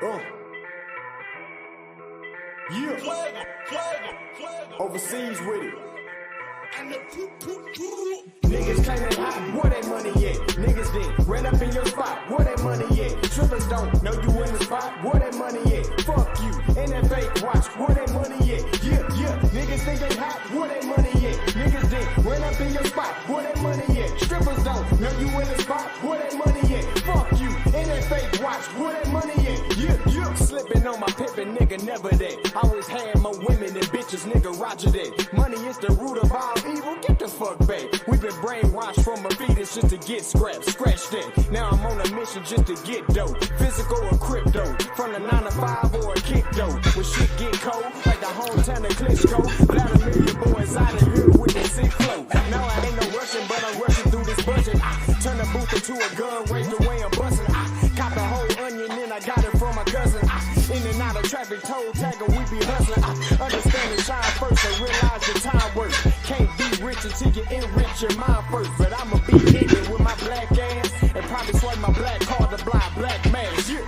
Yeah. Overseas with it. Niggas claim they hot, where that money at? Niggas then ran up in your spot, where that money at? Strippers don't know you in the spot, where that money at? Fuck you, and that fake watch, where that money at? Yeah, niggas think they hot, where that money at? Niggas then ran up in your spot, where that money at? Strippers don't know you in the spot, where that money at? Fuck you, and that fake watch, where that money at? Yeah. Slipping on my pimpin', nigga, never that. Always had more women than bitches, nigga, roger that. Money is the root of all evil, get the fuck back. We've been brainwashed from a fetus just to get scraps, scratch that. Now I'm on a mission just to get dope. Physical or crypto, from the 9 to 5 or a kick dope. When shit get cold, like the hometown of Klitschko. Vladimir, your boys out of here with the sick flow. Now I ain't no rushing, but I'm rushing through this budget. Turn the booth into a gun, raise the way I'm busting. Cop the whole onion, then I got it from my cousin. In and out of traffic, toe tagger, we be hustling. Understand the shine first and realize the time works. Can't be rich until you enrich your mind first. But I'ma be ignorant with my black ass and probably swipe my black card to blind black man. Yeah.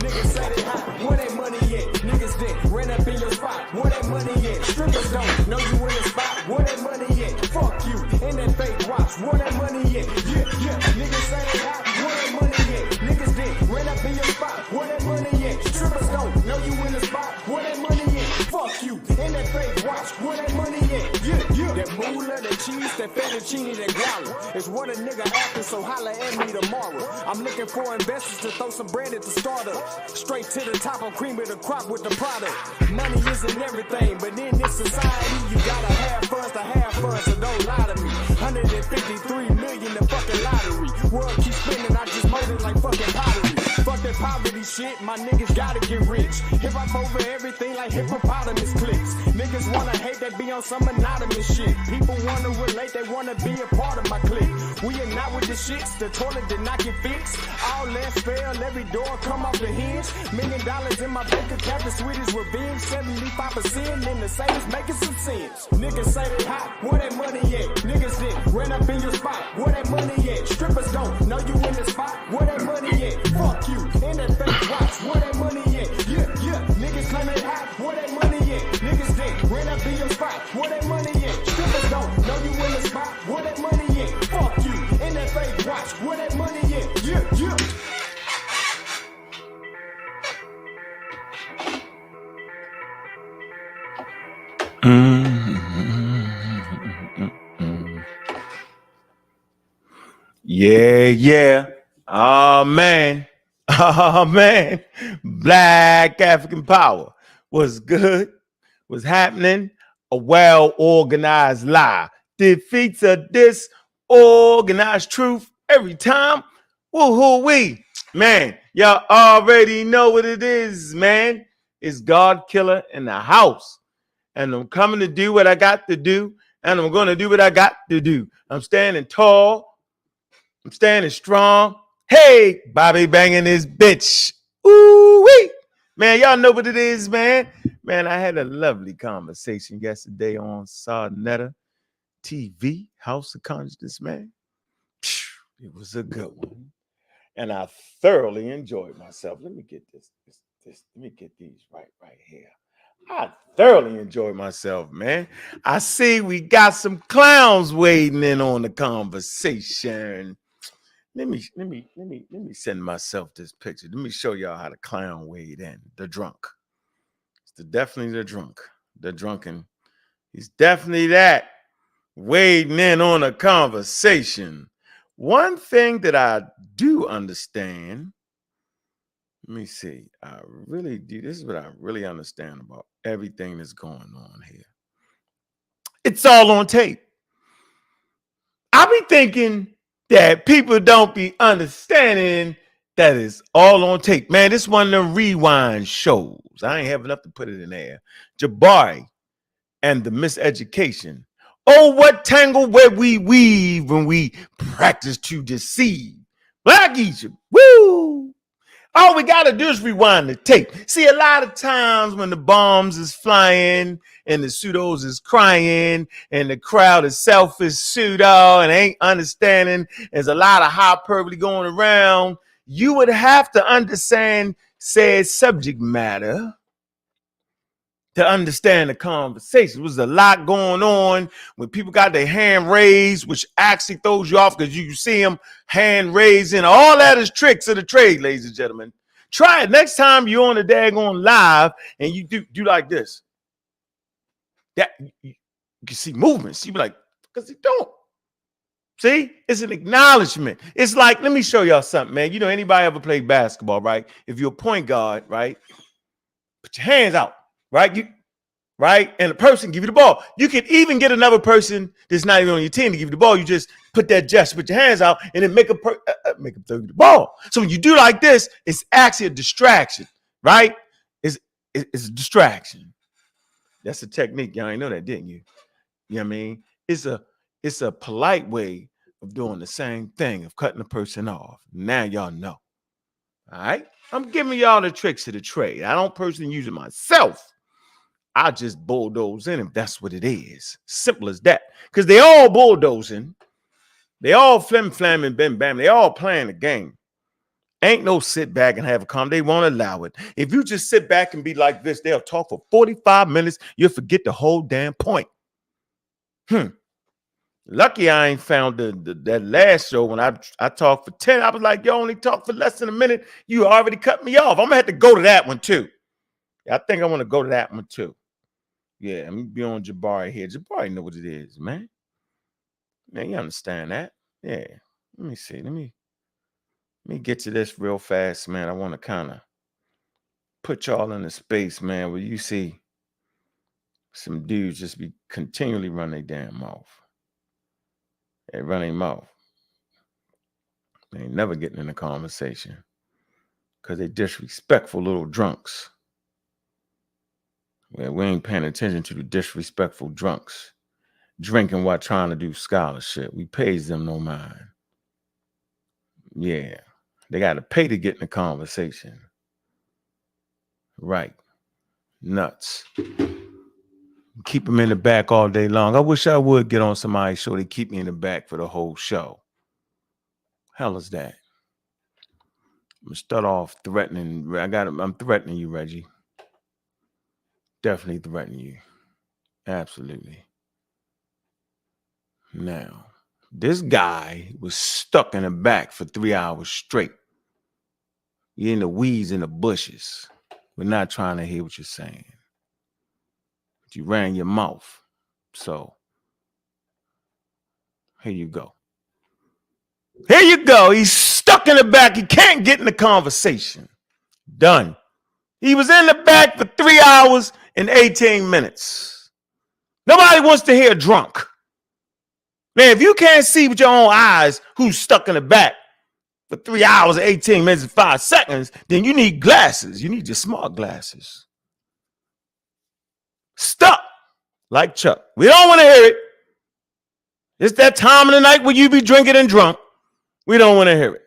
Niggas say they hot, where that money at? Niggas then ran up in your spot, where that money at? Strippers don't know you in the spot, where that money at? Fuck you, and that fake watch, where that money at? Yeah. Niggas say they hot, where that money at? Niggas then ran up in your spot, where that money at? Strippers don't know you in the spot, where that money at? Fuck you, and that fake watch, where that money at? Yeah. That moolah, that cheese, that fettuccine, that guala. It's what a nigga after, so holla at me tomorrow. I'm looking for investors to throw some bread at the startup. Straight to the top, I'm cream of the crop with the product. Money isn't everything, but in this society, you gotta have funds to have fun, so don't lie to me. 153 million the fucking lottery. World keeps spinning, I just mold it like fucking pottery. Fuck that poverty shit, my niggas gotta get rich. Hip hop over everything like hippopotamus clicks. Niggas wanna hate, that be on some anonymous shit. People wanna relate, they wanna be a part of my clique. We are not with the shits, the toilet did not get fixed. All less fail, every door come off the hinge. $1 million in my bank account, the sweetest revenge. 75% in the savings, making some sense. Niggas say they hot, where that money at? Niggas then ran up in your spot, where that money at? Strippers don't know you in the spot, where that money at? Fuck you, and that fake watch, where that money at? Yeah. Niggas claim they hot, where that money at? Niggas then ran up in your spot, where that money at? Strippers don't know you in the spot, where that money at? Fuck you, and that fake watch, where that money at? Yeah. Yeah. Oh man. Black African power. What's good? What's happening? A well-organized lie defeats a disorganized truth every time. Woo-hoo-wee. Man, y'all already know what it is, man. It's God Killer in the house. And I'm coming to do what I got to do. And I'm going to do what I got to do. I'm standing tall. I'm standing strong. Hey, Bobby banging this bitch. Ooh-wee. Man, y'all know what it is, man. Man, I had a lovely conversation yesterday on Sarnetta TV, House of Consciousness, man. It was a good one. And I thoroughly enjoyed myself. Let me get this. Let me get these right here. I thoroughly enjoyed myself, man. I see we got some clowns waiting in on the conversation. Let me send myself this picture. Let me show y'all how the clown weighed in. The drunk. It's definitely the drunk. The drunken. He's definitely that. Wading in on a conversation. One thing that I do understand. Let me see. I really do. This is what I really understand about everything that's going on here. It's all on tape. I be thinking that people don't be understanding that it's all on tape. Man, this one of them rewind shows. I ain't have enough to put it in there. Jabri and the Miseducation. Oh, what tangle where we weave when we practice to deceive. BlacEgypt. Woo! All we got to do is rewind the tape. See, a lot of times when the bombs is flying and the pseudos is crying and the crowd itself is pseudo and ain't understanding, there's a lot of hyperbole going around. You would have to understand said subject matter to understand the conversation. There was a lot going on when people got their hand raised, which actually throws you off because you see them hand raising. All that is tricks of the trade, ladies and gentlemen. Try it next time you're on the daggone live and you do like this. That you can see movements. You be like, because he don't. See, it's an acknowledgement. It's like, let me show y'all something, man. You know, anybody ever played basketball, right? If you're a point guard, right? Put your hands out, right? Right? And the person give you the ball. You can even get another person that's not even on your team to give you the ball. You just put that gesture, put your hands out, and then make them throw you the ball. So when you do like this, it's actually a distraction, right? It's a distraction. That's a technique. Y'all ain't know that, didn't you? You know what I mean? It's a polite way of doing the same thing, of cutting the person off. Now y'all know. All right? I'm giving y'all the tricks of the trade. I don't personally use it myself. I just bulldoze in if that's what it is. Simple as that. Because they all bulldozing. They all flim-flam and bam-bam. They all playing the game. Ain't no sit back and have a conversation. They won't allow it. If you just sit back and be like this, they'll talk for 45 minutes. You'll forget the whole damn point. Lucky I ain't found that last show when I talked for 10. I was like, you only talk for less than a minute. You already cut me off. I'm going to have to go to that one too. I think I want to go to that one too. Yeah, I'm be on Jabri here. Jabri know what it is, man. Man, you understand that? Yeah. Let me see. Let me get to this real fast, man. I want to kind of put y'all in a space, man, where you see some dudes just be continually run their damn mouth. They run their mouth. They ain't never getting in a conversation because they disrespectful little drunks. Well, we ain't paying attention to the disrespectful drunks drinking while trying to do scholarship. We pays them no mind. Yeah, they got to pay to get in the conversation. Right. Nuts. Keep them in the back all day long. I wish I would get on somebody's show. They keep me in the back for the whole show. Hell is that? I'm going to start off threatening. I'm threatening you, Reggie. Definitely threatening you. Absolutely. Now, this guy was stuck in the back for 3 hours straight. You're in the weeds in the bushes. We're not trying to hear what you're saying. But you ran your mouth. So, here you go. Here you go. He's stuck in the back. He can't get in the conversation. Done. He was in the back for 3 hours and 18 minutes. Nobody wants to hear drunk. Man, if you can't see with your own eyes who's stuck in the back for 3 hours, 18 minutes, and 5 seconds, then you need glasses. You need your smart glasses. Stuck like Chuck. We don't want to hear it. It's that time of the night when you be drinking and drunk. We don't want to hear it.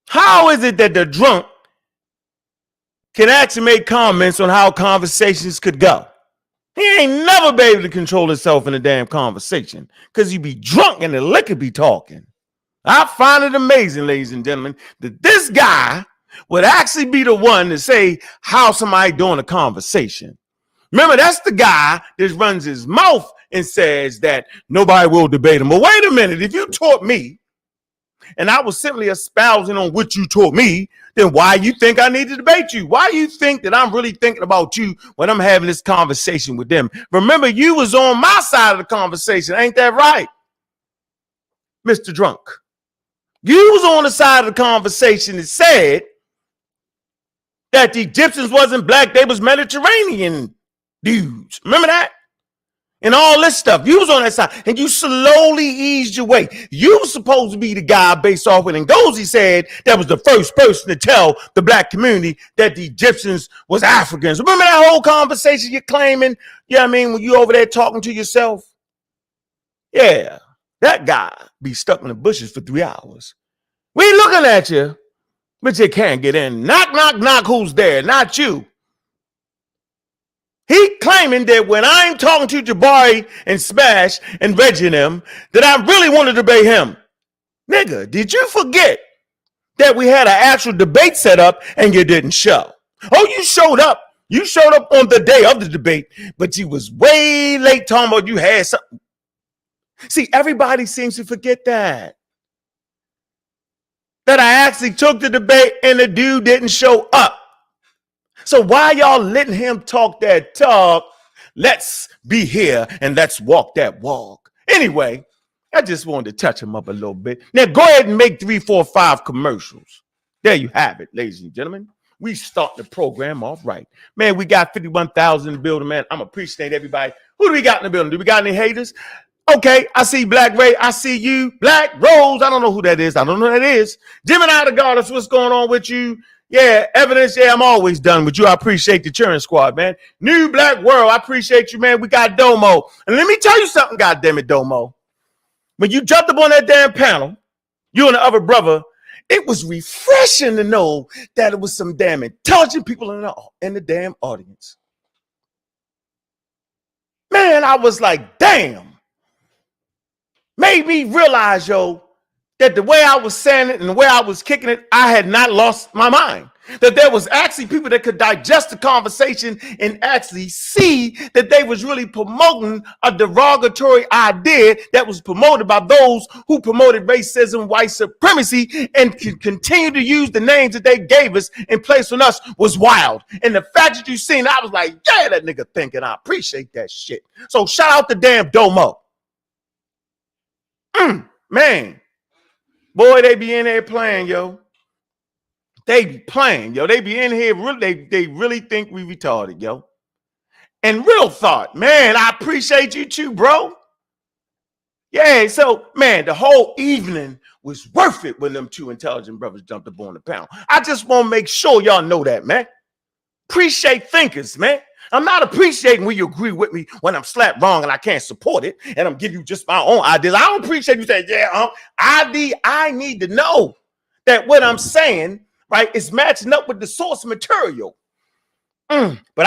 How is it that the drunk can actually make comments on how conversations could go? He ain't never be able to control himself in a damn conversation because you be drunk and the liquor be talking. I find it amazing, ladies and gentlemen, that this guy would actually be the one to say how somebody doing a conversation. Remember, that's the guy that runs his mouth and says that nobody will debate him. But wait a minute, if you taught me and I was simply espousing on what you taught me, then why you think I need to debate you? Why you think that I'm really thinking about you when I'm having this conversation with them? Remember, you was on my side of the conversation. Ain't that right, Mr. Drunk? You was on the side of the conversation that said that the Egyptians wasn't black, they was Mediterranean dudes. Remember that? And all this stuff. You was on that side and you slowly eased your way. You were supposed to be the guy based off what Ngozi said that was the first person to tell the black community that the Egyptians was Africans. Remember that whole conversation you're claiming? You know what I mean? When you over there talking to yourself? Yeah, that guy be stuck in the bushes for 3 hours. We looking at you, but you can't get in. Knock, knock, knock. Who's there? Not you. He claiming that when I'm talking to Jabri and Smash and Reggie and them, that I really want to debate him. Nigga, did you forget that we had an actual debate set up and you didn't show. Oh, you showed up. You showed up on the day of the debate, but you was way late talking about you had something. See, everybody seems to forget that I actually took the debate and the dude didn't show up. So why y'all letting him talk that talk? Let's be here and let's walk that walk. Anyway, I just wanted to touch him up a little bit. Now go ahead and make 3, 4, 5 commercials. There you have it, ladies and gentlemen. We start the program off right. Man, we got 51,000 in the building, man. I'm appreciate everybody. Who do we got in the building? Do we got any haters? Okay, I see Black Ray. I see you. Black Rose. I don't know who that is. I don't know who that is. Gemini the Goddess, what's going on with you? Yeah, Evidence. Yeah, I'm always done with you. I appreciate the cheering squad, man. New Black World. I appreciate you, man. We got Domo. And let me tell you something, goddammit, Domo. When you jumped up on that damn panel, you and the other brother, it was refreshing to know that it was some damn intelligent people in the damn audience. Man, I was like, damn. Made me realize, yo, that the way I was saying it and the way I was kicking it, I had not lost my mind. That there was actually people that could digest the conversation and actually see that they was really promoting a derogatory idea that was promoted by those who promoted racism, white supremacy, and can continue to use the names that they gave us and place on us was wild. And the fact that you seen, I was like, yeah, that nigga thinking. I appreciate that shit. So shout out to damn Domo. Man, boy, they be in there playing, yo. They be playing, yo. They be in here, really, they really think we retarded, yo. And real thought, man, I appreciate you too, bro. Yeah, so, man, the whole evening was worth it when them two intelligent brothers jumped up on the panel. I just want to make sure y'all know that, man. Appreciate thinkers, man. I'm not appreciating when you agree with me when I'm slapped wrong and I can't support it and I'm giving you just my own ideas. I don't appreciate you saying, yeah, I need to know that what I'm saying, right, is matching up with the source material. But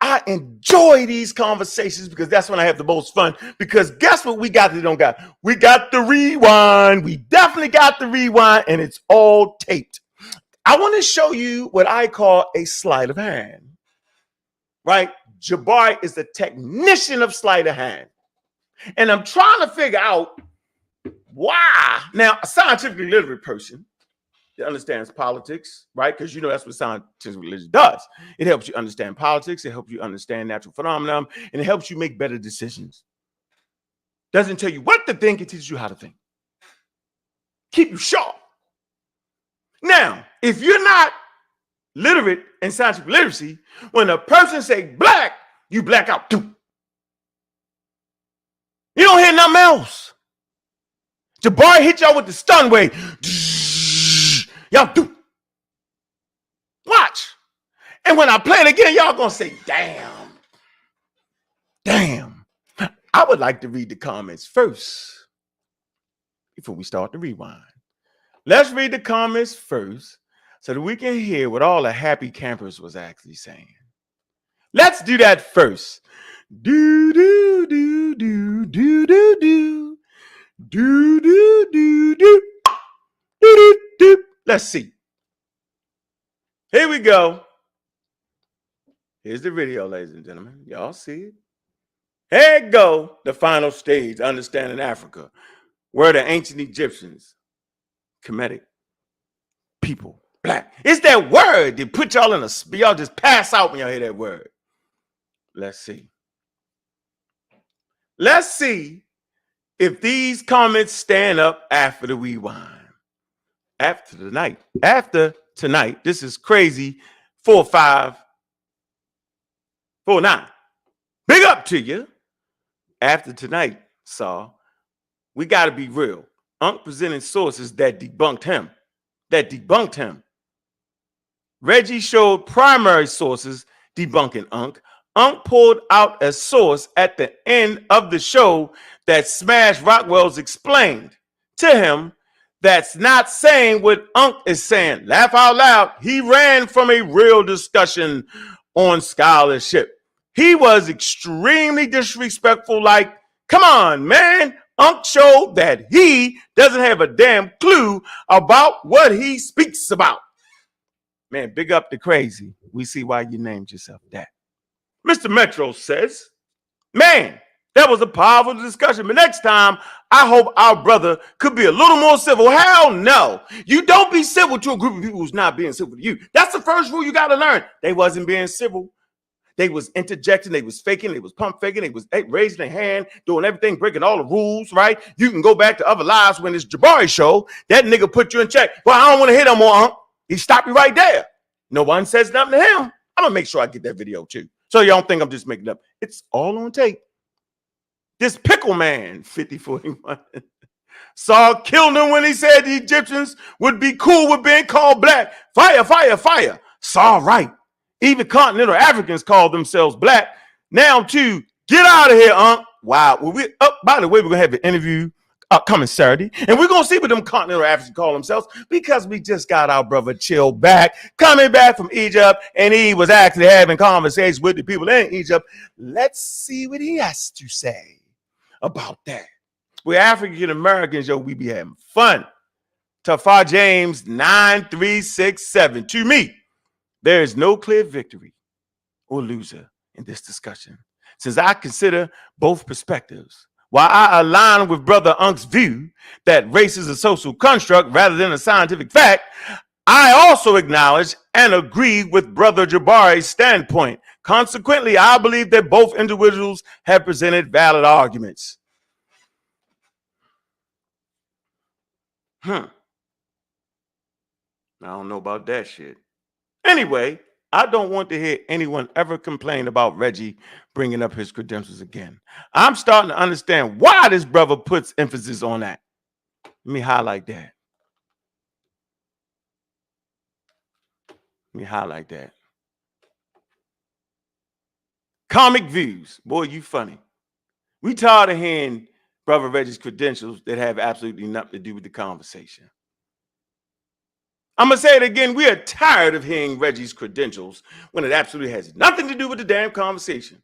I enjoy these conversations because that's when I have the most fun. Because guess what we got that they don't got? We got the rewind. We definitely got the rewind, and it's all taped. I want to show you what I call a sleight of hand. Right? Jabri is the technician of sleight of hand. And I'm trying to figure out why. Now, a scientifically literate person that understands politics, right? Because you know that's what scientific religion does. It helps you understand politics, it helps you understand natural phenomena, and it helps you make better decisions. Doesn't tell you what to think, it teaches you how to think. Keep you sharp. Now, if you're not literate in scientific literacy, when a person say black, you black out too. You don't hear nothing else. Jabari hit y'all with the stun wave. Y'all do. Watch. And when I play it again, y'all gonna say, damn. Damn. I would like to read the comments first before we start the rewind. Let's read the comments first so that we can hear what all the happy campers was actually saying. Let's do that first. Do, do, do, do, do, do, do. Do, do, do, do. Do, do, do. Let's see. Here we go. Here's the video, ladies and gentlemen. Y'all see it? Here it go. The final stage, Understanding Africa, where the ancient Egyptians, Kemetic people, black. It's that word that put y'all in y'all just pass out when y'all hear that word. Let's see. Let's see if these comments stand up after the rewind. After tonight, this is crazy. 4549. Big up to you. After tonight, Saw, we got to be real. Unc presenting sources that debunked him. Reggie showed primary sources debunking Unc. Unc pulled out a source at the end of the show that Smash Rockwell's explained to him that's not saying what Unc is saying. Laugh out loud. He ran from a real discussion on scholarship. He was extremely disrespectful, like, come on, man. Unc showed that he doesn't have a damn clue about what he speaks about. Man, big up the crazy. We see why you named yourself that. Mr. Metro says, man, that was a powerful discussion. But next time, I hope our brother could be a little more civil. Hell no. You don't be civil to a group of people who's not being civil to you. That's the first rule you got to learn. They wasn't being civil. They was interjecting, they was faking, they was pump faking, they was raising their hand, doing everything, breaking all the rules, right? You can go back to other lives when it's Jabri show. That nigga put you in check. Well, I don't want to hit him more. He stopped you right there. No one says nothing to him. I'm going to make sure I get that video too. So you don't think I'm just making it up. It's all on tape. This pickle man, 5041, Saul killed him when he said the Egyptians would be cool with being called black. Fire, fire, fire. Saul right. Even continental Africans call themselves black. Now, too, get out of here, Wow. Well, by the way, we're going to have an interview coming Saturday, and we're going to see what them continental Africans call themselves because we just got our brother Chill back, coming back from Egypt, and he was actually having conversations with the people in Egypt. Let's see what he has to say about that. We're African Americans, yo, we be having fun. Tafar James 9367. To me, there is no clear victory or loser in this discussion, since I consider both perspectives. While I align with Brother Unk's view that race is a social construct rather than a scientific fact, I also acknowledge and agree with Brother Jabri's standpoint. Consequently, I believe that both individuals have presented valid arguments. I don't know about that shit. Anyway, I don't want to hear anyone ever complain about Reggie bringing up his credentials again. I'm starting to understand why this brother puts emphasis on that. Let me highlight that. Comic views. Boy, you funny. We tired of hearing Brother Reggie's credentials that have absolutely nothing to do with the conversation. I'm going to say it again. We are tired of hearing Reggie's credentials when it absolutely has nothing to do with the damn conversation.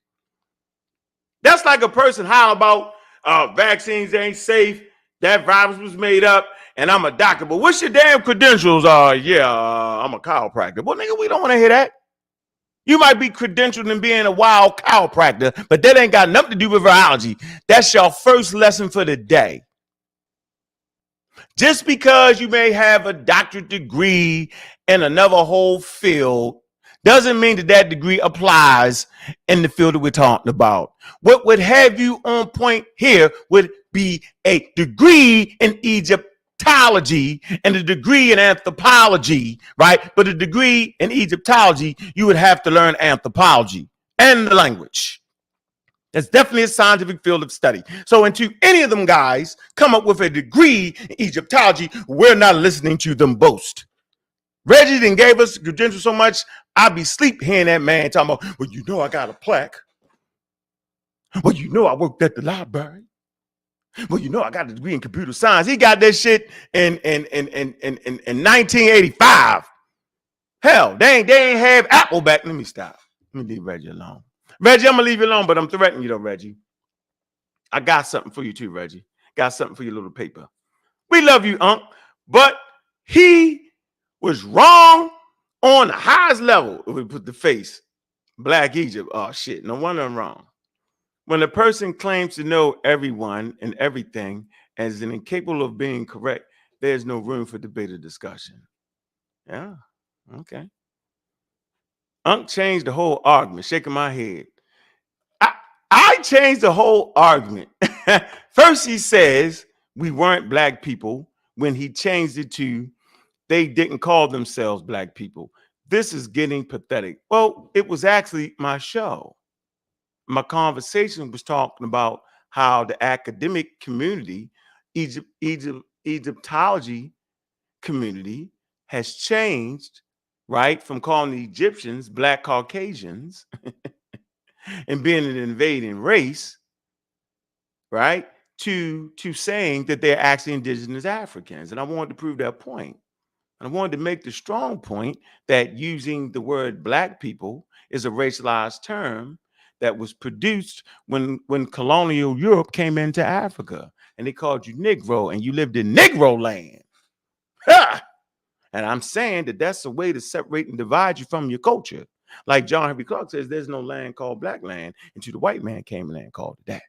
That's like a person hollering about vaccines ain't safe, that virus was made up, and I'm a doctor. But what's your damn credentials? I'm a chiropractor. Well, nigga, we don't want to hear that. You might be credentialed in being a wild chiropractor, but that ain't got nothing to do with virology. That's your first lesson for the day. Just because you may have a doctorate degree in another whole field doesn't mean that that degree applies in the field that we're talking about. What would have you on point here would be a degree in Egyptology and a degree in anthropology, right? But a degree in Egyptology, you would have to learn anthropology and the language. That's definitely a scientific field of study. So until any of them guys come up with a degree in Egyptology, we're not listening to them boast. Reggie done gave us credentials so much, I'd be sleep hearing that man talking about, well, you know I got a plaque. Well, you know I worked at the library. Well, you know I got a degree in computer science. He got that shit in 1985. Hell, they ain't have Apple back. Let me stop. Let me leave Reggie alone. Reggie, I'm going to leave you alone, but I'm threatening you though, Reggie. I got something for you too, Reggie. Got something for your little paper. We love you, Unc, but he was wrong on the highest level. We put the face. BlacEgypt. Oh, shit. No wonder I'm wrong. When a person claims to know everyone and everything and is incapable of being correct, there's no room for debate or discussion. Yeah, okay. Unc changed the whole argument, shaking my head. I changed the whole argument. First, he says we weren't black people when he changed it to they didn't call themselves black people. This is getting pathetic. Well, it was actually my show. My conversation was talking about how the academic community, Egyptology community has changed, right? From calling the Egyptians black Caucasians and being an invading race, right? To saying that they're actually indigenous Africans. And I wanted to prove that point. And I wanted to make the strong point that using the word black people is a racialized term that was produced when colonial Europe came into Africa. and they called you Negro and you lived in Negro land. Ha! And I'm saying that that's a way to separate and divide you from your culture. Like John Henry Clark says, there's no land called black land until the white man came and land called it that.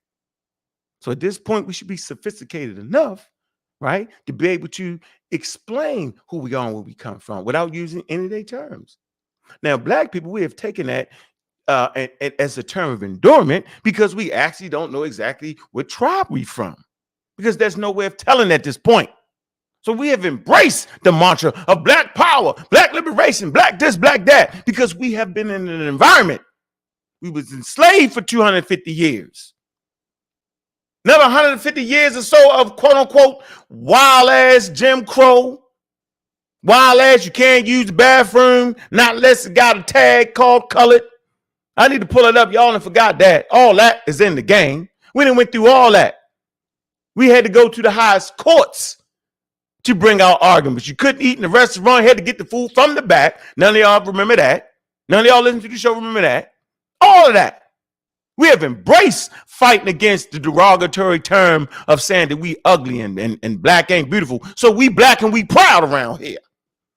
So at this point, we should be sophisticated enough, right, to be able to explain who we are and where we come from without using any of their terms. Now, black people, we have taken that and as a term of endearment because we actually don't know exactly what tribe we're from, because there's no way of telling at this point. So we have embraced the mantra of black power, black liberation, black this, black that, because we have been in an environment. We was enslaved for 250 years. Another 150 years or so of quote unquote wild ass Jim Crow. Wild ass, you can't use the bathroom, not unless it got a tag called colored. I need to pull it up. Y'all done forgot that. All that is in the game. We done went through all that. We had to go to the highest courts to bring out arguments. You couldn't eat in the restaurant. You had to get the food from the back. None of y'all remember that. None of y'all listen to the show remember that. All of that. We have embraced fighting against the derogatory term of saying that we ugly and black ain't beautiful. So we black and we proud around here.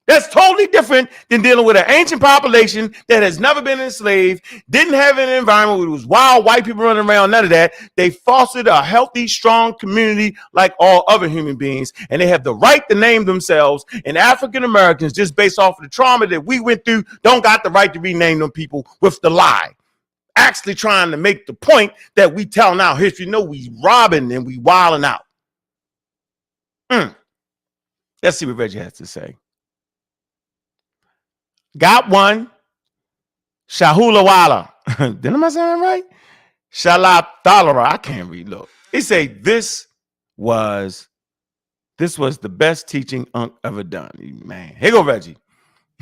That's totally different than dealing with an ancient population that has never been enslaved, didn't have an environment where it was wild white people running around, none of that. They fostered a healthy, strong community like all other human beings, and they have the right to name themselves. And African Americans, just based off of the trauma that we went through, don't got the right to rename them people with the lie. Actually trying to make the point that we tell now history. No, we robbing and we wilding out. Let's see what Reggie has to say. Got one. Shahulawala. Didn't I say that right? Shalathalara. I can't read. Look. He say this was the best teaching Unc ever done. Man, here go Reggie.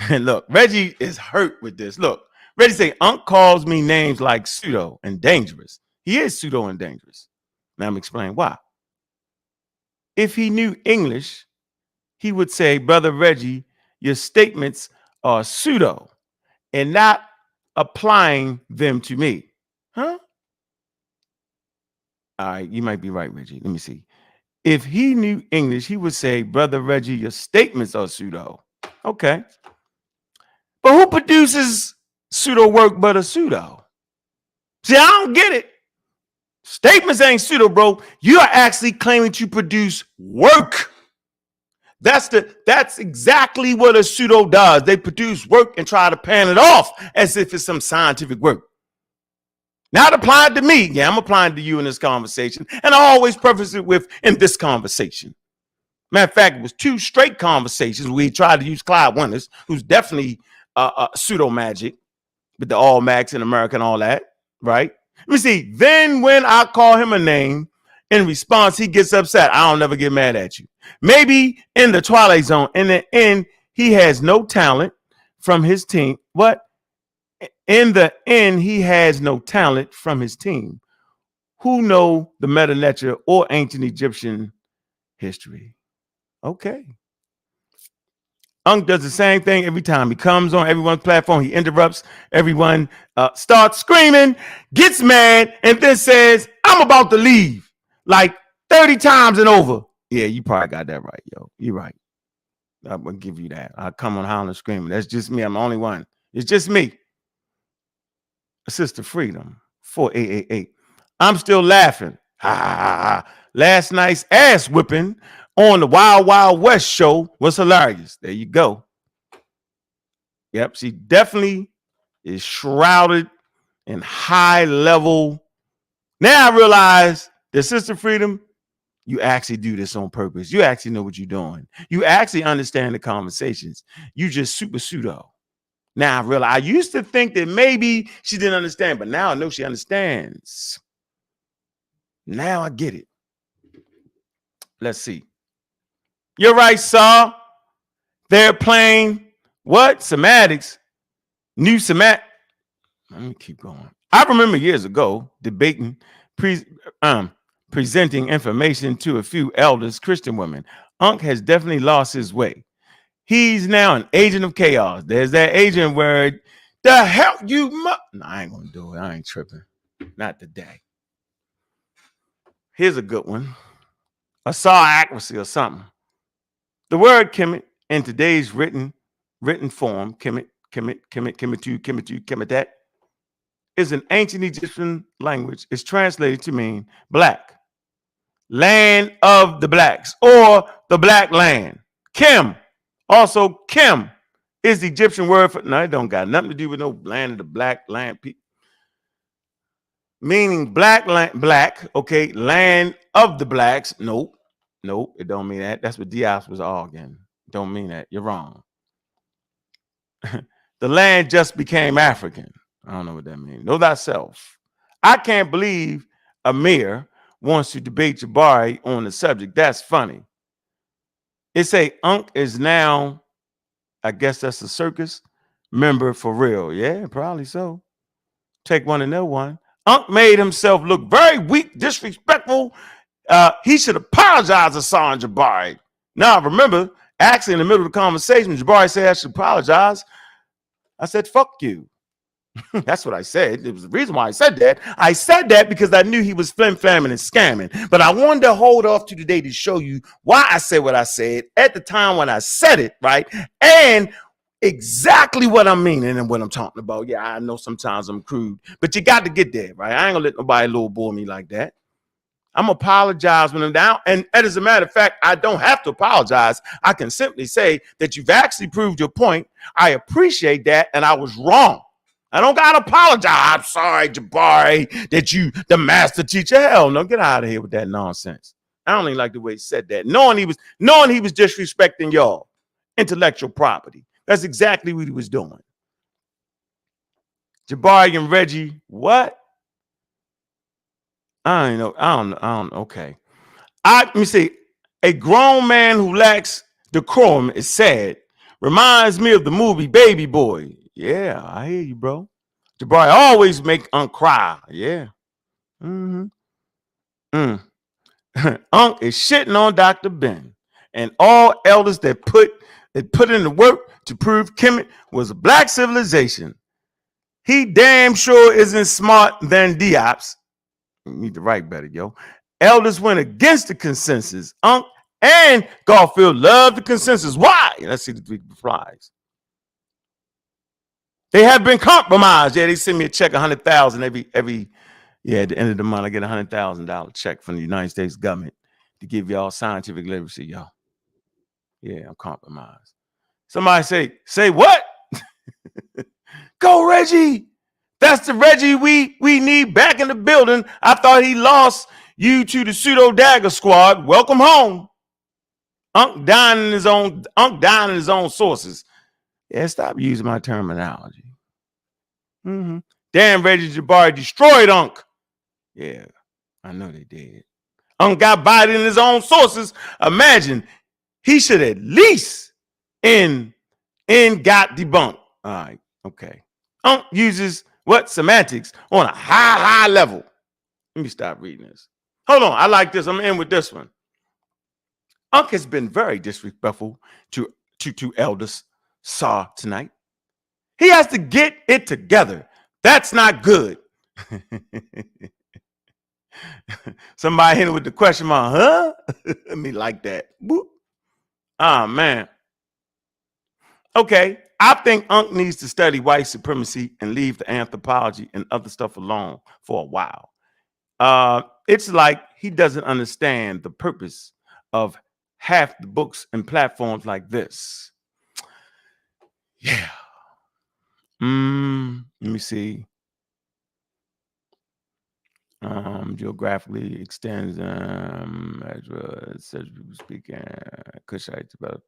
And look, Reggie is hurt with this. Look, Reggie say Unc calls me names like pseudo and dangerous. He is pseudo and dangerous. Now I'm explaining why. If he knew English, he would say, Brother Reggie, your statements are pseudo and not applying them to me. Huh? All right, you might be right, Reggie. Let me see. If he knew English, he would say, Brother Reggie, your statements are pseudo. Okay. But who produces pseudo work but a pseudo? See, I don't get it. Statements ain't pseudo, bro. You are actually claiming to produce work. That's exactly what a pseudo does. They produce work and try to pan it off as if it's some scientific work. Not applied to me. Yeah, I'm applying to you in this conversation. And I always preface it with in this conversation. Matter of fact, it was 2 straight conversations. We tried to use Clyde Winters, who's definitely pseudo magic with the all max in America and all that, right? Let me see. Then when I call him a name, in response, he gets upset. I don't never get mad at you. Maybe in the Twilight Zone, in the end, he has no talent from his team. What? In the end, he has no talent from his team. Who know the Meta Nature or ancient Egyptian history? Okay. Unc does the same thing every time. He comes on everyone's platform. He interrupts. Everyone starts screaming, gets mad, and then says, I'm about to leave. Like 30 times and over. Yeah, you probably got that right, yo. You're right. I'm going to give you that. I come on howling and screaming. That's just me. I'm the only one. It's just me. Sister Freedom, 4888. I'm still laughing. Ha, ha, ha. Last night's ass whipping on the Wild Wild West show was hilarious. There you go. Yep, she definitely is shrouded in high level. Now I realize that Sister Freedom, you actually do this on purpose. You actually know what you're doing. You actually understand the conversations. You just super pseudo. Now I realize I used to think that maybe she didn't understand, but now I know she understands. Now I get it. Let's see. You're right, Saw. They're playing what? Semantics. New semantics. Let me keep going. I remember years ago debating, presenting information to a few elders, Christian women. Unc has definitely lost his way. He's now an agent of chaos. There's that agent word. The hell you no, I ain't gonna do it. I ain't tripping. Not today. Here's a good one. a saw accuracy or something. The word kemet in today's written form, kemetu, is an ancient Egyptian language. It's translated to mean black, land of the blacks, or the black land. Kim, also Kim, is the Egyptian word for, no, it don't got nothing to do with no land of the black land people. Meaning black land, black, okay, land of the blacks. Nope, it don't mean that. That's what Diaz was arguing. Don't mean that. You're wrong. The land just became African. I don't know what that means. Know thyself. I can't believe Amir wants to debate Jabari on the subject. That's funny. It say Unc is now, I guess that's a circus member for real. Yeah, probably so. Take one and know one. Unc made himself look very weak, disrespectful. He should apologize to San Jabari. Now, remember, actually in the middle of the conversation, Jabari said I should apologize. I said, fuck you. That's what I said. It was the reason why I said that. I said that because I knew he was flim-flamming and scamming. But I wanted to hold off to today to show you why I said what I said at the time when I said it, right? And exactly what I'm meaning and what I'm talking about. Yeah, I know sometimes I'm crude, but you got to get there, right? I ain't gonna let nobody lowball me like that. I'm gonna apologize when I'm down. And as a matter of fact, I don't have to apologize. I can simply say that you've actually proved your point. I appreciate that, and I was wrong. I don't gotta apologize. I'm sorry, Jabari, that you, the master teacher. Hell no, get out of here with that nonsense. I don't even like the way he said that. Knowing he was disrespecting y'all intellectual property. That's exactly what he was doing. Jabari and Reggie, what? I don't know. Okay. Let me see. A grown man who lacks decorum is sad. Reminds me of the movie Baby Boy. Yeah, I hear you, bro. Jabari always make Unc cry. Yeah. Unc is shitting on Dr. Ben and all elders that put in the work to prove Kemet was a black civilization. He damn sure isn't smart than Diops. You need to write better, yo. Elders went against the consensus. Unc and Garfield loved the consensus. Why? Let's see the three replies. They have been compromised. Yeah, they send me a check, 100,000 every. Yeah, at the end of the month, I get $100,000 check from the United States government to give y'all scientific literacy, y'all. Yeah, I'm compromised. Somebody say what? Go, Reggie. That's the Reggie we need back in the building. I thought he lost you to the pseudo dagger squad. Welcome home. Unc dying in his own sources. Yeah, stop using my terminology. Damn, Reggie Jabari destroyed Unc. Yeah, I know they did. Unc got bodied in his own sources. Imagine he should at least got debunked. All right, okay. Unc uses what? Semantics on a high level. Let me stop reading this. Hold on, I like this. I'm gonna end with this one. Unc has been very disrespectful to elders Saw tonight. He has to get it together. That's not good. Somebody hit him with the question mark, huh? Me like that. Boop. Oh, man. Okay. I think Unc needs to study white supremacy and leave the anthropology and other stuff alone for a while. It's like he doesn't understand the purpose of half the books and platforms like this. Yeah. Let me see. Geographically extends as well as people speaking Kushites about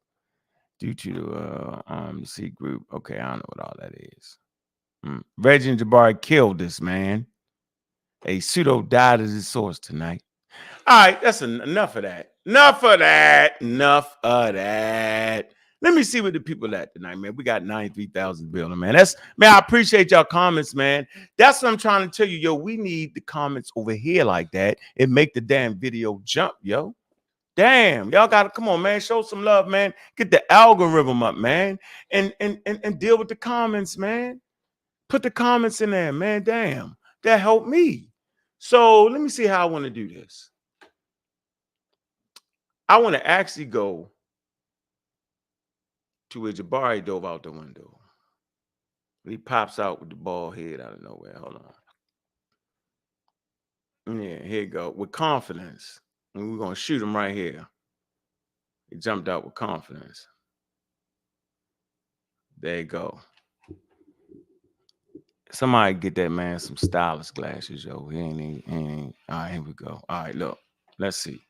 due to the C group. Okay, I don't know what all that is. Reggie and Jabari killed this man. A pseudo died as his source tonight. All right, that's enough of that. Enough of that. Let me see what the people at tonight, man. We got 93,000 building, man. I appreciate y'all comments, man. That's what I'm trying to tell you, yo. We need the comments over here like that. It make the damn video jump, yo. Damn, y'all gotta come on, man. Show some love, man. Get the algorithm up, man, and deal with the comments, man. Put the comments in there, man. Damn, that helped me. So let me see how I want to do this. I want to actually go to where Jabri dove out the window. He pops out with the bald head out of nowhere. Hold on. Yeah, here you go. With confidence. And we're going to shoot him right here. He jumped out with confidence. There you go. Somebody get that man some stylish glasses, yo. He ain't. All right, here we go. All right, look. Let's see.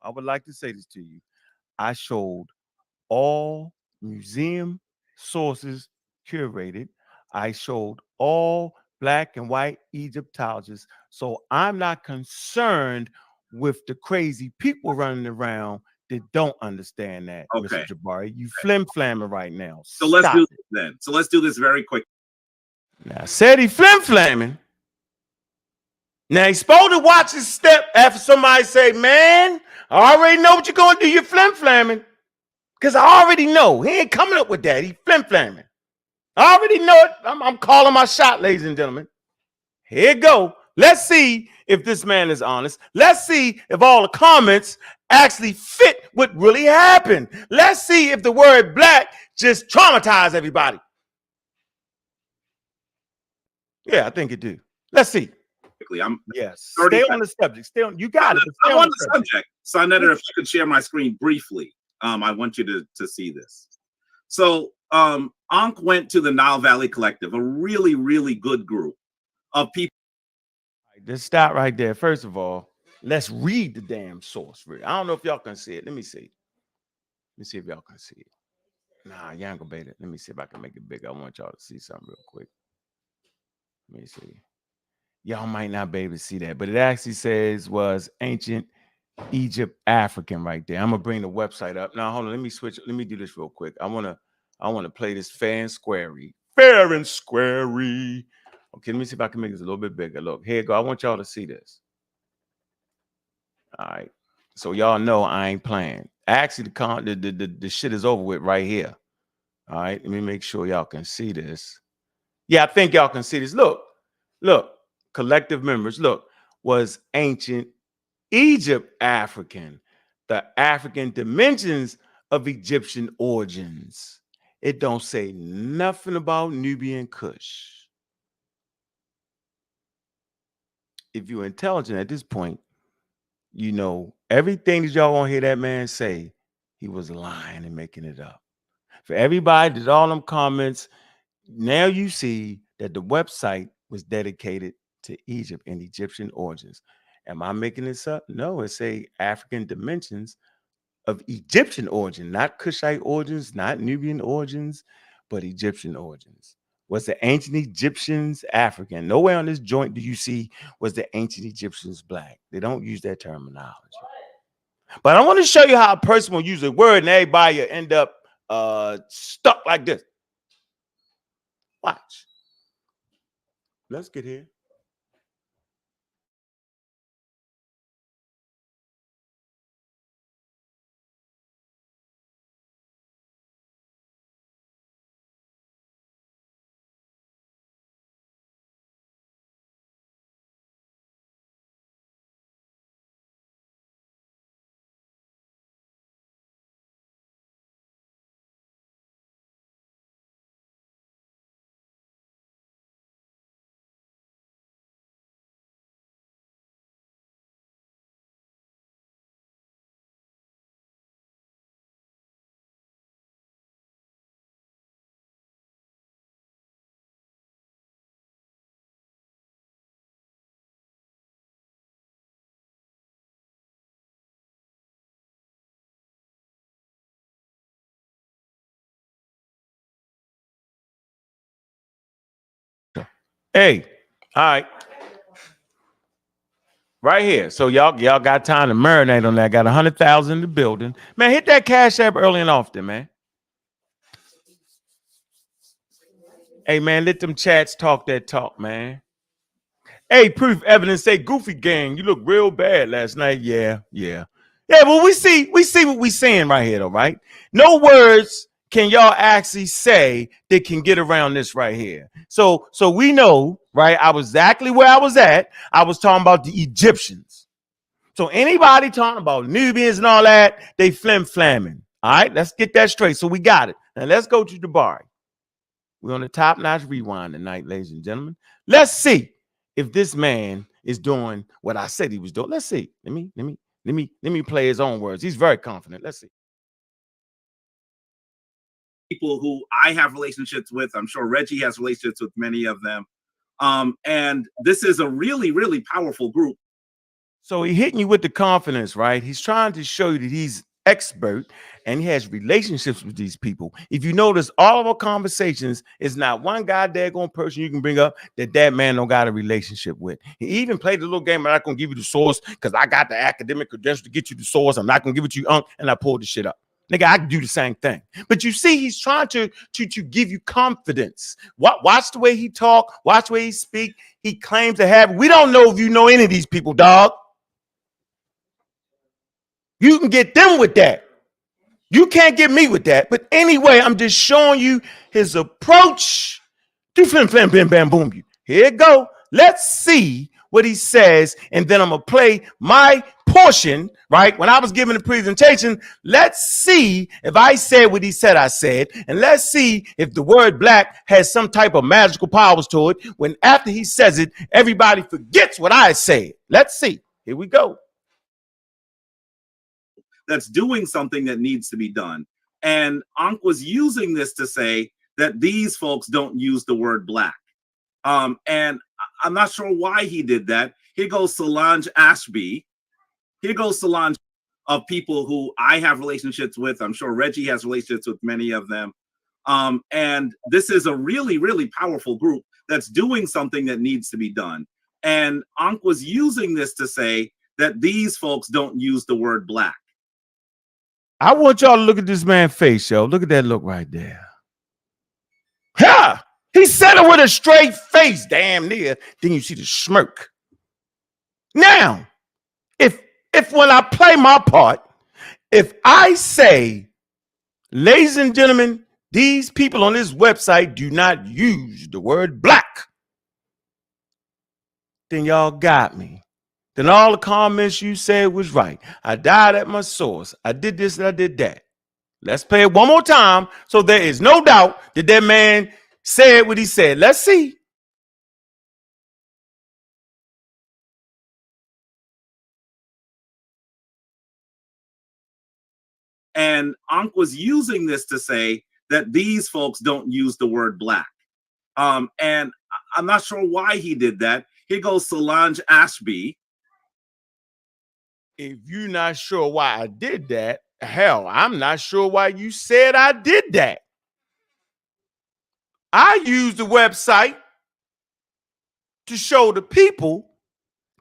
I would like to say this to you. I showed all museum sources curated. I showed all black and white Egyptologists. So I'm not concerned with the crazy people running around that don't understand that, Okay. Mr. Jabri. You flim-flamming right now. So let's Stop do it. this then. So let's do this very quick. Now, said he flim-flamming. Now, he's supposed to watch his step after somebody say, man, I already know what you're going to do. You're flim-flamming. Because I already know. He ain't coming up with that. He flim-flamming. I already know it. I'm calling my shot, ladies and gentlemen. Here you go. Let's see if this man is honest. Let's see if all the comments actually fit what really happened. Let's see if the word black just traumatized everybody. Yeah, I think it do. Let's see. Yes. Stay on the subject. Stay on. You got it. I'm on the subject. Sonetta, if you could share my screen briefly, I want you to see this. So Ankh went to the Nile Valley Collective, a really, really good group of people. Just stop right there. First of all, let's read the damn source. I don't know if y'all can see it. Let me see. Let me see if y'all can see it. Nah, y'all ain't gonna bait it. Let me see if I can make it bigger. I want y'all to see something real quick. Let me see. Y'all might not be able to see that, but it actually says was ancient Egypt African right there. I'm gonna bring the website up. Now hold on, let me switch. Let me do this real quick. I wanna play this fair and squarey. Fair and squarey. Okay, let me see if I can make this a little bit bigger. Look, here you go. I want y'all to see this. All right. So y'all know I ain't playing. Actually, the shit is over with right here. All right. Let me make sure y'all can see this. Yeah, I think y'all can see this. Look, collective members. Look, was ancient Egypt African, the African dimensions of Egyptian origins. It don't say nothing about Nubian Kush. If you're intelligent at this point, you know everything that y'all want to hear that man say, he was lying and making it up. For everybody did all them comments, now you see that the website was dedicated to Egypt and Egyptian origins. Am I making this up? No, it say African dimensions of Egyptian origin, not Kushite origins, not Nubian origins, but Egyptian origins. Was the ancient Egyptians African? Nowhere on this joint do you see was the ancient Egyptians black. They don't use that terminology. But I want to show you how a person will use a word and everybody will end up stuck like this. Watch. Let's get here. Hey, all right. Right here. So y'all got time to marinate on that. Got 100,000 in the building. Man, hit that Cash App early and often, man. Hey, man, let them chats talk that talk, man. Hey, proof evidence say Goofy Gang, you look real bad last night. Yeah. Well, we see what we saying right here, though, right? No words can y'all actually say that can get around this right here. So we know right? I was exactly where I was at. I was talking about the Egyptians. So anybody talking about Nubians and all that, they flim-flamming. All right, let's get that straight. So we got it. Now let's go to Jabri. We're on the top-notch rewind tonight, ladies and gentlemen. Let's see if this man is doing what I said he was doing. Let's see. Let me play his own words. He's very confident. Let's see. People who I have relationships with. I'm sure Reggie has relationships with many of them. And this is a really, really powerful group. So he's hitting you with the confidence, right? He's trying to show you that he's expert and he has relationships with these people. If you notice, all of our conversations is not one goddamn person you can bring up that man don't got a relationship with. He even played the little game. I'm not gonna give you the source because I got the academic credentials to get you the source. I'm not gonna give it to you, and I pulled the shit up. Nigga, I can do the same thing. But you see, he's trying to give you confidence. Watch the way he talk. Watch the way he speak. He claims to have. We don't know if you know any of these people, dog. You can get them with that. You can't get me with that. But anyway, I'm just showing you his approach to flim, flam, bam, bam, boom you. Here it go. Let's see what he says. And then I'm going to play my portion, right? When I was giving the presentation, let's see if I said what he said I said. And let's see if the word black has some type of magical powers to it. When after he says it, everybody forgets what I said. Let's see. Here we go. That's doing something that needs to be done. And Ankh was using this to say that these folks don't use the word black. And I'm not sure why he did that. Here goes Solange Ashby. Here goes Solange of people who I have relationships with. I'm sure Reggie has relationships with many of them. And this is a really, really powerful group that's doing something that needs to be done. And Ankh was using this to say that these folks don't use the word black. I want y'all to look at this man's face, yo. Look at that look right there. Ha! He said it with a straight face, damn near. Then you see the smirk. Now, if when I play my part, if I say, ladies and gentlemen, these people on this website do not use the word black, then y'all got me. Then all the comments you said was right. I died at my source. I did this and I did that. Let's play it one more time so there is no doubt that that man said what he said. Let's see. And Ankh was using this to say that these folks don't use the word black. And I'm not sure why he did that. Here goes Solange Ashby. If you're not sure why I did that, hell, I'm not sure why you said I did that. I used the website to show the people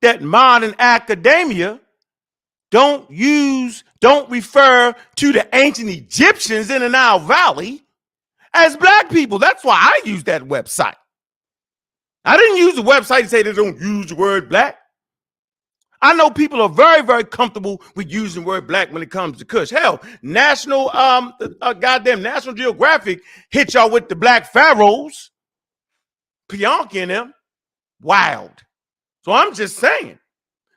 that modern academia don't refer to the ancient Egyptians in the Nile Valley as black people. That's why I used that website. I didn't use the website to say they don't use the word black. I know people are very, very comfortable with using the word black when it comes to Kush. Hell, goddamn National Geographic hit y'all with the black pharaohs, Bianchi and them. Wild. So I'm just saying.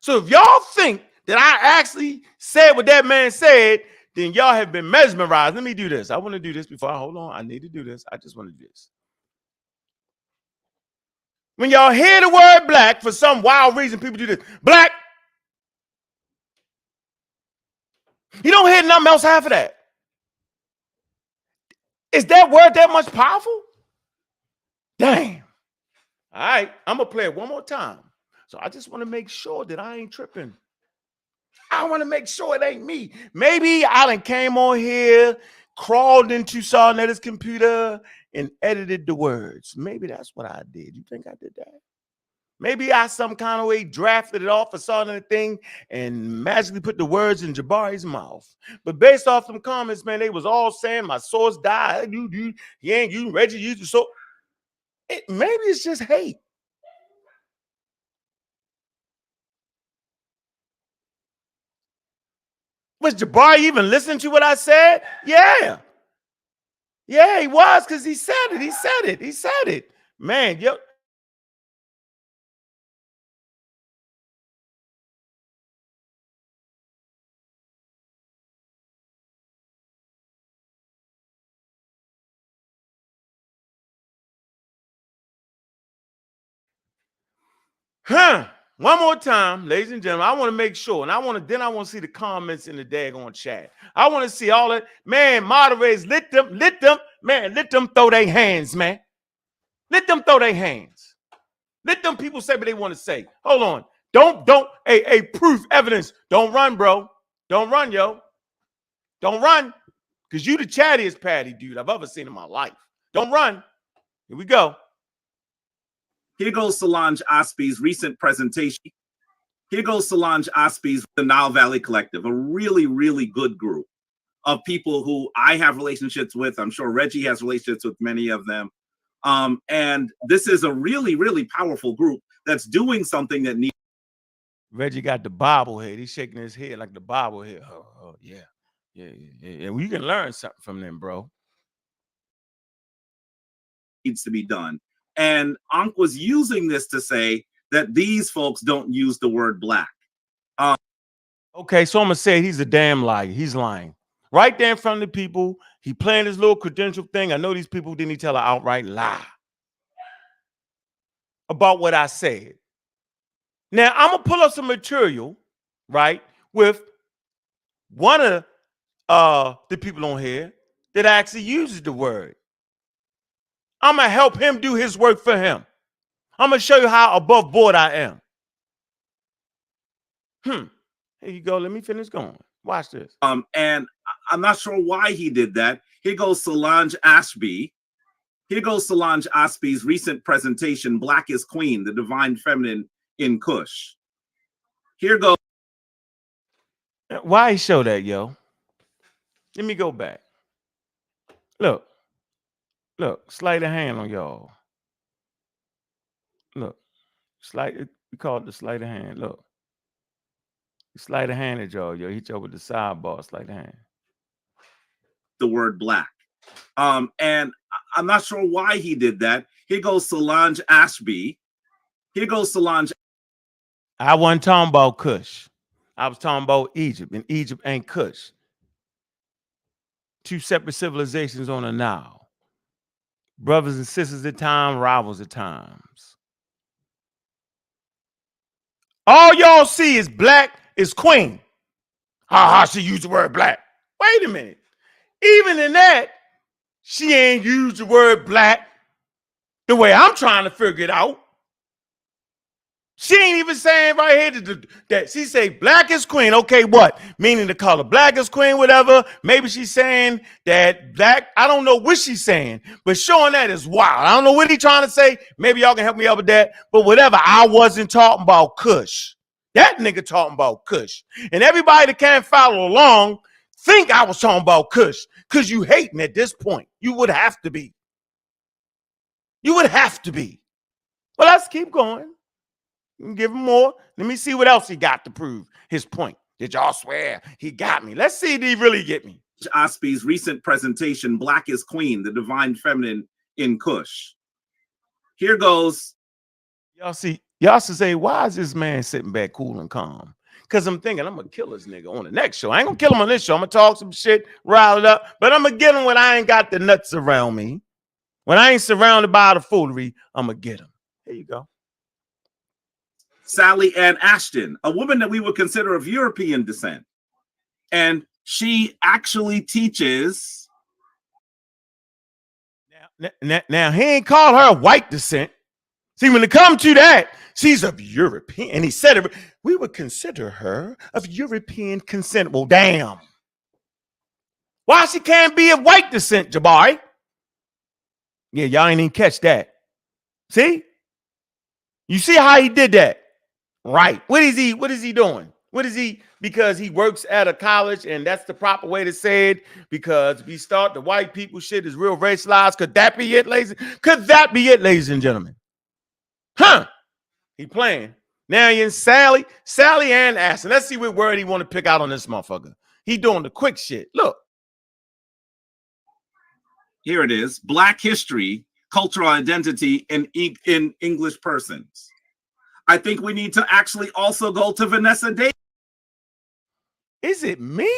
So if y'all think that I actually said what that man said, then y'all have been mesmerized. Let me do this. I want to do this before I hold on. I need to do this. I just want to do this. When y'all hear the word black, for some wild reason, people do this. Black. You don't hear nothing else half of that. Is that word that much powerful? Damn. All right, I'm going to play it one more time. So I just want to make sure that I ain't tripping. I want to make sure it ain't me. Maybe I done came on here, crawled into Sarnetta's computer, and edited the words. Maybe that's what I did. You think I did that? Maybe I some kind of way drafted it off or saw anything and magically put the words in Jabari's mouth. But based off some comments, man, they was all saying my source died. He ain't using Reggie used the source. Maybe it's just hate. Was Jabari even listening to what I said? Yeah. Yeah, he was, because he said it. He said it. Man, yo. One more time, ladies and gentlemen. I want to make sure, and I want to see the comments in the daggone chat. I want to see all that. Man, moderators, let them throw their hands, man. Let them throw their hands. Let them people say what they want to say. Hold on. Don't, proof, evidence. Don't run, bro. Don't run, yo. Don't run. Because you the chattiest patty dude I've ever seen in my life. Don't run. Here we go. Here goes Solange Osby's recent presentation. Here goes Solange Osby's The Nile Valley Collective, a really, really good group of people who I have relationships with. I'm sure Reggie has relationships with many of them. And this is a really, really powerful group that's doing something that needs. Reggie got the bobblehead. He's shaking his head like the bobblehead. Oh, yeah. Yeah. We can learn something from them, bro. Needs to be done. And Ankh was using this to say that these folks don't use the word black. Okay, so I'm going to say he's a damn liar. He's lying. Right there in front of the people. He playing his little credential thing. I know these people didn't tell an outright lie about what I said. Now, I'm going to pull up some material, right, with one of the people on here that actually uses the word. I'm going to help him do his work for him. I'm going to show you how above board I am. Here you go. Let me finish going. Watch this. And I'm not sure why he did that. Here goes Solange Ashby. Here goes Solange Ashby's recent presentation, Black is Queen, the Divine Feminine in Kush. Here goes. Why he show that, yo? Let me go back. Look, sleight of hand on y'all. Look, we call it the sleight of hand. Look, sleight of hand at y'all, yo. Hit y'all with the sidebar, sleight of hand. The word black. And I'm not sure why he did that. Here goes Solange Ashby. Here goes Solange. I wasn't talking about Kush. I was talking about Egypt, and Egypt ain't Kush. Two separate civilizations on the Nile. Brothers and sisters at times, rivals at times. All y'all see is black is queen. She used the word black. Wait a minute. Even in that, she ain't used the word black the way I'm trying to figure it out. She ain't even saying right here that she say black is queen. Okay, what? Meaning the color black is queen, whatever. Maybe she's saying that black, I don't know what she's saying, but showing that is wild. I don't know what he's trying to say. Maybe y'all can help me out with that. But whatever, I wasn't talking about Kush. That nigga talking about Kush. And everybody that can't follow along think I was talking about Kush because you hating at this point. You would have to be. You would have to be. Well, let's keep going. Give him more. Let me see what else he got to prove his point. Did y'all swear he got me? Let's see if he really get me. Osby's recent presentation, Black is Queen, the Divine Feminine in Kush. Here goes. Y'all should say, why is this man sitting back cool and calm? Because I'm thinking I'm going to kill this nigga on the next show. I ain't going to kill him on this show. I'm going to talk some shit, rile it up. But I'm going to get him when I ain't got the nuts around me. When I ain't surrounded by the foolery, I'm going to get him. Here you go. Sally Ann Ashton, a woman that we would consider of European descent. And she actually teaches. Now he ain't called her white descent. See, when it comes to that, she's of European. And he said it, we would consider her of European consent. Well, damn. Why she can't be of white descent, Jabari? Yeah, y'all ain't even catch that. See? You see how he did that? Right. What is he doing? What is he? Because he works at a college, and that's the proper way to say it. Because if we start the white people shit is real racialized. Could that be it, ladies? Could that be it, ladies and gentlemen? He playing. Now he in Sally Ann Ashton. Let's see what word he want to pick out on this motherfucker. He doing the quick shit. Look. Here it is. Black history, cultural identity in English persons. I think we need to actually also go to Vanessa Davis. Is it me?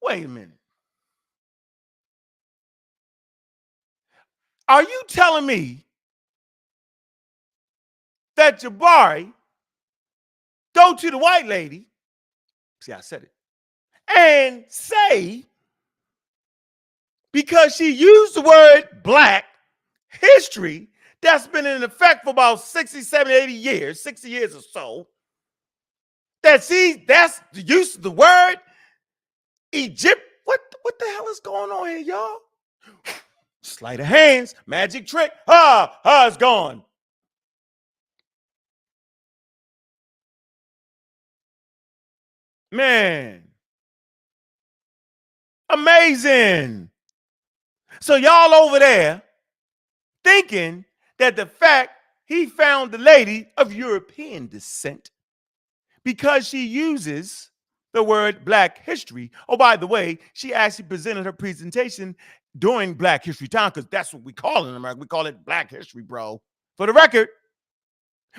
Wait a minute. Are you telling me let Jabari go to the white lady, see, I said it, and say, because she used the word black history that's been in effect for about 60, 70, 80 years, 60 years or so, that's the use of the word Egypt. What the hell is going on here, y'all? Sleight of hands, magic trick. It's gone. Man. Amazing. So y'all over there thinking that the fact he found the lady of European descent because she uses the word Black history. Oh, by the way, she actually presented her presentation during Black History Time, because that's what we call it in America. We call it Black history, bro. For the record.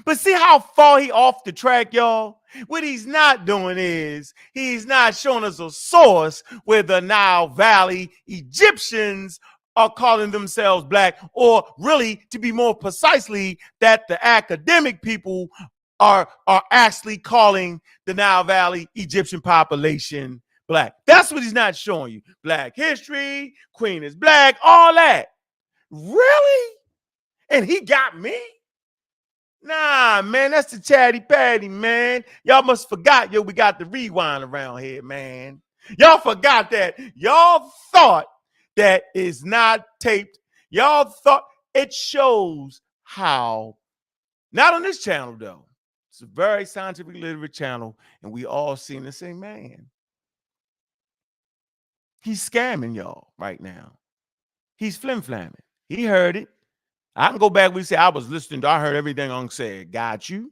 But see how far he off the track, y'all? What he's not doing is he's not showing us a source where the Nile Valley Egyptians are calling themselves Black, or really, to be more precisely, that the academic people are actually calling the Nile Valley Egyptian population Black. That's what he's not showing you. Black history, Queen is Black, all that. Really? And he got me? Nah, man, that's the chatty patty, man. Y'all must forgot, we got the rewind around here, man. Y'all forgot that. Y'all thought that is not taped. Y'all thought it shows how, not on this channel, though. It's a very scientific literate channel, and we all seen the same man. He's scamming y'all right now. He's flim-flamming. He heard it. I can go back. We say I was listening. I heard everything Unc said. Got you.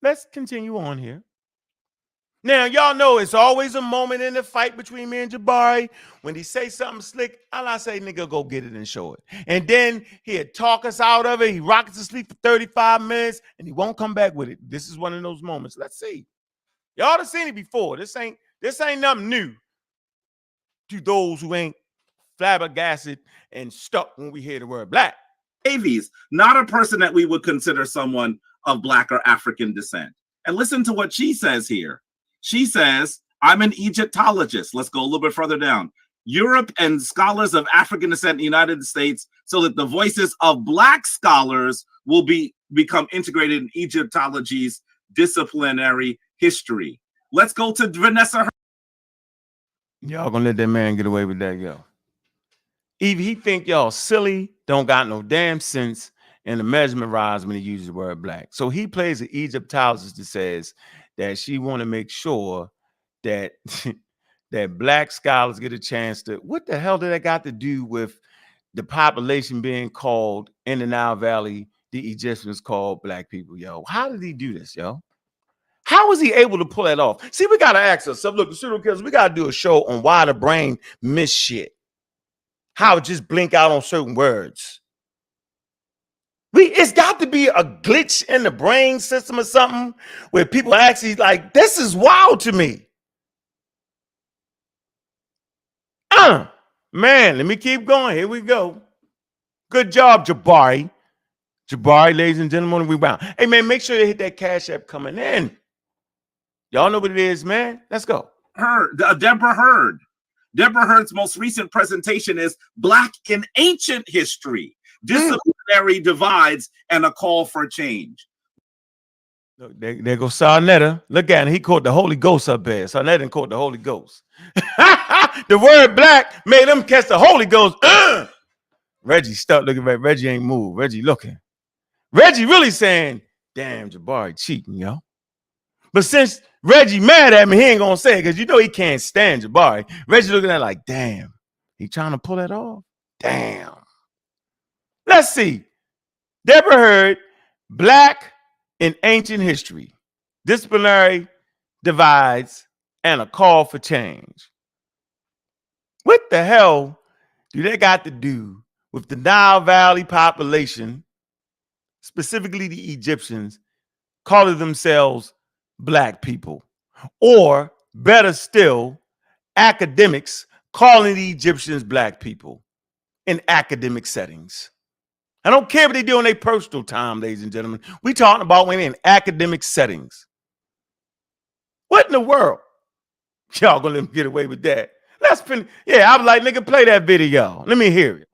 Let's continue on here. Now, y'all know it's always a moment in the fight between me and Jabari. When he say something slick, I say, nigga, go get it and show it. And then he'll talk us out of it. He rock us to sleep for 35 minutes, and he won't come back with it. This is one of those moments. Let's see. Y'all have seen it before. This ain't nothing new to those who ain't flabbergasted and stuck when we hear the word Black. Davies, not a person that we would consider someone of Black or African descent. And listen to what she says here. She says, I'm an Egyptologist. Let's go a little bit further down. Europe and scholars of African descent in the United States, so that the voices of Black scholars will become integrated in Egyptology's disciplinary history. Let's go to Vanessa. Y'all gonna let that man get away with that, yo. Evie, he think y'all silly, don't got no damn sense, and the measurement rise when he uses the word Black. So he plays an Egyptologist that says that she want to make sure that that Black scholars get a chance to. What the hell did that got to do with the population being called in the Nile Valley, the Egyptians called Black people, yo? How did he do this, yo? How was he able to pull that off? See, we got to ask ourselves, look, the pseudo killers, we got to do a show on why the brain miss shit. How it just blink out on certain words. It's got to be a glitch in the brain system or something where people actually like, this is wild to me. Man, let me keep going. Here we go. Good job, Jabari. Jabari, ladies and gentlemen, we bound. Hey, man, make sure you hit that Cash App coming in. Y'all know what it is, man. Let's go. Deborah Hurd. Deborah Hurd's most recent presentation is Black in Ancient History, Disciplinary Divides and a Call for Change. Look, there goes Sarnetta. Look at him. He caught the Holy Ghost up there. Sarnetta caught the Holy Ghost. The word Black made him catch the Holy Ghost. Reggie stuck looking at Reggie ain't moved. Reggie looking. Reggie really saying, damn, Jabari cheating, yo. But since Reggie mad at me, he ain't gonna say it because you know he can't stand Jabari. Reggie looking at it like, damn, he trying to pull that off? Damn. Let's see. Deborah Hurd, Black in Ancient History, Disciplinary Divides, and a Call for Change. What the hell do they got to do with the Nile Valley population, specifically the Egyptians, calling themselves Black people? Or better still, academics calling the Egyptians Black people in academic settings. I don't care what they do in their personal time, ladies and gentlemen. We talking about when in academic settings. What in the world? Y'all gonna let me get away with that? Let's finish. Yeah, I'm like, nigga, play that video. Let me hear it.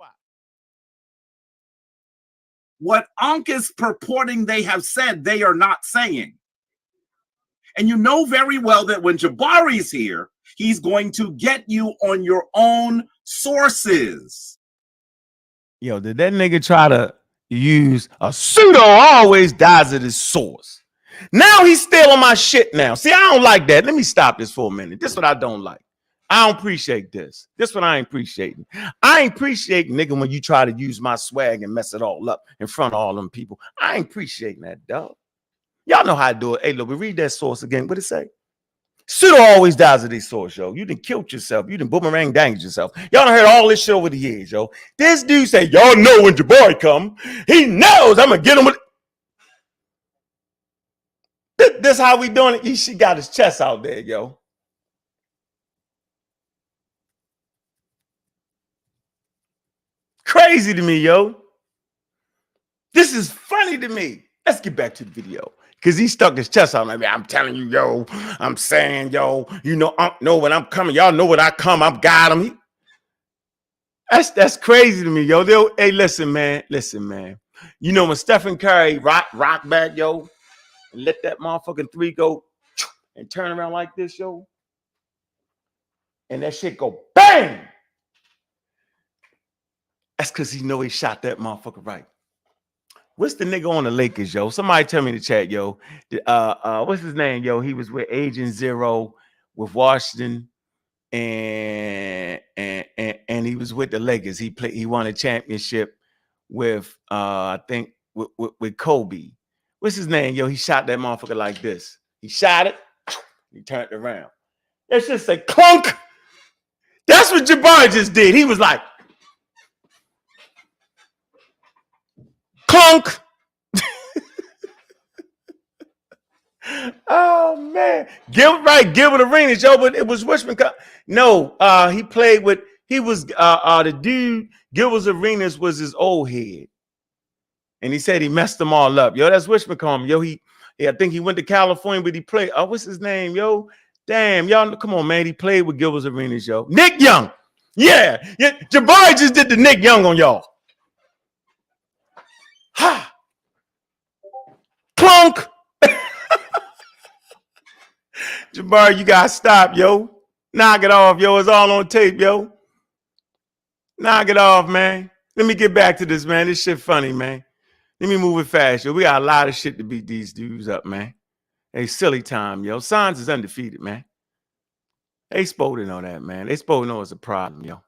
What Ankh is purporting they have said, they are not saying. And you know very well that when Jabari's here, he's going to get you on your own sources. Yo, did that nigga try to use a pseudo always dies at his source? Now he's still on my shit now. See, I don't like that. Let me stop this for a minute. This is what I don't like. I don't appreciate this. This what I ain't appreciating. I ain't appreciating, nigga, when you try to use my swag and mess it all up in front of all them people. I ain't appreciating that, dog. Y'all know how to do it. Hey, look, we read that source again. What it say? Pseudo always dies at his source, yo. You done killed yourself. You done boomerang danged yourself. Y'all done heard all this shit over the years, yo. This dude say, y'all know when Jabari come. He knows I'm going to get him with... This how we doing it. She got his chest out there, yo. Crazy to me, yo. This is funny to me. Let's get back to the video. Because he stuck his chest out. Like, I'm telling you, yo. I'm saying, yo. You know when I'm coming. Y'all know when I come. I've got him. That's crazy to me, yo. Hey, listen, man. Listen, man. You know when Stephen Curry rock back, yo, and let that motherfucking three go and turn around like this, yo, and that shit go bang. That's because he know he shot that motherfucker right. What's the nigga on the Lakers, yo? Somebody tell me in the chat, yo. What's his name, yo? He was with Agent Zero with Washington, and he was with the Lakers. He won a championship with I think with Kobe. What's his name, yo? He shot that motherfucker like this. He shot it. He turned around. Let's just say clunk. That's what Jabari just did. He was like clunk. Oh man, Gilbert Arenas, yo, but it was Wishman. No, he played with. He was the dude. Gilbert Arenas was his old head, and he said he messed them all up. Yo, that's Wishman Coleman. Yo, I think he went to California, but he played. Oh, what's his name, yo? Damn, y'all, come on, man. He played with Gilbert Arenas, yo. Nick Young, yeah. Jabari just did the Nick Young on y'all. Ha, plunk. Jabari, you gotta stop, yo. Knock it off, yo. It's all on tape, yo. Knock it off, man. Let me get back to this, man. This shit funny, man. Let me move it fast, yo. We got a lot of shit to beat these dudes up, man. Hey, silly time, yo. Signs is undefeated, man. They supposed to know that, man. They supposed to know it's a problem, yo.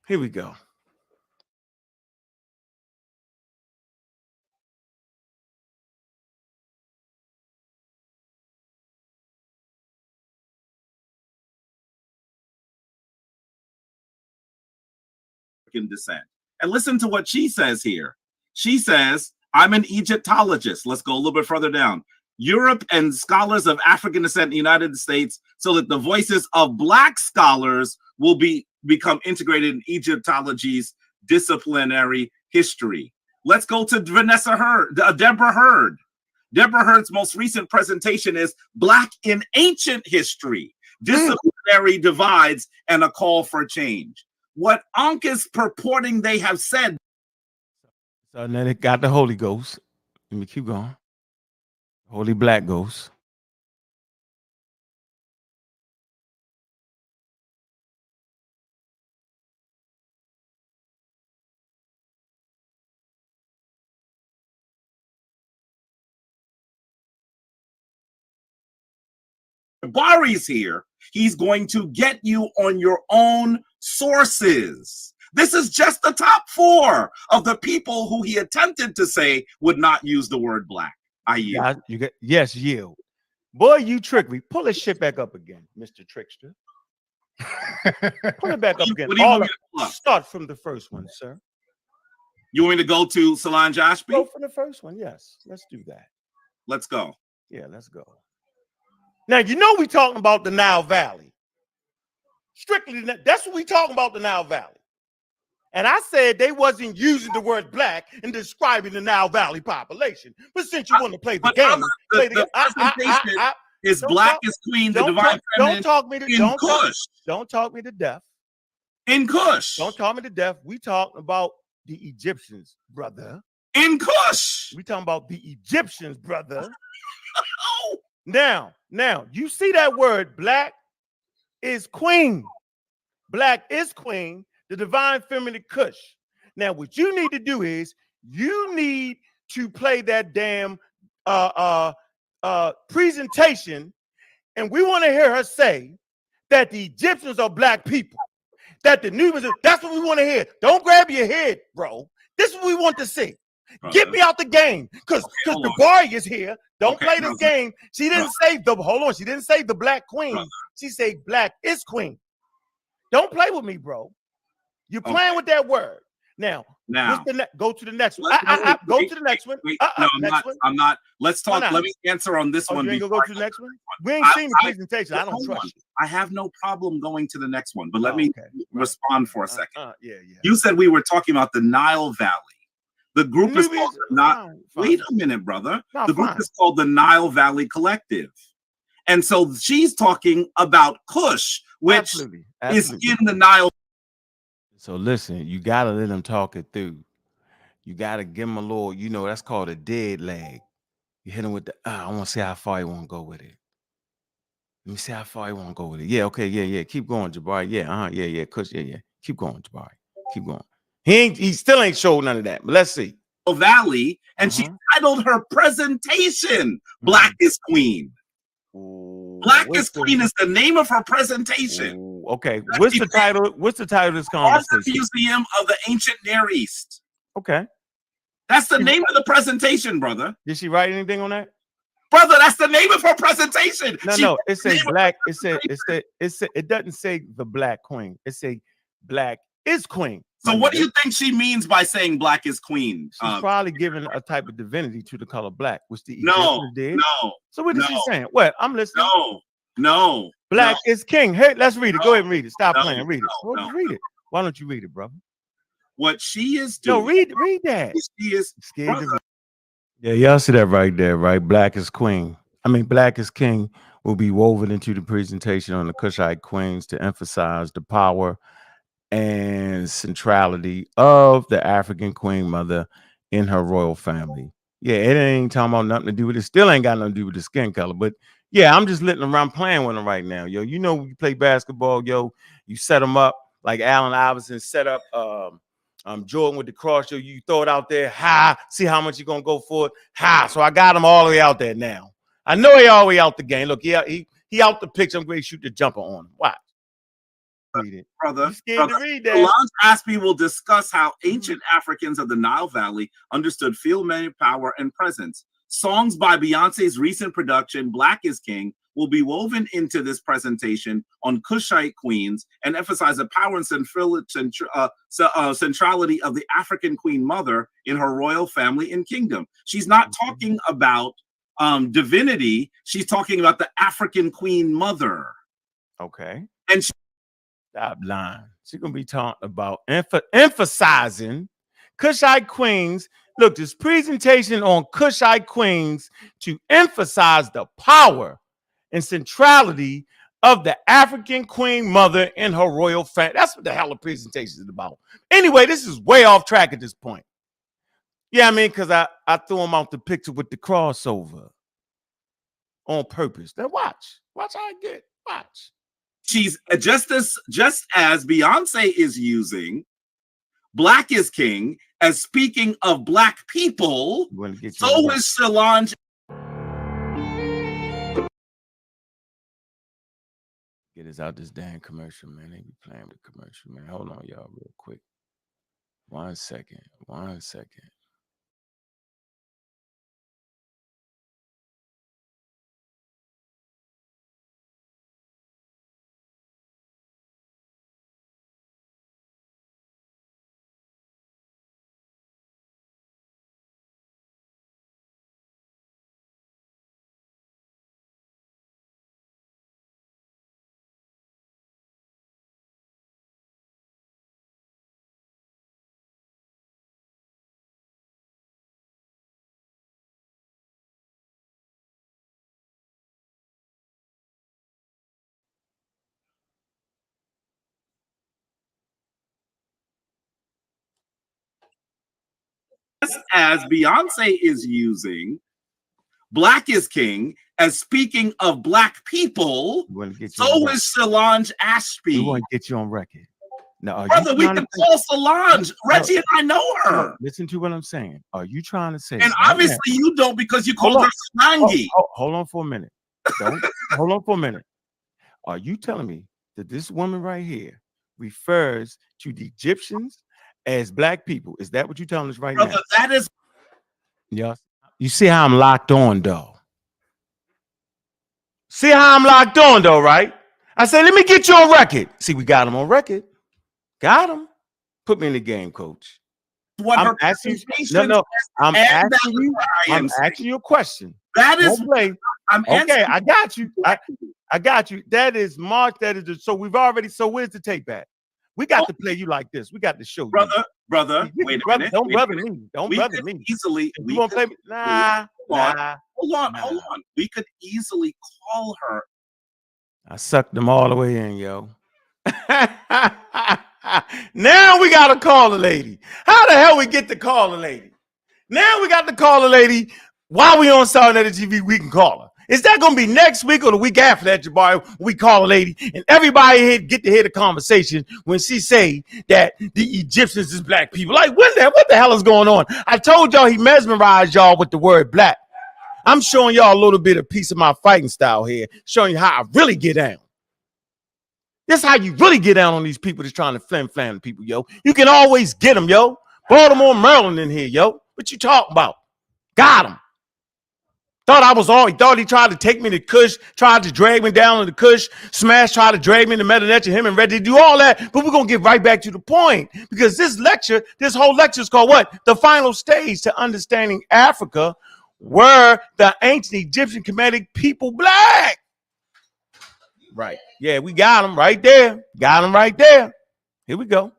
Here we go. Descent. And listen to what she says here. She says, I'm an Egyptologist. Let's go a little bit further down. Europe and scholars of African descent in the United States, so that the voices of Black scholars will become integrated in Egyptology's disciplinary history. Let's go to Deborah Hurd. Deborah Hurd's most recent presentation is Black in Ancient History, Disciplinary Divides and a Call for Change. What Ankh is purporting they have said. So then it got the Holy Ghost. Let me keep going. Holy Black Ghost. Bari's here. He's going to get you on your own sources. This is just the top 4 of the people who he attempted to say would not use the word Black. I yield. Yes, yield. Boy, you tricked me. Pull this shit back up again, Mr. Trickster. Pull it back up again. Start from the first one, sir. You want me to go to Solange Ashby? Go for the first one, yes. Let's do that. Let's go. Yeah, let's go. Now, you know we talking about the Nile Valley. Strictly, that's what we talking about, the Nile Valley. And I said they wasn't using the word black in describing the Nile Valley population. But since you want to play the game, play the presentation is black is queen, the divine feminine. Don't talk me to death. In Kush. Don't talk me to death. We talking about the Egyptians, brother. In Kush. We talking about the Egyptians, brother. Oh. Now, you see that word, black is queen. Black is queen, the divine feminine Kush. Now, what you need to do is you need to play that damn presentation, and we want to hear her say that the Egyptians are black people, that the Nubians are, that's what we want to hear. Don't grab your head, bro. This is what we want to see. Get me out the game, because Jabri is here. Don't play this game. She didn't say she didn't say the black queen. She said black is queen. Don't play with me, bro. You're playing with that word. Now go to the next one. Go to the next one. I'm not. Let's talk. Let me answer on this one. You ain't gonna go to the next one? We ain't seen the presentation. I don't trust you. I have no problem going to the next one, but let me respond for a second. You said we were talking about the Nile Valley. The group is called wait a minute, brother. The group is called the Nile Valley Collective. And so she's talking about Kush, which is in the Nile. So listen, you gotta let them talk it through. You gotta give them a little, that's called a dead leg. You hit him with the, I want to see how far you want to go with it. Let me see how far you want to go with it. Yeah, okay, yeah. Keep going, Jabri. Yeah, Kush, yeah. Keep going, Jabri. Keep going. He still ain't showed none of that, but let's see. Valley, and she titled her presentation Black is Queen. Black is Queen is the name of her presentation. Okay. What's the title? What's the title of this conversation? The Museum of the Ancient Near East. Okay. That's the name of the presentation, brother. Did she write anything on that? Brother, that's the name of her presentation. No. It says black. It doesn't say the black queen. It say black is queen. So what do you think she means by saying black is queen? She's probably giving a type of divinity to the color black, which the Egyptians did. No. So what is she saying? What? I'm listening. No. Black is king. Hey, let's read it. Go ahead and read it. Stop playing. Read it. Read it. Why don't you read it, brother? What she is doing. No, read that. She is scared. Yeah, y'all see that right there, right? Black is queen. Black is king will be woven into the presentation on the Kushite queens to emphasize the power and centrality of the African queen mother in her royal family. Yeah, it ain't talking about nothing to do with it. Still ain't got nothing to do with the skin color. But yeah, I'm just letting around playing with them right now. Yo, when you play basketball, you set them up like Allen Iverson set up Jordan with the cross. You throw it out there, see how much you're gonna go for it. So I got him all the way out there now. I know he all the way out the game. Look, he out the picture. I'm going to shoot the jumper on him. Watch. Read it. Brother, to read that. Solange Aspie will discuss how ancient Africans of the Nile Valley understood field power and presence. Songs by Beyonce's recent production, Black is King, will be woven into this presentation on Kushite queens and emphasize the power and centrality of the African queen mother in her royal family and kingdom. She's not talking about divinity. She's talking about the African queen mother. Okay. And stop lying. She's going to be talking about emphasizing Kushite queens. Look, this presentation on Kushite queens to emphasize the power and centrality of the African queen mother in her royal family. That's what the hell the presentation is about. Anyway, this is way off track at this point. Yeah, because I threw him out the picture with the crossover on purpose. Now watch how I get. Watch. She's just as Beyonce is using Black is King as speaking of black people, so is Solange. Get us out this damn commercial, man. They be playing with the commercial, man. Hold on, y'all, real quick. 1 second. just as Beyonce is using Black is King as speaking of Black people, so is Solange Ashby. We want to get you on record. Now, brother, we can call Solange. Reggie and I know her. No, listen to what I'm saying. Are you trying to say? And obviously you don't, because you called her slangy. Hold on for a minute. Hold on for a minute. Are you telling me that this woman right here refers to the Egyptians as Black people? Is that what you're telling us right now? That is. Yes. You see how I'm locked on, though. See how I'm locked on, though, right? I said, let me get you on record. See, we got him on record. Got him. Put me in the game, coach. I'm asking you. I'm asking you a question. That is. Okay, I got you. I got you. That is March. That is. So we've already. So where's the tape at? We got to play you like this. We got to show you. Brother. Wait a minute. Don't brother me. Don't brother me. Easily. You won't play me? Nah. Hold on. We could easily call her. I sucked them all the way in, yo. Now we got to call the lady. How the hell we get to call the lady? Now we got to call the lady while we on Saturday TV. We can call her. Is that going to be next week or the week after that, Jabari? We call a lady and everybody here get to hear the conversation when she say that the Egyptians is Black people. Like, what the hell is going on? I told y'all he mesmerized y'all with the word Black. I'm showing y'all a little bit of piece of my fighting style here, showing you how I really get down. This is how you really get down on these people that's trying to flam the people, yo. You can always get them, yo. Baltimore, Maryland in here, yo. What you talking about? Got him. Thought he tried to take me to Kush, tried to drag me down to the Kush, Smash tried to drag me to Medinetia, him and Reggie do all that, but we're going to get right back to the point, because this whole lecture is called what? The final stage to understanding Africa. Were the ancient Egyptian Kemetic people Black? Right. Yeah, we got them right there. Got them right there. Here we go.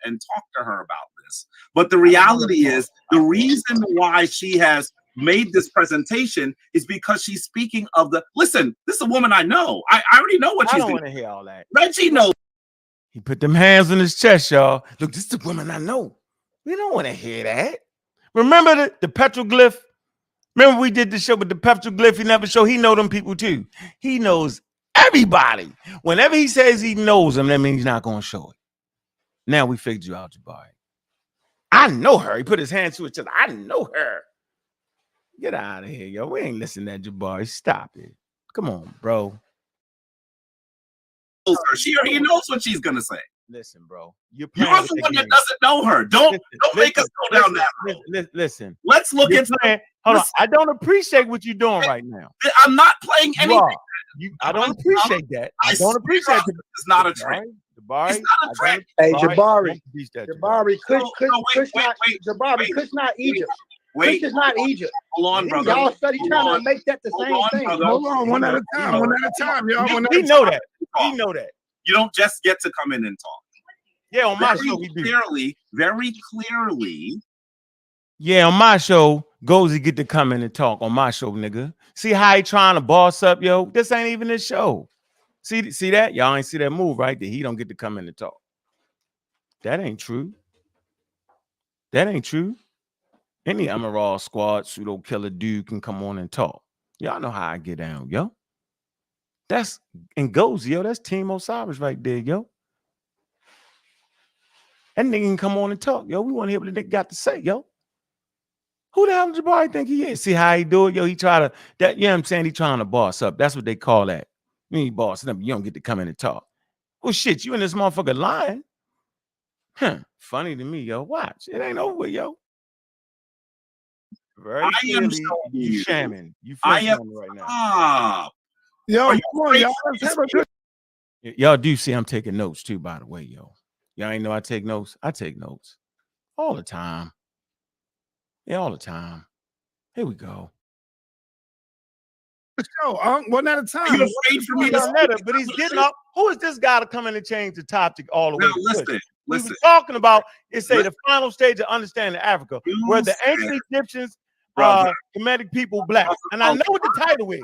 And talk to her about this. But the reality is, the reason why she has made this presentation is because she's speaking of the. Listen, this is a woman I know. I already know what she's doing. I don't want to hear all that. Reggie knows. He put them hands on his chest, y'all. Look, this is the woman I know. We don't want to hear that. Remember the petroglyph? Remember we did the show with the petroglyph? He never showed. He know them people too. He knows everybody. Whenever he says he knows them, that means he's not going to show it. Now we figured you out, Jabari. I know her. He put his hand to his chest. I know her. Get out of here, yo. We ain't listening to that, Jabari. Stop it. Come on, bro. She already knows what she's going to say. Listen, bro. You're the one that doesn't know her. Don't make us go down that road. Listen. Let's look into it. Hold on. I don't appreciate what you're doing right now. I'm not playing anything. I don't appreciate that. I don't appreciate it. It's not a trick. Jabari, it's not a trick. Hey, Jabari, Kush not Egypt. Kush is not Egypt. Hold on, brother. Y'all study trying to make that the same thing. Hold on, one at a time, y'all. We know that. We know that. You don't just get to come in and talk. Yeah, on my show we do. Very clearly. Yeah, on my show, Gozy get to come in and talk on my show, nigga. See how he trying to boss up, yo? This ain't even his show. See that? Y'all ain't see that move, right? That he don't get to come in and talk. That ain't true. That ain't true. Any Emerald Squad pseudo killer dude can come on and talk. Y'all know how I get down, yo. That's and Gozy, yo. That's Team Osiris right there, yo. That nigga can come on and talk, yo. We want to hear what the nigga got to say, yo. Who the hell does Jabari think he is? See how he do it, yo? He try to that. You know what I'm saying? He trying to boss up. That's what they call that. You ain't bossing up. You don't get to come in and talk. Well, shit, you and this motherfucker lying. Huh? Funny to me, yo. Watch, it ain't over, yo. Very clearly, you shamming. You shamming right now. Yo, y'all do see I'm taking notes too, by the way, yo. Y'all ain't know I take notes. I take notes all the time. Yeah, all the time. Here we go. Show, one at a time. You're afraid for me to letter, but he's getting up. Who is this guy to come in and change the topic all the way? Listen. We were talking about the final stage of understanding Africa, where the ancient Egyptians, Kemetic people Black. And I know what the title is.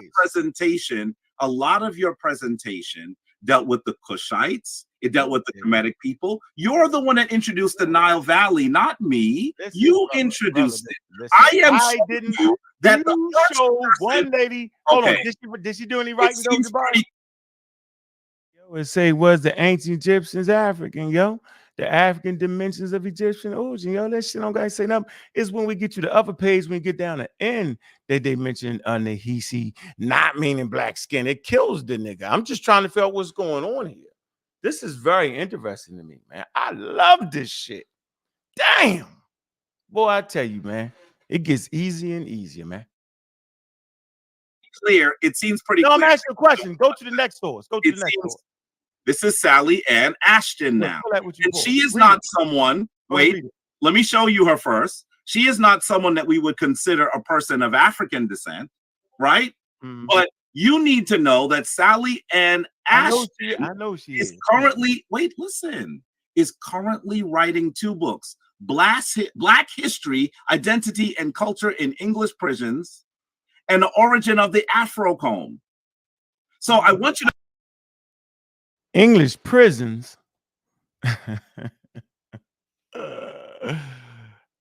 A lot of your presentation dealt with the Kushites. It dealt with the Kemetic people. You're the one that introduced the Nile Valley, not me. You introduced it. I didn't you that you show one lady. Hold on. Did she do any writing? Yo, it say was the ancient Egyptians African, yo. The African dimensions of Egyptian origin, yo. That shit don't gotta say nothing. It's when we get to the upper page, when we get down to end, that they mention Nehisi not meaning black skin. It kills the nigga. I'm just trying to figure out what's going on here. This is very interesting to me, man. I love this shit. Damn. Boy, I tell you, man, it gets easier and easier, man. Clear. It seems pretty clear. I'm asking a question. Go to the next source. Go to the next source. This is Sally Ann Ashton now. And she is not someone, wait, let me show you her first. She is not someone that we would consider a person of African descent, right? Mm-hmm. But you need to know that Sally Ann Ashton I know she is currently, wait, listen, is currently writing 2 books, Black History, Identity and Culture in English Prisons, and the Origin of the Afro Comb. So I want you to English prisons.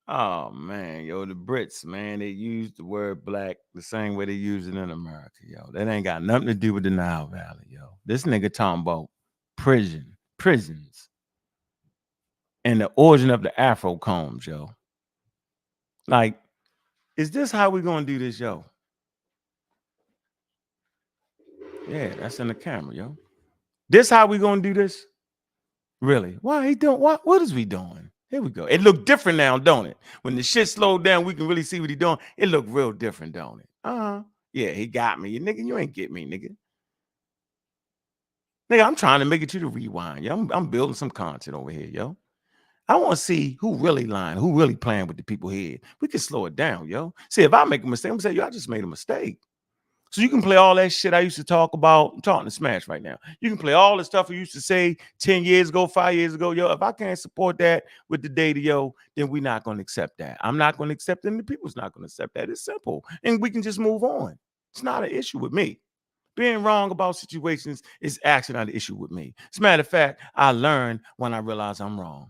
Oh man, yo, the Brits, man, they use the word black the same way they use it in America, yo. That ain't got nothing to do with the Nile Valley, yo. This nigga talking about prisons, and the origin of the Afro combs, yo. Like, is this how we gonna do this, yo? Yeah, that's in the camera, yo. This how we gonna do this? Really? Why he doing? What is we doing? Here we go. It look different now, don't it? When the shit slowed down, we can really see what he doing. It look real different, don't it? Yeah, he got me. Nigga, you ain't get me, nigga. Nigga, I'm trying to make it to the rewind, yo. I'm building some content over here, yo. I want to see who really lying, who really playing with the people here. We can slow it down, yo. See, if I make a mistake, I'm gonna say, yo, I just made a mistake. So you can play all that shit I used to talk about. I'm talking to Smash right now. You can play all the stuff I used to say 10 years ago, 5 years ago. Yo, if I can't support that with the data, yo, then we're not going to accept that. I'm not going to accept it, and the people's not going to accept that. It's simple. And we can just move on. It's not an issue with me. Being wrong about situations is actually not an issue with me. As a matter of fact, I learned when I realized I'm wrong.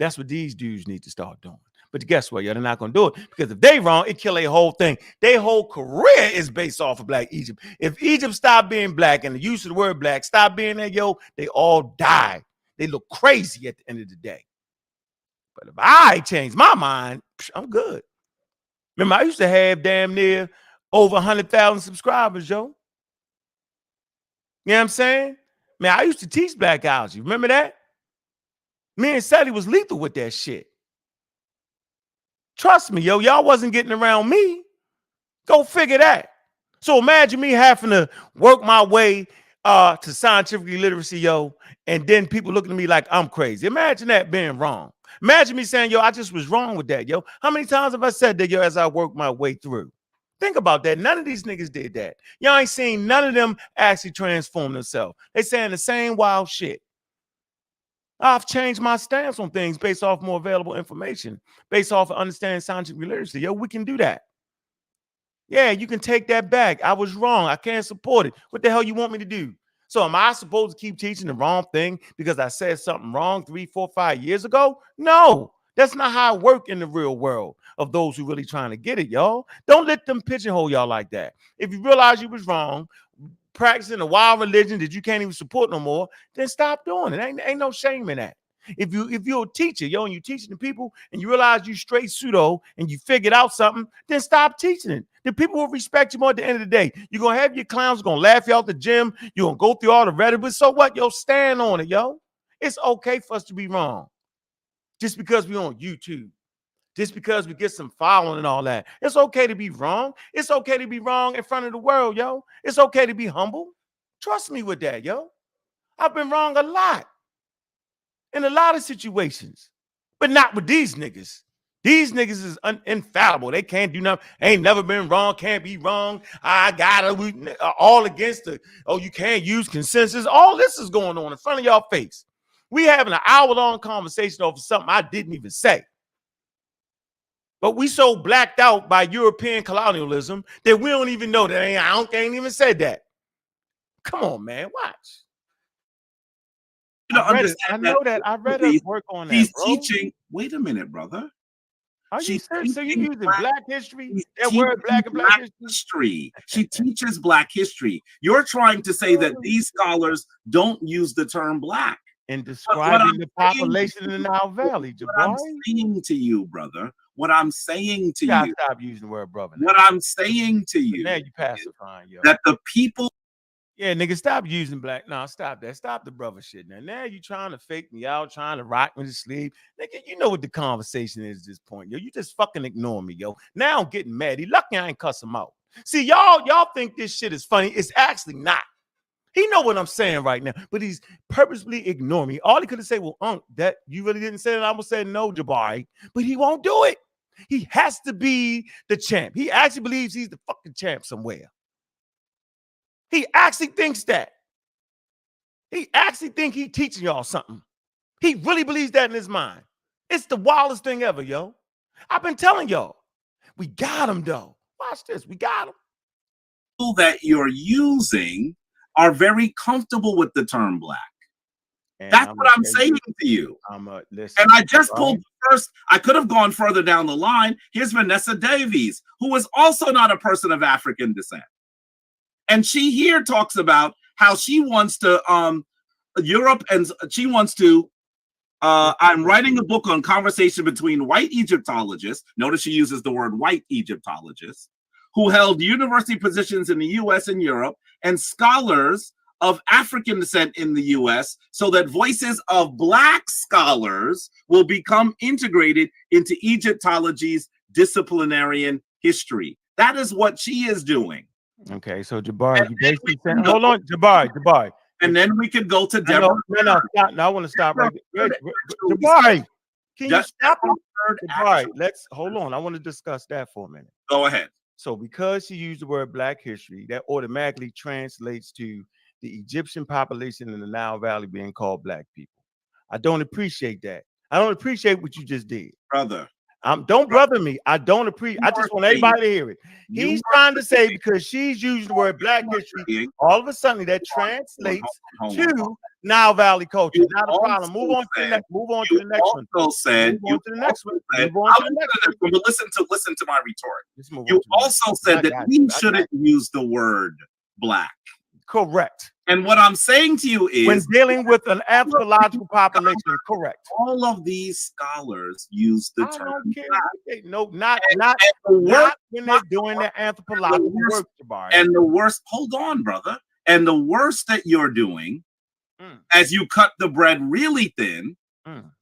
That's what these dudes need to start doing. But guess what? Yo, they're not going to do it because if they wrong, it kill a whole thing. Their whole career is based off of BlacEgypt. If Egypt stopped being black and the use of the word black stopped being there, yo, they all die. They look crazy at the end of the day. But if I change my mind, I'm good. Remember, I used to have damn near over 100,000 subscribers, yo. You know what I'm saying? Man, I used to teach BlacEgypt. Remember that? Me and Sally was lethal with that shit. Trust me, yo, y'all wasn't getting around me. Go figure that. So imagine me having to work my way to scientific literacy, yo, and then people looking at me like I'm crazy. Imagine that being wrong. Imagine me saying, yo, I just was wrong with that, yo. How many times have I said that, yo, as I work my way through? Think about that. None of these niggas did that. Y'all ain't seen none of them actually transform themselves. They saying the same wild shit. I've changed my stance on things based off more available information, based off of understanding scientific literacy. Yo, we can do that. Yeah, you can take that back. I was wrong. I can't support it. What the hell you want me to do? So am I supposed to keep teaching the wrong thing because I said something wrong 3, 4, 5 years ago? No, that's not how it works in the real world of those who really trying to get it, y'all. Don't let them pigeonhole y'all like that. If you realize you was wrong, practicing a wild religion that you can't even support no more, then stop doing it. Ain't no shame in that. If you're a teacher, yo, and you're teaching the people and you realize you straight pseudo and you figured out something, then stop teaching it. The people will respect you more at the end of the day. You're going to have your clowns going to laugh you out the gym. You're going to go through all the rhetoric, but so what? Yo, stand on it, yo. It's okay for us to be wrong. Just because we're on YouTube. Just because we get some following and all that. It's okay to be wrong. It's okay to be wrong in front of the world, yo. It's okay to be humble. Trust me with that, yo. I've been wrong a lot. In a lot of situations. But not with these niggas. These niggas is infallible. They can't do nothing. Ain't never been wrong. Can't be wrong. I got it. We all against the, oh, you can't use consensus. All this is going on in front of y'all face. We having an hour-long conversation over something I didn't even say. But we so blacked out by European colonialism that we don't even know that. I ain't even said that. Come on, man. Watch. to understand I know that. I read her work on that, she's bro. teaching. Wait a minute, brother. Are you serious? So you're using black history? She's That word black and black history. She teaches black history. You're trying to say that these scholars don't use the term black in describing the population in the Nile Valley, Jabari. What I'm saying to you, brother, what I'm saying to you, stop using the word brother. What I'm saying to you, now you pacifying, yo. That the people, yeah, nigga, stop using black. No, stop that. Stop the brother shit. Now you trying to fake me out, trying to rock me to sleep, nigga. You know what the conversation is at this point, yo. You just fucking ignore me, yo. Now I'm getting mad. He lucky I ain't cuss him out. See, y'all think this shit is funny. It's actually not. He know what I'm saying right now, but he's purposely ignoring me. All he could have said, well, that you really didn't say that. I would say no, Jabari, but he won't do it. He has to be the champ. He actually believes he's the fucking champ somewhere. He actually thinks that. He actually think he teaching y'all something. He really believes that in his mind. It's the wildest thing ever, yo. I've been telling y'all. We got him, though. Watch this. We got him. That you're using are very comfortable with the term black. And that's what I'm saying to you. Listen, and I just pulled the first. I could have gone further down the line. Here's Vanessa Davies, who is also not a person of African descent. And she here talks about how she wants to Europe, and she wants to I'm writing a book on conversation between white Egyptologists. Notice she uses the word white Egyptologists who held university positions in the US and Europe, and scholars of African descent in the US, so that voices of black scholars will become integrated into Egyptology's disciplinarian history. That is what she is doing. Okay, so Jabari, you basically saying, hold on, Jabari. And then we could go to Deborah. No, I want to stop right there. Jabari, can you stop him? Jabari, hold on. I want to discuss that for a minute. Go ahead. So because she used the word black history, that automatically translates to the Egyptian population in the Nile Valley being called black people. I don't appreciate that. I don't appreciate what you just did. Brother. Don't brother me. I don't appreciate. I just want everybody to hear it. He's trying to say because she's using the word black history, all of a sudden that translates to Nile Valley culture. Not a problem. Move on to the next. Move on to the next one. Also said, move on to the next one. But listen to my retort. You also said that we shouldn't use the word black. Correct. And what I'm saying to you is, when dealing with an anthropological population, correct. All of these scholars use the term. I don't care. No, not when they're doing their anthropological work, Jabari. And the worst, hold on, brother. And the worst that you're doing, as you cut the bread really thin,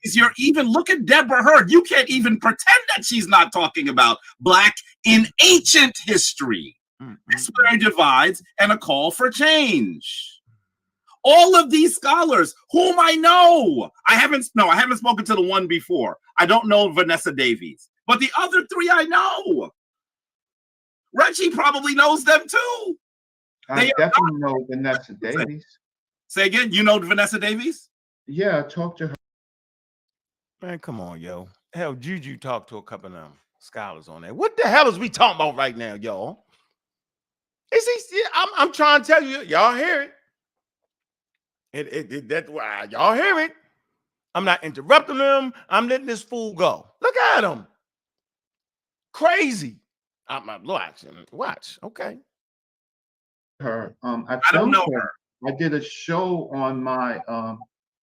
is you're even, look at Deborah Hurd. You can't even pretend that she's not talking about black in ancient history. That's where it divides and a call for change. All of these scholars, whom I know, I haven't spoken to the one before. I don't know Vanessa Davies, but the other three I know. Reggie probably knows them too. I definitely know Vanessa Davies. Say again, you know Vanessa Davies? Yeah, I talked to her. Man, come on, yo. Hell, Juju talked to a couple of them scholars on that. What the hell is we talking about right now, y'all? I'm trying to tell you, y'all hear it. That's why y'all hear it. I'm not interrupting them. I'm letting this fool go. Look at him. Crazy. I'm watch. Okay. Her. I don't know her. I did a show on my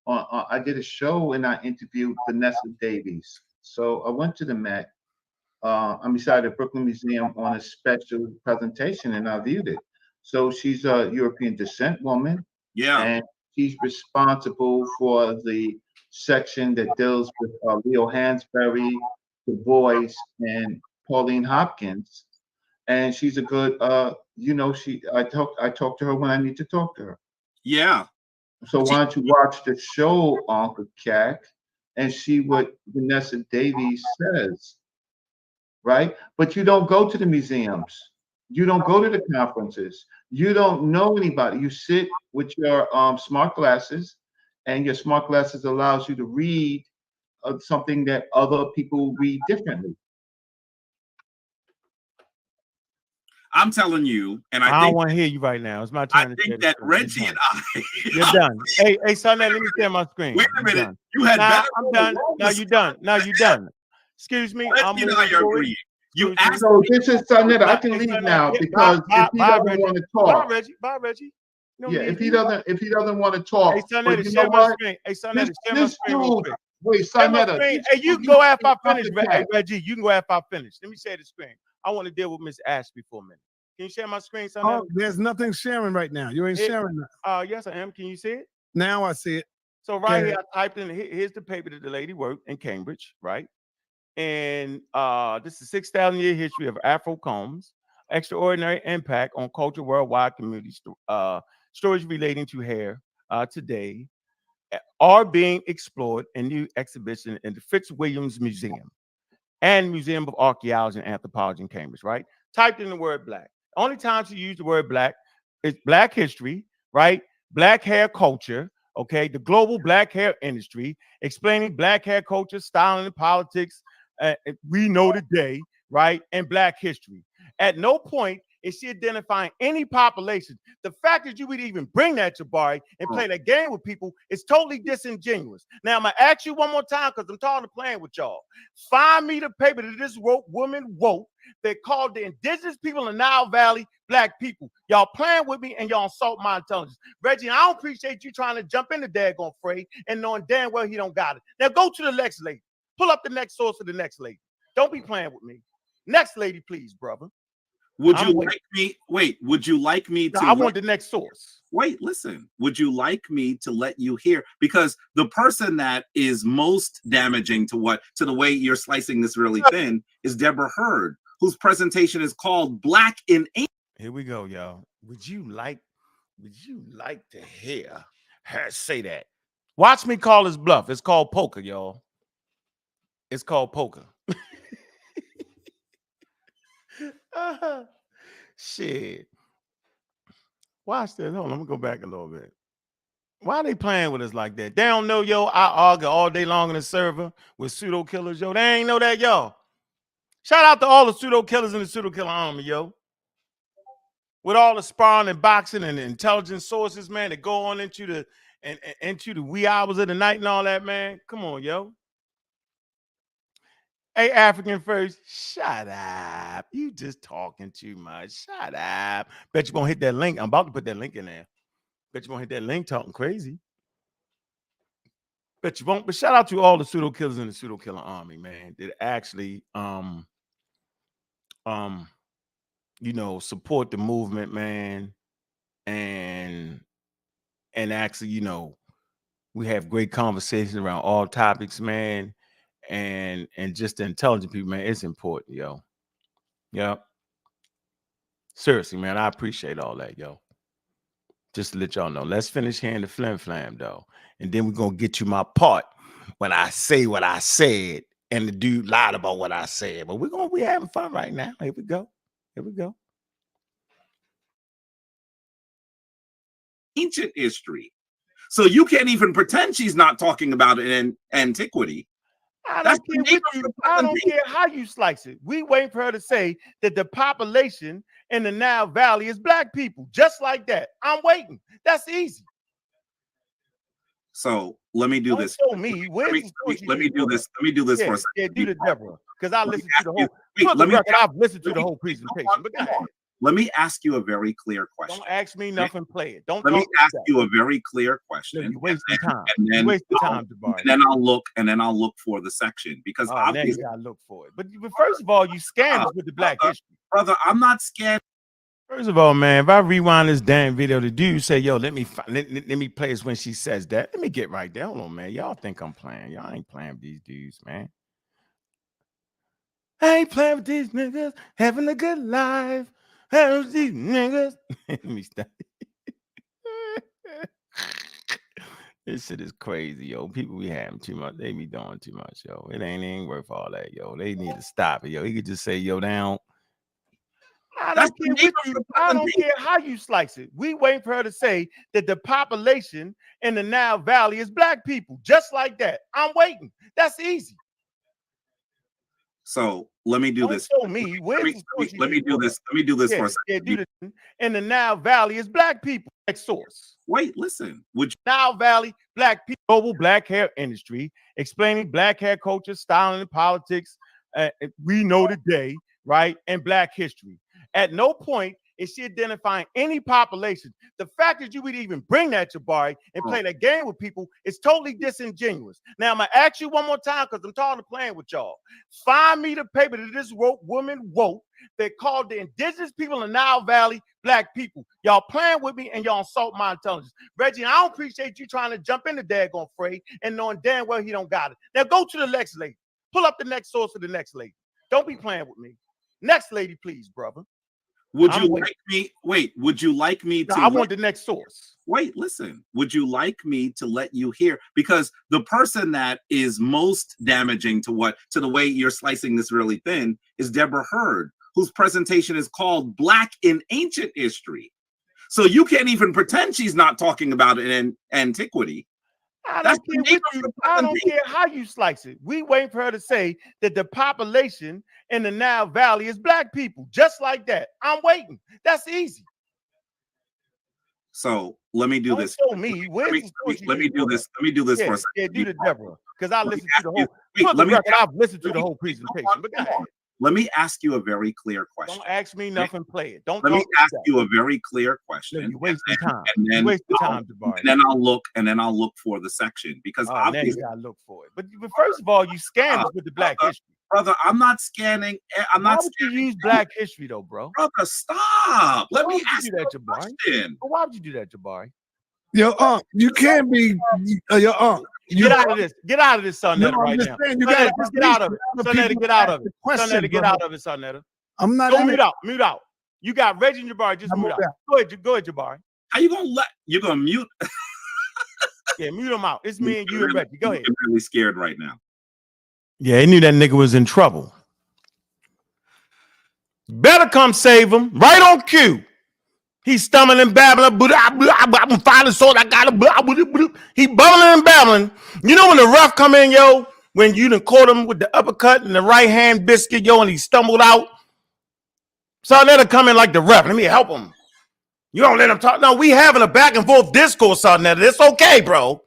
I did a show and I interviewed Vanessa Davies. So I went to the Met. I'm beside the Brooklyn Museum on a special presentation, and I viewed it. So she's a European descent woman. Yeah. And she's responsible for the section that deals with Leo Hansberry, Du Bois, and Pauline Hopkins. And she's a good, I talk to her when I need to talk to her. Yeah. So why don't you watch the show, Uncle Cac, and see what Vanessa Davies says, right? But you don't go to the museums. You don't go to the conferences. You don't know anybody. You sit with your smart glasses, and your smart glasses allows you to read something that other people read differently. I'm telling you, and I I don't think want to hear you right now. It's my I turn. think that Reggie and I. You're done. Hey, son, let me share my screen. Wait a minute. You had better. I'm done. Now you done. Now you done. Excuse me. I'm Reggie and I are agreeing. You asked. So this is Sonetta. I can leave now because if he doesn't want to talk. Bye, Reggie. Yeah, if he doesn't want to talk. Hey, son, but you know what? Hey, son, share my screen real quick. Wait, Sonetta. Hey, you can go after I finish, Reggie. You can go after I finish. Let me share the screen. I want to deal with Miss Ashby for a minute. Can you share my screen, son? Oh, there's nothing sharing right now. You ain't sharing that. Yes, I am. Can you see it? Now I see it. So right here, I typed in, here's the paper that the lady worked in Cambridge, right? And this is 6,000-year history of Afro combs, extraordinary impact on culture worldwide community stories relating to hair today are being explored in new exhibition in the Fitzwilliams Museum and Museum of Archaeology and Anthropology in Cambridge, right? Typed in the word black. Only time she used the word black is Black history, right? Black hair culture, okay? The global black hair industry, explaining black hair culture, styling, and politics. We know today, right? And black history. At no point is she identifying any population. The fact that you would even bring that, Jabari, and play that game with people is totally disingenuous. Now, I'm going to ask you one more time because I'm tired of playing with y'all. Find me the paper that this woman wrote that called the indigenous people in the Nile Valley black people. Y'all playing with me and y'all insult my intelligence. Reggie, I don't appreciate you trying to jump in the daggone fray and knowing damn well he don't got it. Now go to the next lady. Pull up the next source of the next lady. Don't be playing with me. Next lady, please, brother. Would you like me? Wait, would you like me to? I want the next source. Wait, listen. Would you like me to let you hear? Because the person that is most damaging to the way you're slicing this really thin is Deborah Hurd, whose presentation is called Black in Ink. Here we go, y'all. Would you like to hear her say that? Watch me call his bluff. It's called poker, y'all. It's called poker. Shit. Watch this. Hold on. I'm gonna go back a little bit. Why are they playing with us like that? They don't know, yo. I argue all day long in the server with pseudo killers, yo. They ain't know that, yo. Shout out to all the pseudo killers in the pseudo killer army, yo. With all the sparring and boxing and intelligence sources, man, that go on into the wee hours of the night and all that, man. Come on, yo. Hey, African first, shut up. You just talking too much. Shut up. Bet you won't hit that link. I'm about to put that link in there. Bet you won't hit that link talking crazy. Bet you won't. But shout out to all the pseudo killers in the pseudo killer army, man. That actually you know, support the movement, man. And actually, you know, we have great conversations around all topics, man. And just the intelligent people, man, it's important, yo. Yep. Seriously, man, I appreciate all that, yo. Just to let y'all know. Let's finish hearing the flim flam, though. And then we're gonna get to my part when I say what I said and the dude lied about what I said. But we're having fun right now. Here we go. Here we go. Ancient history. So you can't even pretend she's not talking about it in antiquity. I don't care how you slice it. We waiting for her to say that the population in the Nile Valley is black people, just like that. I'm waiting. That's easy. So let me do this. Let me do this. Let me do this for a second. Yeah, do the Deborah, because I listened to the whole. I've listened to the whole presentation. But go ahead. Let me ask you a very clear question. Don't ask me nothing. Play it. Don't. Let me ask you a very clear question. No, you wasting time. And then I'll look for the section because obviously you gotta look for it. But first of all, you scanned us with the black history, brother. I'm not scared. First of all, man, if I rewind this damn video, the dude say, "Yo, let me play this when she says that." Let me get right there. Hold on, man. Y'all think I'm playing? Y'all ain't playing with these dudes, man. I ain't playing with these niggas, having a good life. These niggas. Let me stop. This shit is crazy, yo. People be having too much. They be doing too much, yo. It ain't worth all that, yo. They need to stop it, yo. He could just say, "Yo, down." I don't care how you slice it. We waiting for her to say that the population in the Nile Valley is black people, just like that. I'm waiting. That's easy. So let me do this. Show me. Let me do this. Let me do this for a second. In the Nile Valley is black people. Next source. Wait, listen. Would you Nile Valley black people, global black hair industry, explaining black hair culture, styling, and politics. We know today, right? And black history. At no point is she identifying any population. The fact that you would even bring that, Jabari, and play that game with people is totally disingenuous. Now, I'm going to ask you one more time because I'm tired of playing with y'all. Find me the paper that this woman wrote that called the indigenous people in the Nile Valley black people. Y'all playing with me and y'all insult my intelligence. Reggie, I don't appreciate you trying to jump in the daggone fray and knowing damn well he don't got it. Now, go to the next lady. Pull up the next source of the next lady. Don't be playing with me. Next lady, please, brother. Would you like me? Wait, would you like me to? I want the next source. Wait, listen. Would you like me to let you hear? Because the person that is most damaging to the way you're slicing this really thin is Deborah Hurd, whose presentation is called Black in Ancient History. So you can't even pretend she's not talking about it in antiquity. I don't care how you slice it. We wait for her to say that the population in the Nile Valley is black people, just like that. I'm waiting. That's easy. So let me do this. Show me. Let me do this. Let me do this for a second. Yeah, do the Deborah, because I listened to the whole. I've listened to the whole presentation. But go ahead. Let me ask you a very clear question. Don't ask me nothing. Play it. Don't. Let me ask you a very clear question. No, you wasting time. And then Jabari. And then I'll look for the section because obviously you gotta look for it. But first of all, you scanned us with the black history. Brother, I'm not scanning. I'm not. Why would you use black history though, bro? Brother, stop. Let me ask you that, Jabari. Why would you do that, Jabari? Yo, you can't be Get out of this. Get out of this, Sonetta, right now. You gotta just get out of it. Sonetta, get out of it. Sonetta, get out of it, Sonetta. I'm not. Don't mute out. You got Reggie and Jabari. Just mute out. Go ahead, Jabari. How you gonna you're gonna mute? Yeah, mute him out. It's me and you and Reggie. Go ahead. I'm really scared right now. Yeah, he knew that nigga was in trouble. Better come save him. Right on cue. He's stumbling and babbling. I'm filing sword. I got a. He bubbling and babbling. You know when the ref come in, yo, when you done caught him with the uppercut and the right hand biscuit, yo, and he stumbled out. So let him come in like the ref. Let me help him. You don't let him talk. No, we having a back and forth discourse on that. It's okay, bro.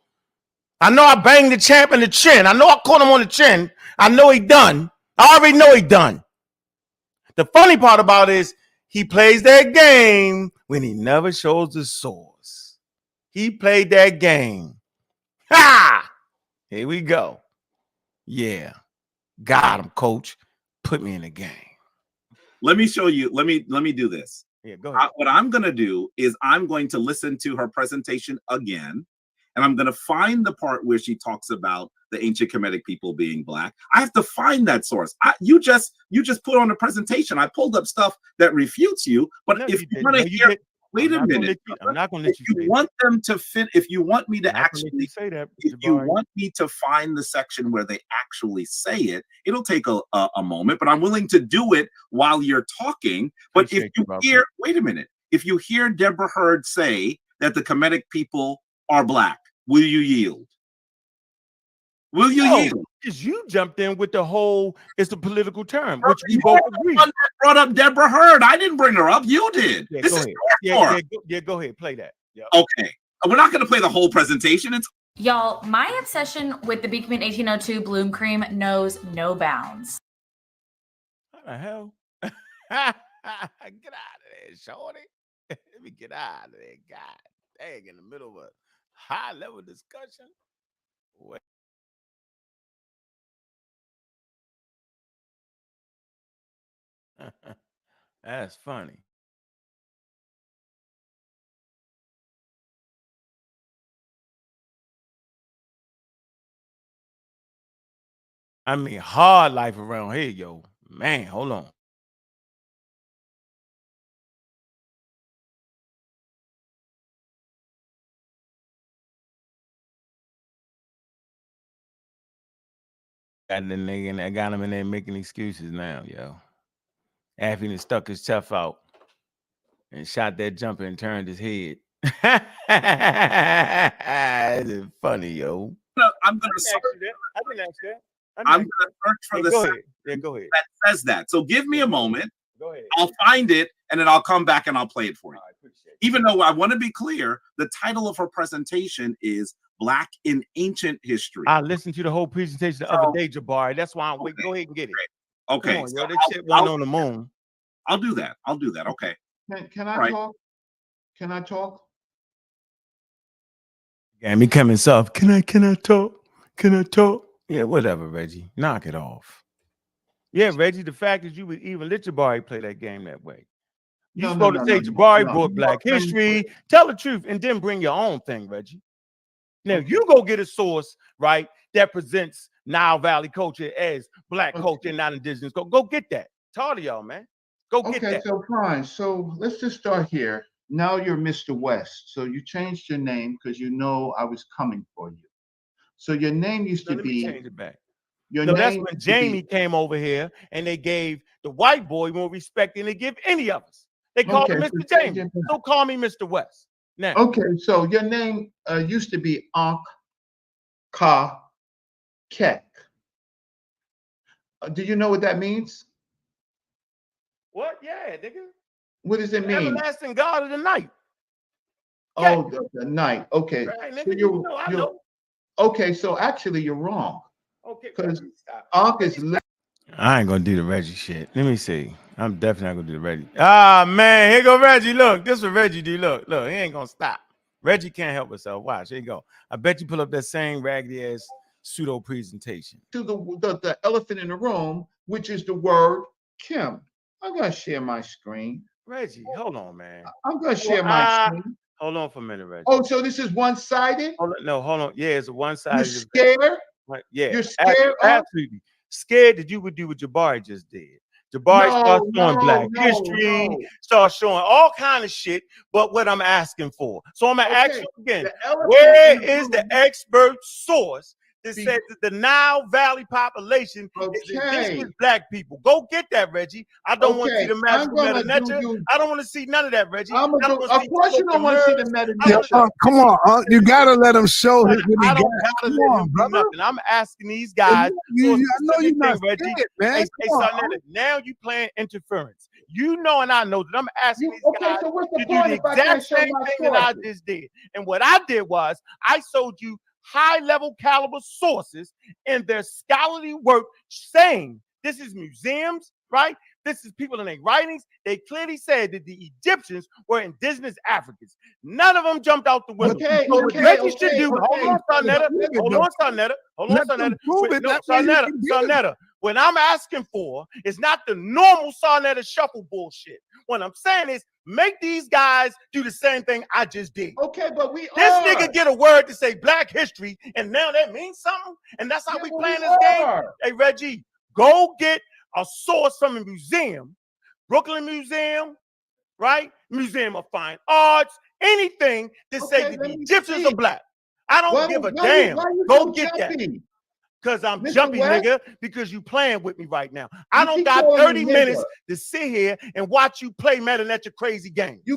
I know I banged the champ in the chin. I know I caught him on the chin. I know he done. I already know he done. The funny part about it is he plays that game when he never shows the source. He played that game. Ha! Here we go. Yeah. Got him, coach. Put me in the game. Let me show you. Let me do this. Yeah, go ahead. What I'm going to do is I'm going to listen to her presentation again. And I'm going to find the part where she talks about the ancient Kemetic people being black. I have to find that source. You just put on a presentation. I pulled up stuff that refutes you. But if you want to hear, wait a minute. I'm not going to let you. If you want them to fit, if you want me to actually say that, if you want me to find the section where they actually say it, it'll take a moment. But I'm willing to do it while you're talking. But if you hear, wait a minute. If you hear Deborah Hurd say that the Kemetic people are black, will you yield? Will you yield? Because you jumped in with the whole, it's a political term, which we both agree. Brought up Deborah Hurd. I didn't bring her up. You did. Yeah, this go is ahead. Yeah, go ahead. Play that. Yep. Okay. We're not going to play the whole presentation. Y'all, my obsession with the Beekman 1802 Bloom Cream knows no bounds. What the hell? Get out of there, shorty. Let me get out of there. God dang, in the middle of a high level discussion. Wait. That's funny. I mean, hard life around here, yo. Man, hold on. And then they got him in there making excuses now, yo. After he stuck his chuff out and shot that jumper and turned his head. It's funny, yo. I'm gonna search. I didn't ask that. I'm gonna search for the. Yeah, go ahead. that says that. So give me a moment. Go ahead. I'll find it, and then I'll come back and I'll play it for you. I appreciate it. Even though I want to be clear, the title of her presentation is Black in Ancient History. I listened to the whole presentation the other day, Jabari. That's why I'm waiting. Go ahead and get it. Okay. Come on, So yo, this shit went on the moon. I'll do that. I'll do that. Okay. Can I talk? Can I talk? Yeah, me coming soft. Can I talk? Can I talk? Yeah, whatever, Reggie. Knock it off. Yeah, Reggie, the fact that you would even let Jabari play that game that way. You supposed to say Jabari brought Black history, tell the truth, and then bring your own thing, Reggie. Now, you go get a source, right, that presents Nile Valley culture as Black culture and not indigenous. Go get that. Talk to y'all, man. Go get that. Okay, so fine. So let's just start here. Now you're Mr. West. So you changed your name because you know I was coming for you. So your name used to be. Change it back. Your no, name that's when Jamie came over here and they gave the white boy more respect than they give any of us. They called him Mr. Jamie. So call me Mr. West. Now. Okay, so your name used to be Ankh Ka Kek. Do you know what that means? What? Yeah, nigga. What does it mean? Everlasting God of the night. Oh, the night. Okay. Right, So nigga, I know. Okay, so actually you're wrong. Okay. Because Ankh is. I ain't gonna do the Reggie shit. Let me see. I'm definitely not gonna do the Reggie. Ah, man, here go Reggie. Look, this is what Reggie do. Look, he ain't gonna stop. Reggie can't help himself. Watch, here you go. I bet you pull up that same raggedy ass pseudo presentation. To the elephant in the room, which is the word Kim. I'm gonna share my screen. Reggie, hold on, man. I'm gonna share my screen. Hold on for a minute, Reggie. Oh, so this is one-sided? Hold on. Yeah, it's a one-sided. You're scared? Yeah. You're scared? Absolutely. Scared that you would do what Jabari just did. Jabari starts showing Black history, starts showing all kind of shit, but what I'm asking for. So I'm gonna ask you again, where is the expert source that said that the Nile Valley population is indigenous Black people? Go get that, Reggie. I don't want to see the magical meta-nature. I don't want to see none of that, Reggie. Of course you don't want to see the meta-nature. Come on, you gotta let him show his. I don't gotta let him do nothing. I'm asking these guys. I know you're not Reggie. Man. Now you playing interference. You know, and I know that I'm asking these guys so what's the to do point the if I exact can't show same my thing that I sources? just did. And what I did was I showed you high-level caliber sources in their scholarly work saying this is museums, right? This is people in their writings. They clearly said that the Egyptians were indigenous Africans. None of them jumped out the window. Hold on, Sarnetta. What I'm asking for is not the normal Sarnetta shuffle bullshit. What I'm saying is make these guys do the same thing I just did. Okay, but this nigga get a word to say Black history, and now that means something, and that's how we playing this game. Hey, Reggie, go get a source from a museum, Brooklyn Museum, right? Museum of Fine Arts, anything to say that the Egyptians are Black. I don't give a damn. Go get that. Because I'm jumpy, nigga, because you playing with me right now. I don't got 30 minutes to sit here and watch you play meta-nature crazy games. Go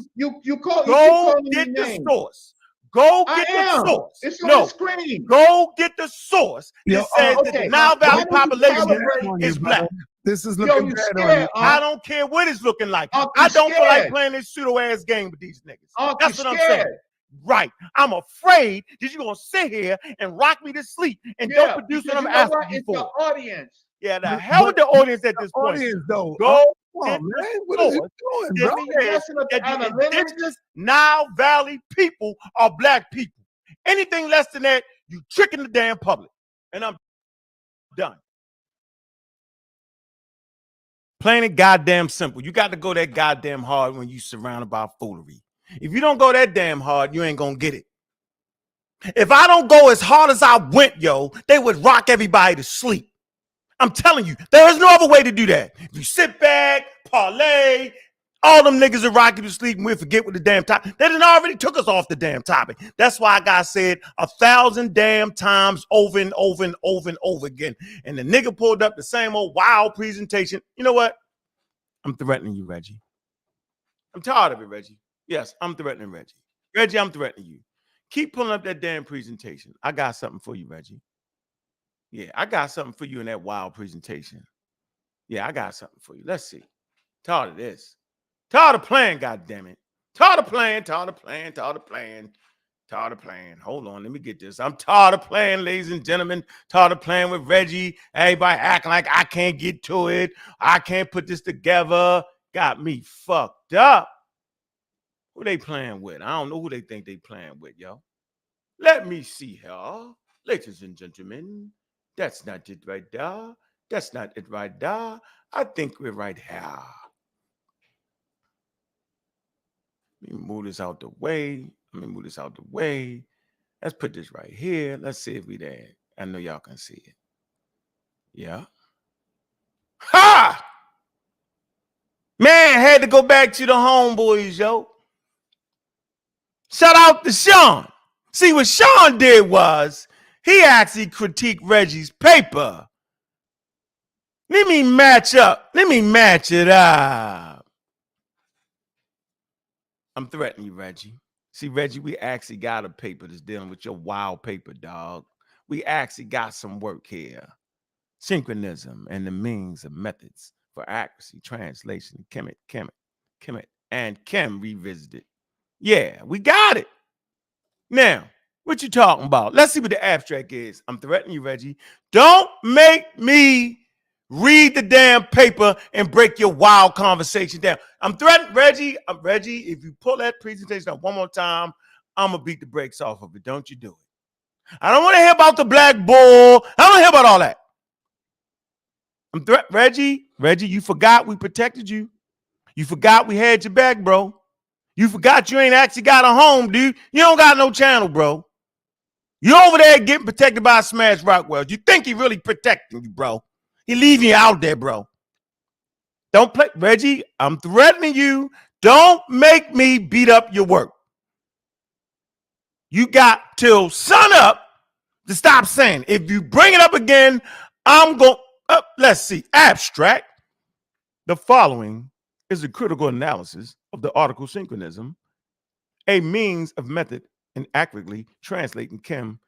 get the source. Go get the source. It's on the screen. Go get the source that says that the Nile Valley population is Black. This is looking bad. I don't care what it's looking like. I don't feel like playing this pseudo-ass game with these niggas. That's what I'm saying. Right. I'm afraid that you're going to sit here and rock me to sleep and don't produce what I'm asking you for. The audience. Yeah, the hell with the audience at this point. Though. Go man. What are you doing, bro? The indigenous Nile Valley people are Black people. Anything less than that, you tricking the damn public. And I'm done. Plain and goddamn simple. You got to go that goddamn hard when you surrounded by foolery. If you don't go that damn hard, you ain't gonna get it. If I don't go as hard as I went, yo, they would rock everybody to sleep. I'm telling you, there is no other way to do that. If you sit back, parlay, all them niggas are rock you to sleep and we'll forget what the damn topic. They done already took us off the damn topic. That's why I got said 1,000 damn times over and over and over and over again. And the nigga pulled up the same old wild presentation. You know what? I'm threatening you, Reggie. I'm tired of it, Reggie. Yes, I'm threatening Reggie. Reggie, I'm threatening you. Keep pulling up that damn presentation. I got something for you, Reggie. Yeah, I got something for you in that wild presentation. Yeah, I got something for you. Let's see. Tired of this. Tired of playing, goddammit. Tired of playing, tired of playing, tired of playing. Tired of playing. Hold on, let me get this. I'm tired of playing, ladies and gentlemen. Tired of playing with Reggie. Everybody acting like I can't get to it. I can't put this together. Got me fucked up. Who they playing with? I don't know who they think they playing with, yo. Let me see here. Ladies and gentlemen, that's not it right there. That's not it right there. I think we're right here. Let me move this out the way. Let's put this right here. Let's see if we there. I know y'all can see it. Yeah. Ha! Man, had to go back to the homeboys, yo. Shout out to Sean. See, what Sean did was he actually critiqued Reggie's paper. Let me match it up. I'm threatening you, Reggie. See, Reggie, we actually got a paper that's dealing with your wild paper, dog. We actually got some work here. Synchronism and the means of methods for accuracy, translation, Chem revisited. Yeah, we got it. Now, what you talking about? Let's see what the abstract is. I'm threatening you, Reggie. Don't make me read the damn paper and break your wild conversation down. I'm threatening Reggie. Reggie, if you pull that presentation up one more time, I'm going to beat the brakes off of it. Don't you do it. I don't want to hear about the black bull. I don't want to hear about all that. Reggie, you forgot we protected you. You forgot we had your back, bro. You forgot you ain't actually got a home, dude. You don't got no channel, bro. You over there getting protected by Smash Rockwell. You think he really protecting you, bro. He leaving you out there, bro. Don't play, Reggie, I'm threatening you. Don't make me beat up your work. You got till sun up to stop saying. If you bring it up again, I'm going, let's see, abstract. The following is a critical analysis of the article synchronism, a means of method in accurately translating Chem,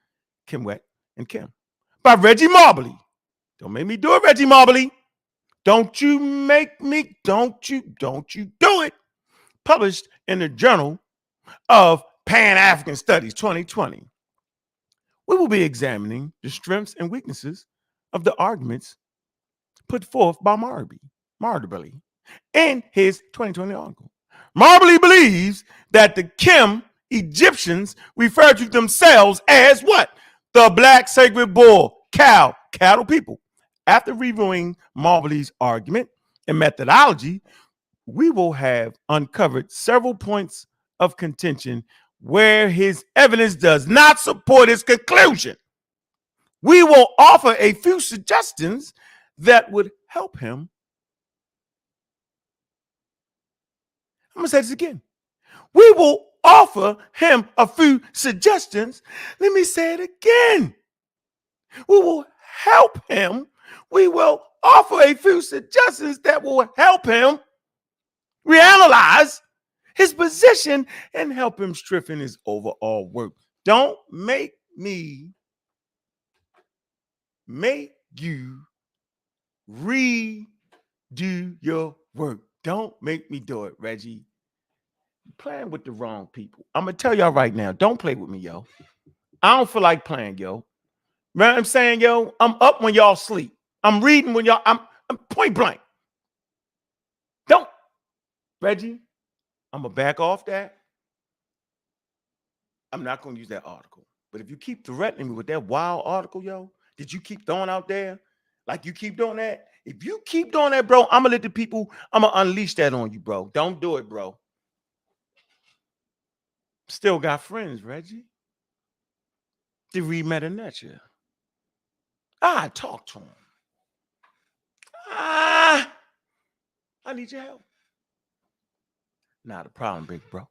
Wet, and Chem by Reggie Marbley. Don't make me do it, Reggie Marbley. Don't you make me, don't you do it. Published in the Journal of Pan-African Studies 2020. We will be examining the strengths and weaknesses of the arguments put forth by Marbley in his 2020 article. Marbley believes that the Chem Egyptians refer to themselves as what? The black sacred bull, cattle people. After reviewing Marbley's argument and methodology, we will have uncovered several points of contention where his evidence does not support his conclusion. We will offer a few suggestions that would help him. I'm going to say this again. We will offer him a few suggestions. Let me say it again. We will help him. We will offer a few suggestions that will help him reanalyze his position and help him strengthen his overall work. Don't make me you redo your work. Don't make me do it, Reggie. You're playing with the wrong people. I'm going to tell y'all right now, don't play with me, yo. I don't feel like playing, yo. You know what I'm saying, yo? I'm up when y'all sleep. I'm reading when y'all, I'm point blank. Don't, Reggie, I'm going to back off that. I'm not going to use that article. But if you keep threatening me with that wild article, yo, did you keep throwing out there? Like you keep doing that? If you keep doing that, bro, I'm going to let the people, I'm going to unleash that on you, bro. Don't do it, bro. Still got friends, Reggie. To read Meta-Nature. I talk to him. I need your help. Not a problem, big bro.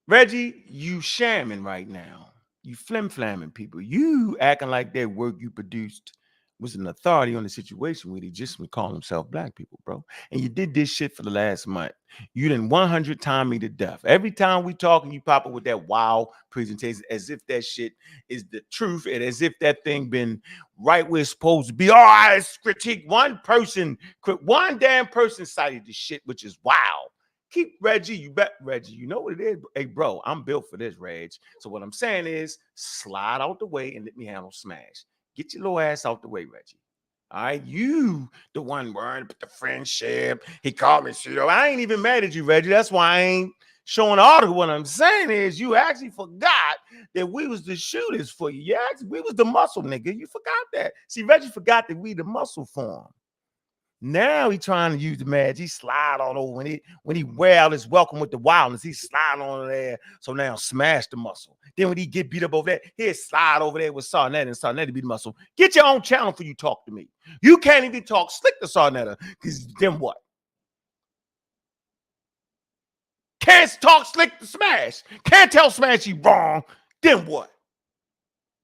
Reggie, you shamming right now. You flim-flamming people. You acting like that work you produced was an authority on the situation where they just would call themselves black people, bro. And you did this shit for the last month. You done 100 time me to death. Every time we talk and you pop up with that wow presentation as if that shit is the truth and as if that thing been right where it's supposed to be. All right, let's critique one damn person cited this shit, which is wow. Keep Reggie, you bet Reggie, you know what it is. Hey, bro, I'm built for this, Reg. So what I'm saying is slide out the way and let me handle Smash. Get your little ass out the way, Reggie. All right, you the one worrying about the friendship. He called me pseudo. I ain't even mad at you, Reggie. That's why I ain't showing the article. What I'm saying is you actually forgot that we was the shooters for you. Yeah, we was the muscle, nigga. You forgot that. See, Reggie forgot that we the muscle for him. Now he trying to use the magic. He slide on over when he wear out his welcome with the wildness. He slide on there. So now smash the muscle. Then when he get beat up over there, he'll slide over there with Sarnetta and Sarnetta beat the muscle. Get your own channel for you talk to me. You can't even talk slick to Sarnetta because then what? Can't talk slick to Smash. Can't tell Smash you wrong. Then what?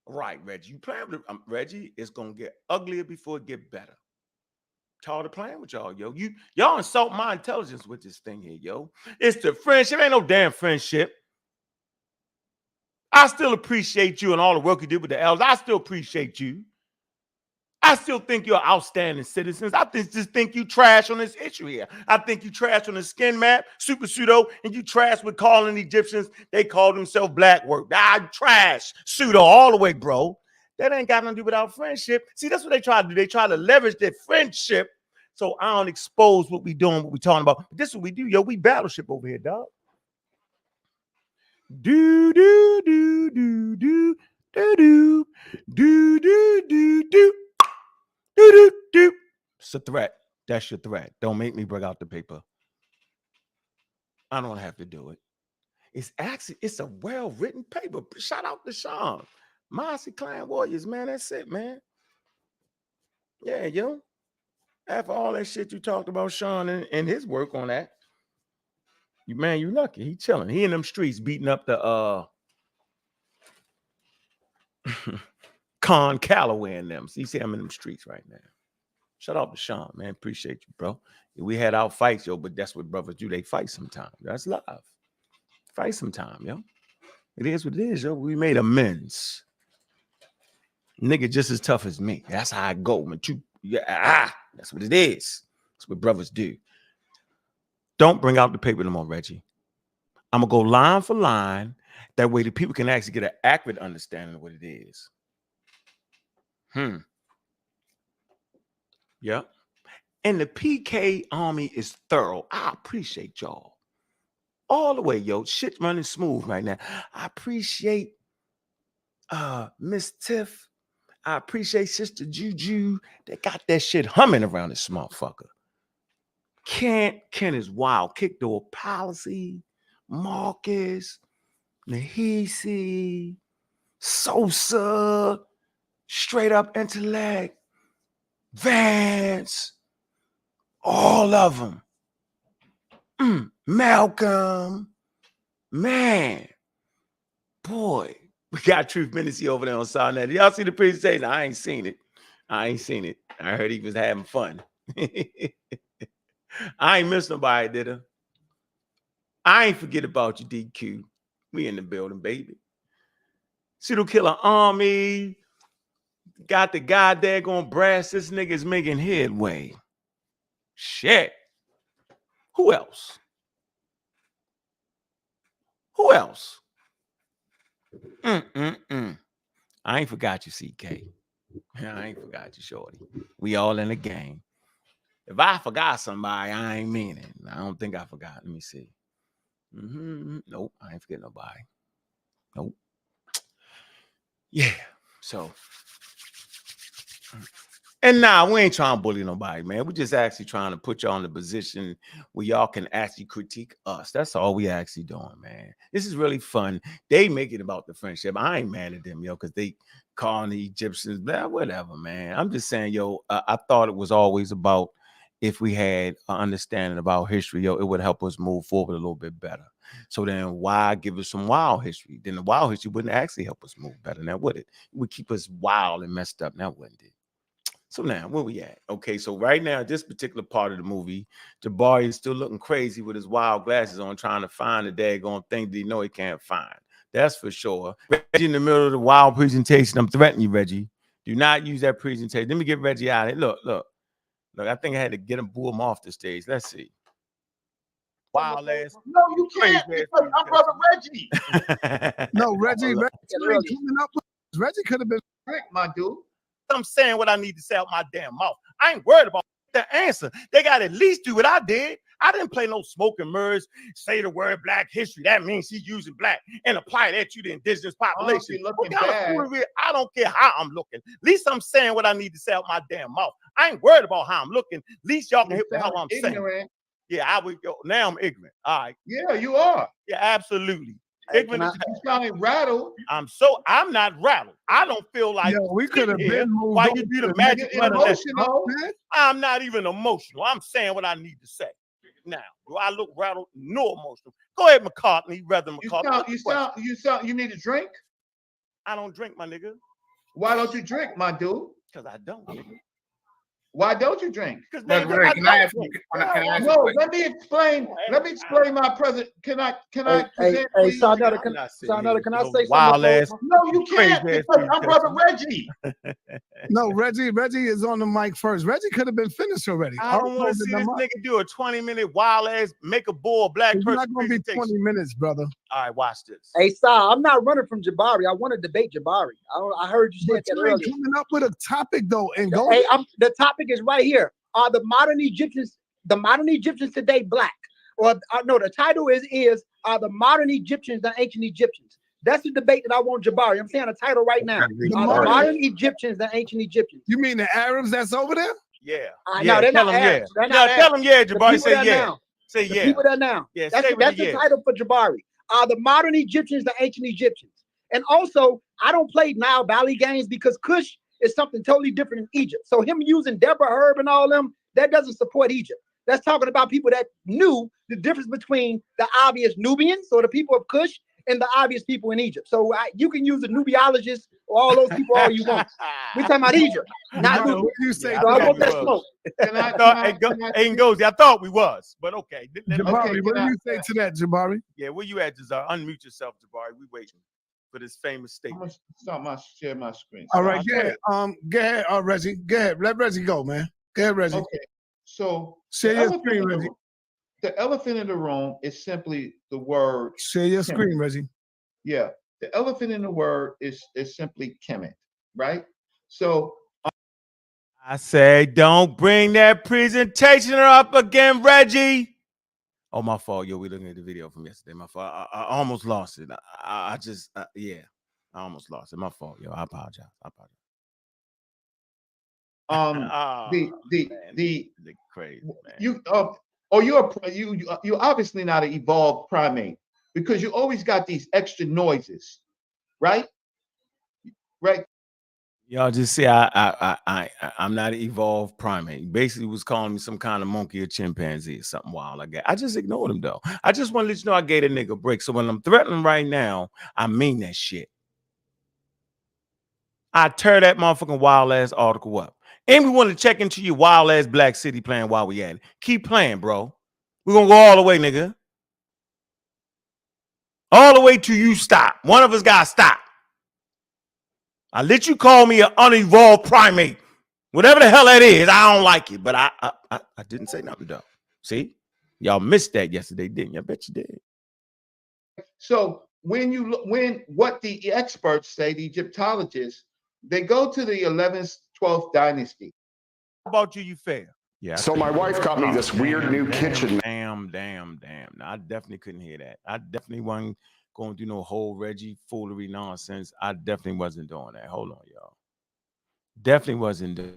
Right, Reggie. You playing with Reggie? It's gonna get uglier before it get better. Tired of playing with y'all, yo. Y'all insult my intelligence with this thing here, yo. It's the friendship. Ain't no damn friendship. I still appreciate you and all the work you did with the elders. I still appreciate you. I still think you're outstanding citizens. I just think you trash on this issue here. I think you trash on the skin map, super pseudo, and you trash with calling the Egyptians. They call themselves black work. Trash, pseudo, all the way, bro. That ain't got nothing to do with our friendship. See, that's what they try to do. They try to leverage their friendship so I don't expose what we doing, what we talking about. But this is what we do, yo. We battleship over here, dog. Do do do do do do do do do do do do do. It's a threat. That's your threat. Don't make me bring out the paper. I don't have to do it. It's a well-written paper. Shout out to Sean. Mossy Clan Warriors, man. That's it, man. Yeah, yo. After all that shit you talked about Sean and his work on that, you lucky. He chilling. He in them streets beating up the Con Calloway and them. So you see him in them streets right now. Shout out to Sean, man. Appreciate you, bro. We had our fights, yo, but that's what brothers do. They fight sometime. That's love. Fight sometime, yo. It is what it is, yo. We made amends. Nigga just as tough as me. That's how I go. That's what it is. That's what brothers do. Don't bring out the paper no more, Reggie. I'm going to go line for line. That way the people can actually get an accurate understanding of what it is. Yeah. And the PK army is thorough. I appreciate y'all. All the way, yo. Shit running smooth right now. I appreciate Miss Tiff. I appreciate Sister Juju. They got that shit humming around this motherfucker. Ken is wild. Kick door policy. Marcus. Nahisi. Sosa. Straight up intellect. Vance. All of them. Malcolm. Man. Boy. We got Truth Ministry over there on Sarnetta. Y'all see the presentation? I ain't seen it. I heard he was having fun. I ain't miss nobody, did I? I ain't forget about you, DQ. We in the building, baby. Pseudo Killer Army. Got the guy there going brass. This nigga's making headway. Shit. Who else? I ain't forgot you, CK. I ain't forgot you, Shorty. We all in the game. If I forgot somebody, I ain't mean it. I don't think I forgot. Let me see. Nope, I ain't forget nobody. Nope. Yeah. So, and nah, we ain't trying to bully nobody, man. We're just actually trying to put y'all in a position where y'all can actually critique us. That's all we actually doing, man. This is really fun. They make it about the friendship. I ain't mad at them, yo, because they calling the Egyptians, blah, whatever, man. I'm just saying, yo, I thought it was always about if we had an understanding about history, yo, it would help us move forward a little bit better. So then why give us some wild history? Then the wild history wouldn't actually help us move better, now would it? It would keep us wild and messed up, now wouldn't it? So now, where we at? Okay, so right now, this particular part of the movie, Jabari is still looking crazy with his wild glasses on, trying to find the daggone thing that he know he can't find. That's for sure. Reggie in the middle of the wild presentation. I'm threatening you, Reggie. Do not use that presentation. Let me get Reggie out of here. Look. I think I had to get him, boo him off the stage. Let's see. Wild ass. No, you can't because I'm brother Reggie. No, Reggie coming up with Reggie could have been Rick, my dude. I'm saying what I need to say out my damn mouth. I ain't worried about the answer. They got to at least do what I did. I didn't play no smoke and mirrors, say the word Black history. That means she's using black and apply that to the indigenous population. I don't care how I'm looking. At least I'm saying what I need to say out my damn mouth. I ain't worried about how I'm looking. At least y'all can hit the hell I'm saying. Yeah, I would go. Now I'm ignorant. All right. Yeah, you are. Yeah, absolutely. You sounding rattled. I'm not rattled. I don't feel like we could have been moved. Why you do the magic emotional? I'm not even emotional. I'm saying what I need to say. Now, do I look rattled? No emotional. Go ahead, McCartney. Reverend McCartney. You need a drink? I don't drink, my nigga. Why don't you drink, my dude? Because I don't, nigga. Why don't you drink? Can I ask you? No, let me explain. Let me explain my present. Can I present? Hey, Sarnetta, can I say something? No, you can't because I'm brother Reggie. No, Reggie is on the mic first. Reggie could have been finished already. I don't want to see this nigga do a 20-minute wild ass make a bull black person. It's not gonna be 20 minutes, brother. All right, watch this. Hey, Sar, I'm not running from Jabari. I want to debate Jabari. I heard you say that earlier. Coming up with a topic though, and go. Hey, the topic is right here. Are the modern Egyptians today black? Or no, the title is are the modern Egyptians the ancient Egyptians? That's the debate that I want Jabari. I'm saying the title right now. Are the modern Egyptians the ancient Egyptians? You mean the Arabs that's over there? Yeah. No, they're not Arabs. Tell them yeah, Jabari. Say yeah. Say yeah. People there now. Yeah, that's the title for Jabari. Are the modern Egyptians the ancient Egyptians? And also, I don't play Nile Valley games because Kush is something totally different in Egypt. So him using Deborah Herb and all them, that doesn't support Egypt. That's talking about people that knew the difference between the obvious Nubians or the people of Kush and the obvious people in Egypt. So you can use the Nubiologists or all those people all you want. We're talking about Egypt, not Nubia. You say so I want that smoke. I thought we was, but okay. Jabari, what do you say to that, Jabari? Yeah, where you at, Jazar? Unmute yourself, Jabari. We waiting for this famous statement. I'm gonna share my screen. All right, go ahead, Reggie. Go ahead. Let Reggie go, man. Go ahead, Reggie. Okay. So share your screen, Reggie. The elephant in the room is simply the word. Share your screen, Reggie. Yeah. The elephant in the word is simply Kemet, right? So I say don't bring that presentation up again, Reggie. Oh, my fault. Yo, we looking at the video from yesterday. My fault. I almost lost it. I almost lost it. My fault, yo. I apologize. The crazy man. You're obviously not an evolved primate because you always got these extra noises, right? Right. Y'all just say I'm not an evolved primate. He basically was calling me some kind of monkey or chimpanzee or something wild like that. I just ignored him though. I just want to let you know I gave a nigga a break. So when I'm threatening right now, I mean that shit. I tear that motherfucking wild ass article up. And we want to check into your wild ass Black City plan while we at it. Keep playing, bro. We're gonna go all the way, nigga. All the way till you stop. One of us gotta stop. I let you call me an unevolved primate. Whatever the hell that is, I don't like it. But I didn't say nothing though. See? Y'all missed that yesterday, didn't you? I bet you did. So when what the experts say, the Egyptologists, they go to the 11th, 12th dynasty. How about you fail? Yeah. So my wife got me this weird new kitchen. Damn. No, I definitely couldn't hear that. I definitely wasn't going to do no whole Reggie foolery nonsense. I definitely wasn't doing that. Hold on, y'all. Definitely wasn't doing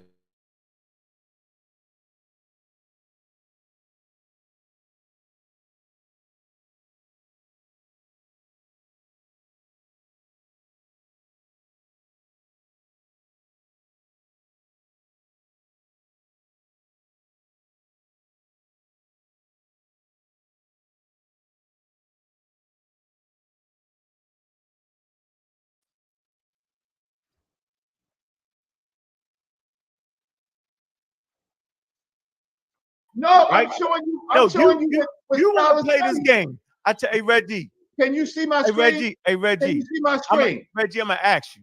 No, right? I'm showing you. No, I'm showing you. You want to play this game? I tell you, Reggie. Can you see my Hey, screen? Reggie. Can you see my screen? Reggie, I'm gonna ask you.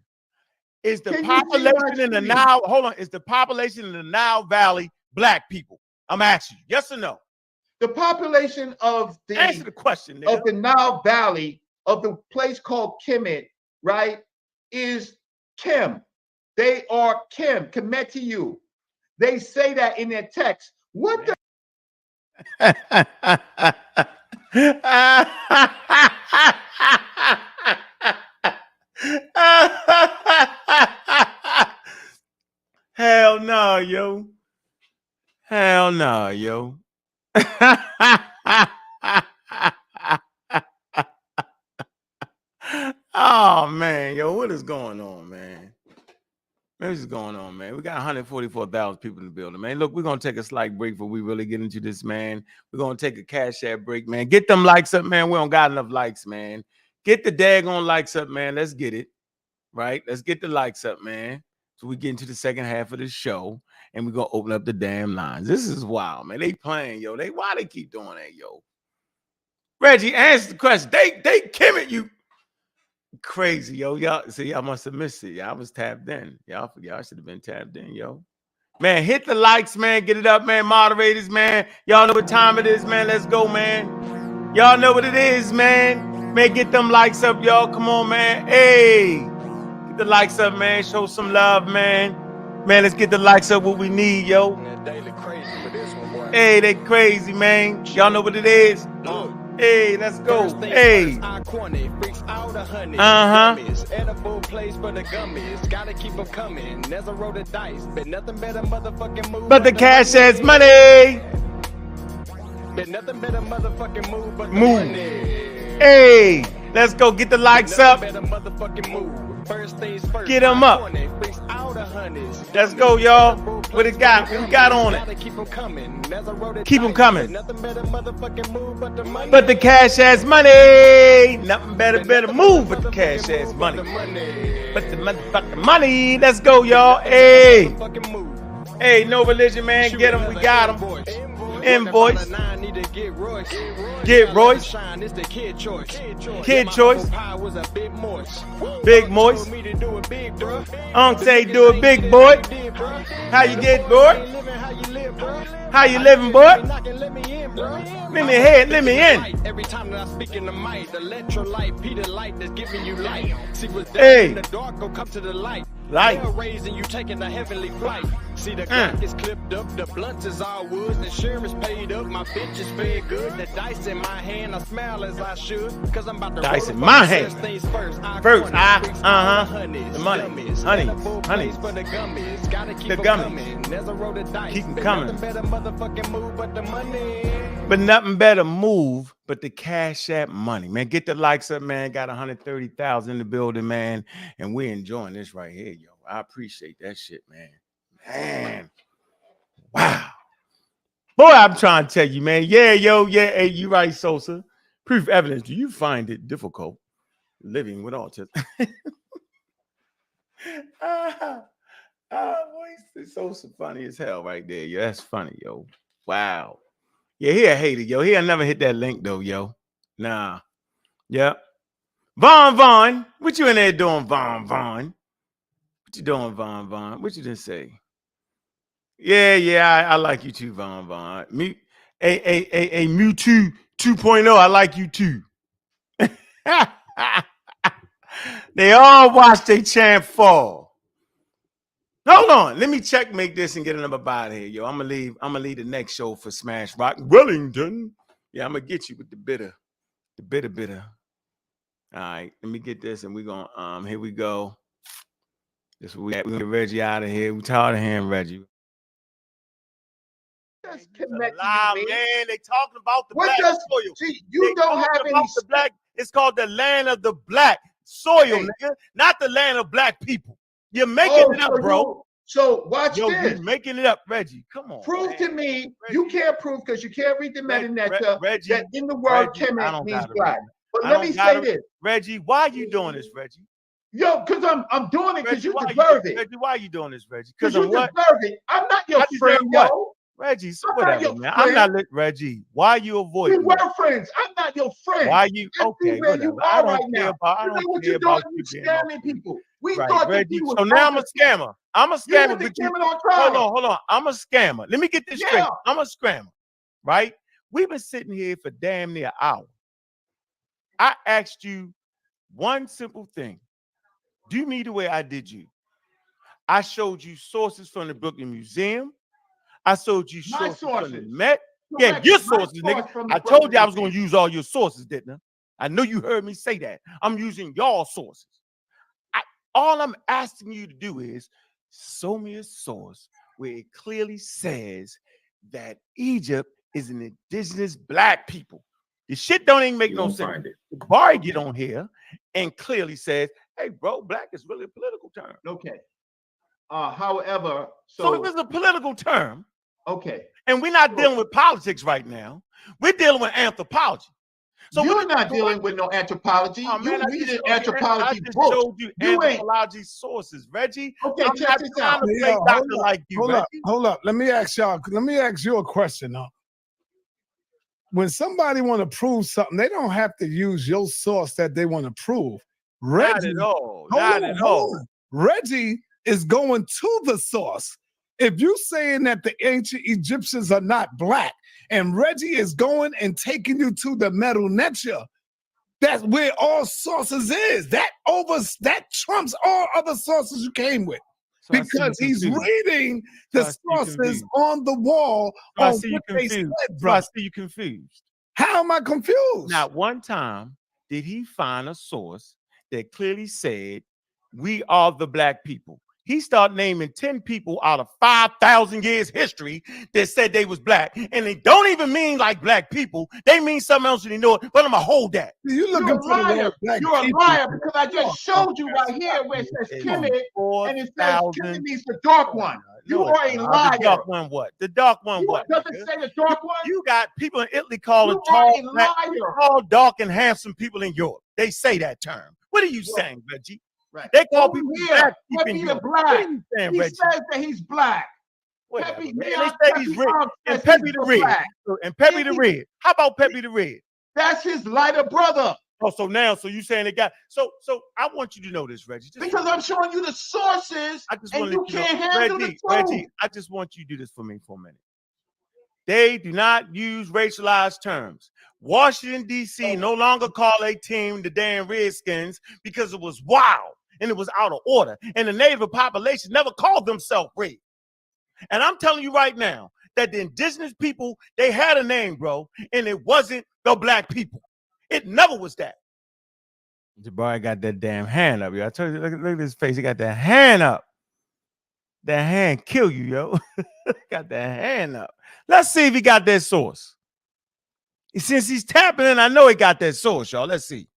Is the Can you see my population in the screen? Nile? Hold on. Is the population in the Nile Valley black people? I'm asking you. Yes or no? The population of Answer the question, nigga. of the Nile Valley of the place called Kemet, right, is Kim. They are Kim, Kemetiyu. They say that in their text. What the Hell no, yo. Hell no, yo. Oh man, yo, what is going on, man? What is going on, man? We got 144,000 people in the building, man. Look, we're gonna take a slight break before we really get into this, man. We're gonna take a cash app break, man. Get them likes up, man. We don't got enough likes, man. Get the daggone likes up, man. Let's get it. Right? Let's get the likes up, man. So we get into the second half of the show and we're gonna open up the damn lines. This is wild, man. They playing, yo. Why they keep doing that, yo? Reggie, answer the question. They Kim at you. Crazy, yo. Y'all see, I must have missed it. Y'all was tapped in. Y'all should have been tapped in, yo. Man, hit the likes, man. Get it up, man. Moderators, man. Y'all know what time it is, man. Let's go, man. Y'all know what it is, man. Man, get them likes up, y'all. Come on, man. Hey, get the likes up, man. Show some love, man. Man, let's get the likes up. What we need, yo. Hey, they crazy, man. Y'all know what it is. Hey, let's go. Hey. Edible place for the gummies. Gotta keep them coming. There's a roll of dice. But nothing better motherfucking move. But the cash has money. But nothing better motherfucking move. But move. Money. Hey, let's go get the likes up. Better motherfucking move. First things first. Get them up. Let's go, y'all. What it got? What we got on it? Keep them coming. Keep them coming. Nothing better motherfucking move but the money. But the cash has money. Nothing better move but the cash has money. But the motherfucking money. Let's go, y'all. Hey. Hey, no religion, man. Get them. We got them. Invoice. Get Royce. Kid choice. Big moist. Unc say do it big, boy. How you get, boy? How you living, boy? Let me in. Every time that I speak in the mic, the electrolyte, Peter light that's giving you light. See what's hey. in the dark, go come to the light. Light. Raising you taking the heavenly flight. See the clock is clipped up, the blunts is all woods, the insurance paid up, my bitch is fed good. The dice in my hand, I smile as I should, cause I'm about to dice in my hand. First, the money, honeys, for the gummies. Gotta keep the gummies. There's a roll of dice. Keep them coming. Nothing better motherfucking move but the money. But nothing better move but the cash app money, man. Get the likes up, man. Got 130,000 in the building, man, and we're enjoying this right here, yo. I appreciate that shit, man. Man, wow. Boy, I'm trying to tell you, man. Yeah, yo, yeah. Hey, you right, Sosa. Proof evidence. Do you find it difficult living with autism? Boy, Sosa funny as hell right there. Yo, that's funny, yo. Wow. Yeah, he a hater, yo. He'll never hit that link, though, yo. Nah. Yep. Vaughn. What you in there doing, Vaughn? What you doing, Vaughn? What you didn't say? Yeah, I like you too, Vaughn. Me, a Mewtwo 2.0, I like you too. They all watch their champ fall. Hold on, let me checkmate this and get them up out of here, yo. I'm gonna leave the next show for Smash Rock Wellington. Yeah, I'm gonna get you with the bitter. All right, let me get this, and we're gonna here we go. This we get Reggie out of here. We tired of hearing Reggie. Live, man. They talking about the what black does, soil. See, you they don't have any the black. It's called the land of the black soil, nigga. Not the land of black people. You're making it up, bro. So watch this. You're making it up, Reggie. Come on. Prove to me. Reggie. You can't prove because you can't read the metadata that in the word Kemet means black. But let me say this, Reggie. Why are you doing this, Reggie? Yo, because I'm doing it because you deserve it. Reggie, why are you doing this, Reggie? Because you deserve it. I'm not your friend, yo. Reggie, so I'm not whatever, your man. friend. I'm not lit. Reggie, why you We avoiding me? were friends. I'm not your friend. Why you I see okay? where Whatever. you I are don't right care now. about. I You know don't what care you're doing? about You you being my scamming friend. people. We Right, thought that Reggie. we was So now I'm a focused. scammer. I'm a You scammer, went to but you scamming on trial. hold on. I'm a scammer. Let me get this straight. I'm a scammer, right? We've been sitting here for damn near an hour. I asked you one simple thing. Do me the way I did you. I showed you sources from the Brooklyn Museum. I showed you My sources from the sources. Met. Yeah, Correct. your My sources, source nigga. from the I told you Brooklyn I was going to Museum. use all your sources, didn't I? I know you heard me say that. I'm using y'all sources. All I'm asking you to do is show me a source where it clearly says that Egypt is an indigenous black people. This shit don't even make no sense. Barry get on here and clearly says, hey, bro, black is really a political term. Okay. However, so if it's a political term, okay, and we're not dealing with politics right now, we're dealing with anthropology. So you're not dealing with no anthropology. Oh, man, You read an anthropology book. Showed you anthropology sources, Reggie. Okay, I'm check not this trying out. to play doctor like you, Reggie. Hold up. Let me ask you a question now. When somebody want to prove something, they don't have to use your source that they want to prove. Reggie, not at all. Reggie is going to the source. If you saying that the ancient Egyptians are not black, and Reggie is going and taking you to the Medu Neter, that's where all sources is. That trumps all other sources you came with. So because he's reading the sources on the wall on what they said, bro. I see you confused. How am I confused? Not one time did he find a source that clearly said we are the black people. He started naming 10 people out of 5,000 years history that said they was black, and they don't even mean like black people. They mean something else, and you know it. But I'm gonna hold that. You're a liar. You're a liar because I just showed you right here where it says Kemet, and it says Kemet means the dark one. You are a liar. The dark one, what? The dark one, what? Does it say the dark one? You got people in Italy calling tall dark and handsome people in Europe. They say that term. What are you saying, Reggie? Right. They call people black. Pepe the black. Saying, he Reggie? says that he's black. Pepe, they say he's red. And Pepe the red. And Pepe the red. How about Pepe the red? That's his lighter brother. Oh, so you saying it got so I want you to know this, Reggie. Because I'm showing you the sources, and you can't handle the truth. Reggie, I just want you to do this for me for a minute. They do not use racialized terms. Washington, D.C. no longer call a team the damn Redskins because it was wild and it was out of order. And the native population never called themselves red. And I'm telling you right now that the indigenous people, they had a name, bro, and it wasn't the black people. It never was that. Jabari got that damn hand up, yo. I told you, look at his face. He got that hand up. That hand kill you, yo. Got that hand up. Let's see if he got that source. Since he's tapping in, I know he got that source, y'all. Let's see.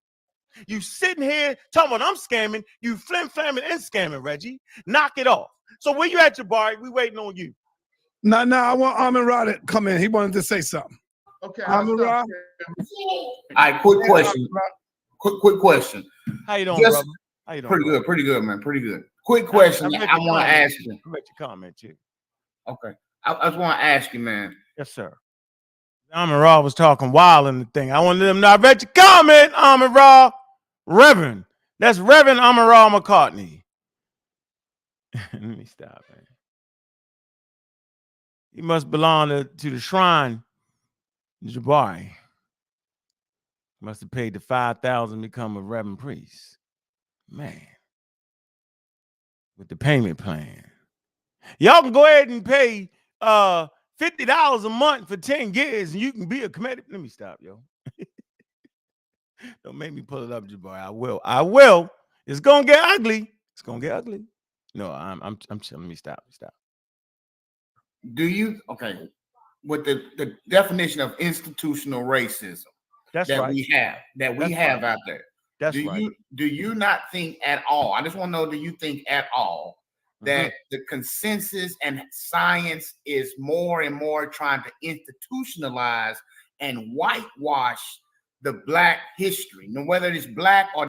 You sitting here talking about I'm scamming. You flamming and scamming, Reggie. Knock it off. So where you at, Jabari? We waiting on you. No, I want Amin Ra to come in. He wanted to say something. Okay. Amin Ra. All right, quick question. Quick question. How you doing, brother? How you doing? Pretty good, man. Pretty good. Quick question. I want to ask you. I bet you comment, too. Okay. I just want to ask you, man. Yes, sir. Amin Ra was talking wild in the thing. I want to let him know. I bet you comment, Amin Ra. Reverend. That's Reverend Amin Ra McCartney. Let me stop, man. He must belong to the shrine, Jabari. Must have paid the $5,000 to become a reverend priest. Man. With the payment plan. Y'all can go ahead and pay $50 a month for 10 years and you can be a committed. Let me stop, yo. Don't make me pull it up, Jabari. I will. It's gonna get ugly. It's gonna get ugly. No, I'm let me stop. Do you with the definition of institutional racism we have out there? Do you not think at all? I just want to know, do you think at all that the consensus and science is more and more trying to institutionalize and whitewash the black history, no whether it's black or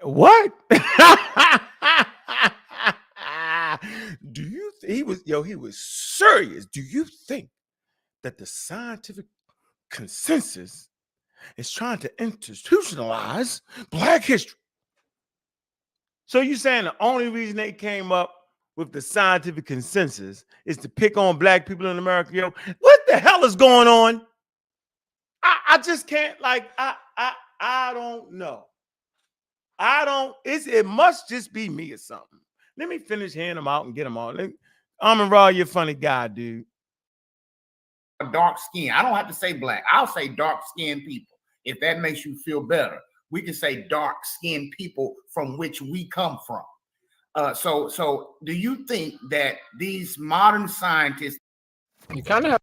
what? Do you was serious. Do you think that the scientific consensus is trying to institutionalize Black history? So you saying the only reason they came up with the scientific consensus is to pick on Black people in America? Yo, what the hell is going on? I just can't, like, I don't know. It must just be me or something. Let me finish handing them out and get them all. Raw, you're a funny guy, dude. Dark skin. I don't have to say Black. I'll say dark skinned people. If that makes you feel better, we can say dark skinned people from which we come from. So do you think that these modern scientists, you kind of have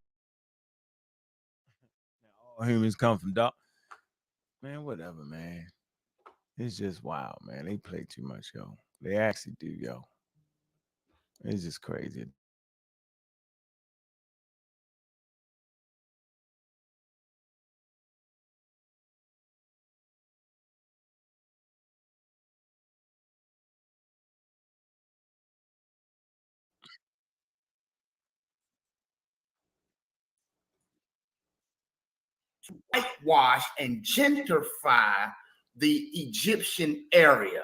all humans come from dark? Man, whatever, man. It's just wild, man. They play too much, yo. They actually do, yo. It's just crazy. whitewash and gentrify the Egyptian area?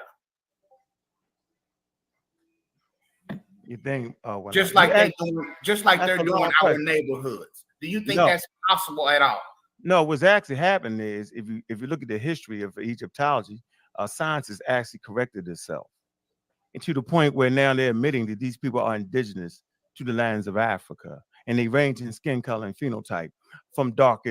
You think just like they're doing our neighborhoods? Do you think that's possible at all? No, what's actually happened is if you look at the history of Egyptology, science has actually corrected itself. And to the point where now they're admitting that these people are indigenous to the lands of Africa, and they range in skin color and phenotype from dark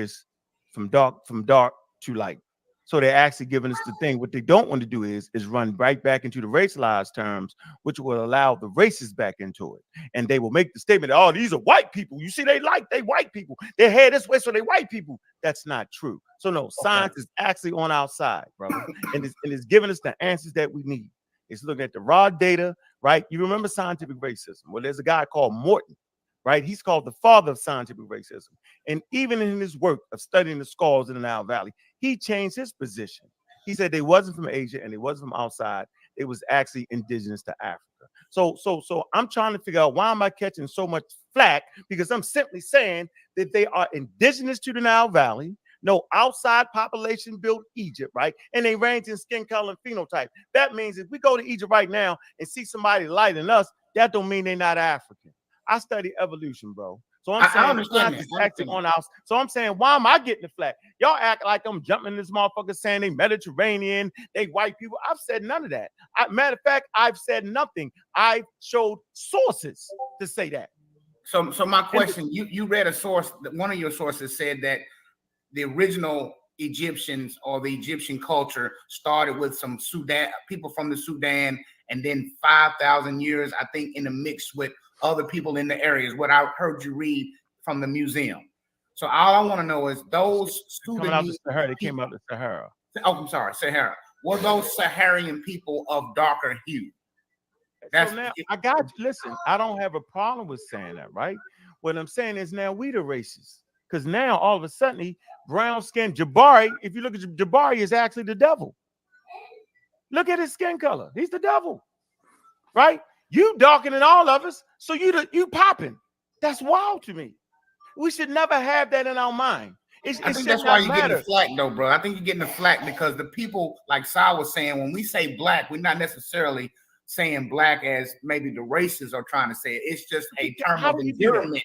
to light. So they're actually giving us the thing. What they don't want to do is run right back into the racialized terms, which will allow the races back into it. And they will make the statement, oh, these are white people. You see, they white people. Their hair this way, so they white people. That's not true. So no, science is actually on our side, brother. and it's giving us the answers that we need. It's looking at the raw data, right? You remember scientific racism? Well, there's a guy called Morton, right? He's called the father of scientific racism. And even in his work of studying the skulls in the Nile Valley, he changed his position. He said they wasn't from Asia and they wasn't from outside. It was actually indigenous to Africa. So I'm trying to figure out, why am I catching so much flack? Because I'm simply saying that they are indigenous to the Nile Valley. No outside population built Egypt, right? And they range in skin color and phenotype. That means if we go to Egypt right now and see somebody lighter than us, that don't mean they're not African. I study evolution, bro. So I'm saying, why am I getting the flack? Y'all act like I'm jumping this motherfucker saying they Mediterranean, they white people. I've said none of that. Matter of fact, I've said nothing. I've showed sources to say that. So my question, you read a source, one of your sources said that the original Egyptians or the Egyptian culture started with some people from the Sudan, and then 5,000 years, I think, in the mix with other people in the areas, what I heard you read from the museum. So all I want to know is those Sudanese Sahara, they came out of Sahara. Oh, I'm sorry, Sahara. Were those Saharian people of darker hue? So now, I got you. Listen, I don't have a problem with saying that, right? What I'm saying is now we the racists. Because now all of a sudden, brown skin Jabri, if you look at Jabri, is actually the devil. Look at his skin color. He's the devil, right? You darker than all of us, so you popping. That's wild to me. We should never have that in our mind. I think that's why you're getting the flack, though, bro. I think you're getting the flack because the people, like Sal was saying, when we say Black, we're not necessarily saying Black as maybe the races are trying to say it. It's just a term of endearment.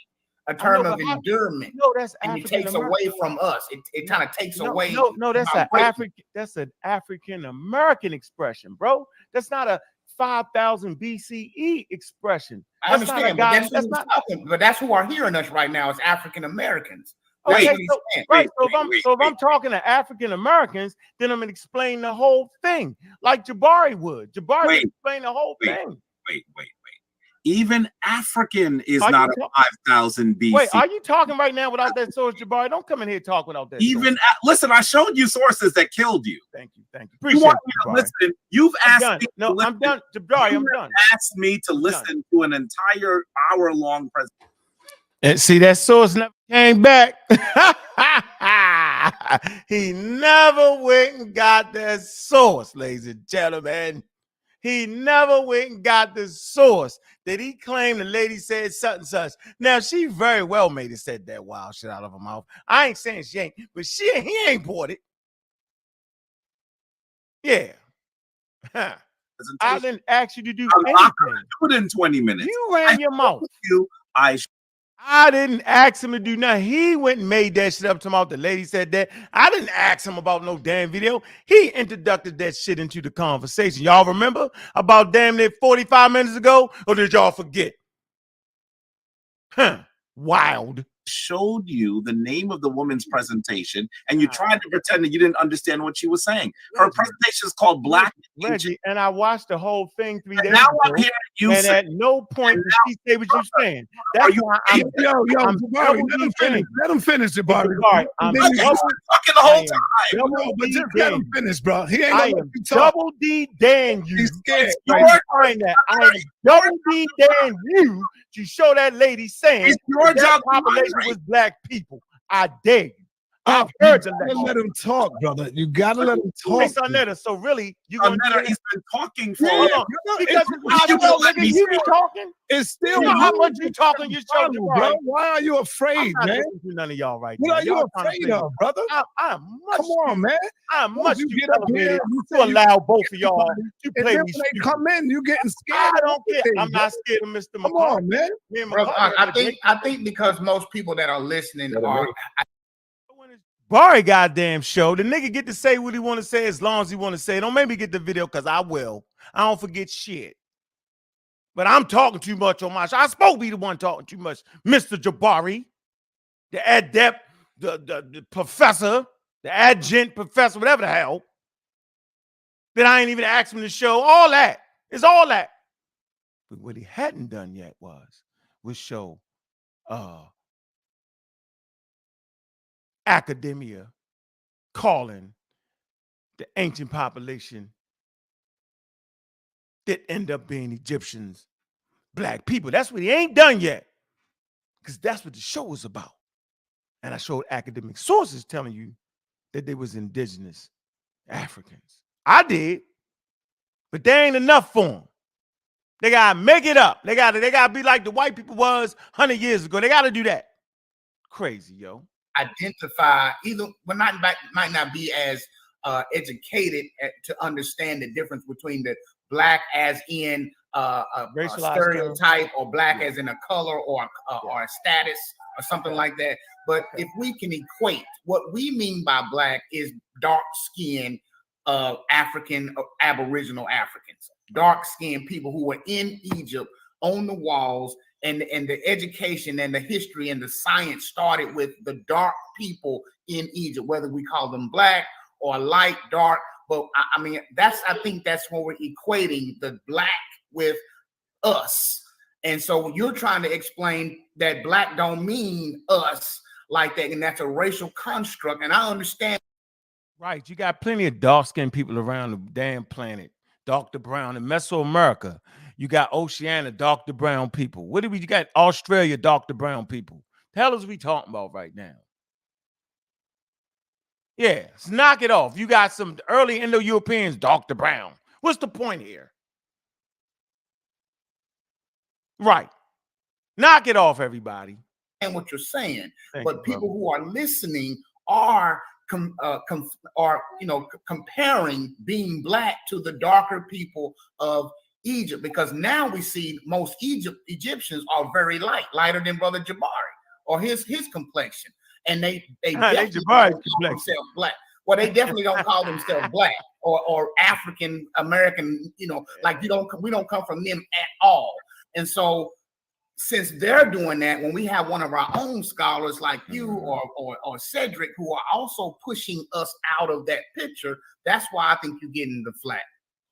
A term of endearment. No, that's and it takes away from us. It kind of takes away. No, that's an African American expression, bro. That's not a 5,000 BCE expression. I understand, but that's who are hearing us right now is African Americans. Okay, so if I'm talking to African Americans, then I'm gonna explain the whole thing, like Jabri would. Jabri would explain the whole thing. Wait. Even African is not a 5,000 BC. Wait, are you talking right now without that source, Jabari? Don't come in here and talk without that. Even listen, I showed you sources that killed you. Thank you. Appreciate you. Listen, you've asked me. No, I'm done, Jabari. I'm done. Asked me to listen to an entire hour-long presentation. And see, that source never came back. He never went and got that source, ladies and gentlemen. He never went and got the source that he claimed the lady said such and such. Now, she very well may have said that wild shit out of her mouth. I ain't saying she ain't, but he ain't bought it. Yeah. Huh. I didn't ask you to do anything. Do it in 20 minutes. You ran your mouth. I didn't ask him to do nothing. He went and made that shit up to about the lady said that. I didn't ask him about no damn video. He introduced that shit into the conversation. Y'all remember about damn near 45 minutes ago? Or did y'all forget? Huh. Wild. Showed you the name of the woman's presentation, and you tried to pretend that you didn't understand what she was saying. Her presentation is called Black Reggie, and I watched the whole thing 3 days now ago. I'm hearing you and say, at no point did she say what you're saying. That's why I'm Jabari, let him finish, Jabari. I'm talking the whole time. No, but just let him finish, bro. He ain't I gonna am let you talk. double D Dan you. He's scared. I am double D Dan you to show that lady saying your that population was black people. I dare you. I've heard the You gotta let him talk, brother. You gotta let him talk. Hey, Sonetta, so really, you gonna he's been talking for because you be talking. It's still you know how much you talking. You show bro. Why are you afraid, I'm not man? listening to none of y'all right What now. are you afraid of, brother? I'm much. Come on, man. I'm much you too get up here elevated to allow both of y'all to and play then these. when they come in, you getting scared. I don't care. I'm not scared of Mr. Come on, man. Brother, I think because most people that are listening are. Barry goddamn show. The nigga get to say what he want to say as long as he want to say. Don't make me get the video because I will. I don't forget shit. But I'm talking too much on my show. I supposed to be the one talking too much. Mr. Jabari, the adept, the professor, the adjunct professor, whatever the hell. That I ain't even asked him to show. All that. It's all that. But what he hadn't done yet was show academia calling the ancient population that end up being Egyptians black people. That's what he ain't done yet, because that's what the show was about. And I showed academic sources telling you that they was indigenous Africans. I did, but they ain't enough for them. They gotta make it up. They gotta be like the white people was 100 years ago. They gotta do that. Crazy, yo. Identify either, but might not be as educated to understand the difference between the black as in a stereotype or black as in a color or a status or something like that. But if we can equate, what we mean by black is dark-skinned African or Aboriginal Africans, dark-skinned people who were in Egypt on the walls. And the education and the history and the science started with the dark people in Egypt, whether we call them black or light, dark. But I mean, I think that's when we're equating the black with us. And so you're trying to explain that black don't mean us like that. And that's a racial construct. And I understand. Right. You got plenty of dark-skinned people around the damn planet. Dr. Brown in Mesoamerica. You got Oceania, Dr. Brown people. You got Australia, Dr. Brown people. The hell is we talking about right now? Yeah, let's knock it off. You got some early Indo-Europeans, Dr. Brown. What's the point here? Right. Knock it off, everybody. And what you're saying, but people who are listening are comparing being black to the darker people of Egypt, because now we see most Egyptians are very lighter than Brother Jabari or his complexion, and they definitely don't call themselves black. Well, they definitely don't call themselves black or African American. Like we don't come from them at all. And so, since they're doing that, when we have one of our own scholars like you or Cedric who are also pushing us out of that picture, that's why I think you're getting the flack.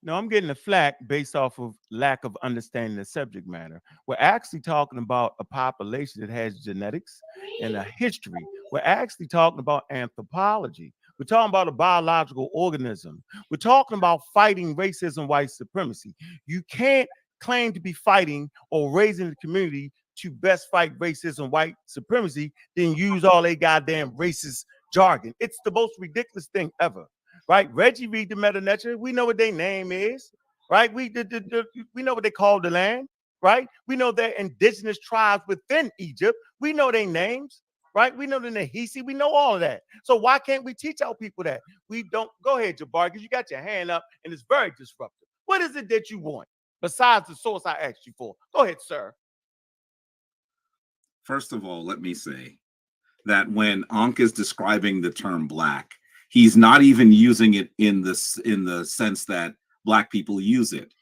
No, I'm getting the flack based off of lack of understanding the subject matter. We're actually talking about a population that has genetics and a history. We're actually talking about anthropology. We're talking about a biological organism. We're talking about fighting racism, white supremacy. You can't claim to be fighting or raising the community to best fight racism, white supremacy, then use all they goddamn racist jargon. It's the most ridiculous thing ever. Right? Reggie read the meta nature. We know what their name is, right? We know what they call the land, right? We know they're indigenous tribes within Egypt. We know their names, right? We know the Nahisi. We know all of that. So why can't we teach our people that? We don't. Go ahead, Jabari, because you got your hand up and it's very disruptive. What is it that you want besides the source I asked you for? Go ahead, sir. First of all, let me say that when Ankh is describing the term black, he's not even using it in the sense that black people use it.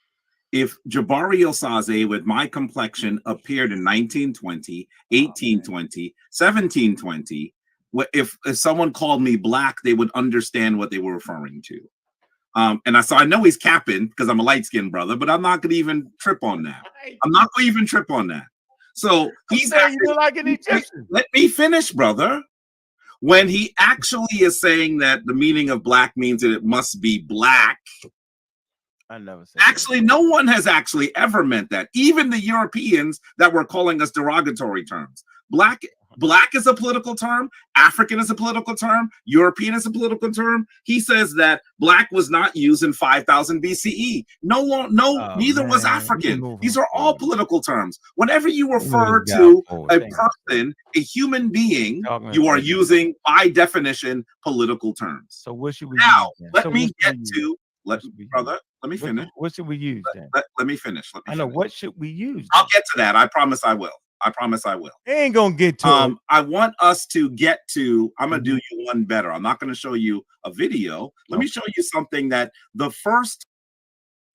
If Jabari Osaze with my complexion appeared in 1920, 1820, 1720, if someone called me black, they would understand what they were referring to. So I know he's capping because I'm a light-skinned brother, but I'm not going to even trip on that. I'm not going to even trip on that. So he's acting like an Egyptian. Let me finish, brother. When he actually is saying that the meaning of black means that it must be black. I never said actually, no one has actually ever meant that. Even the Europeans that were calling us derogatory terms. Black is a political term. African is a political term. European is a political term. He says that black was not used in 5000 BCE. Neither was African. These are all political terms. Whenever you refer to a person, a human being, you are using, by definition, political terms. So what should we now? use, Let me finish. What should we use then? Let me finish. I know. What should we use? I'll get to that. I promise I will. I promise I will. They ain't gonna get to it. I want us to get to, I'm gonna do you one better. I'm not gonna show you a video. Let me show you something that I'm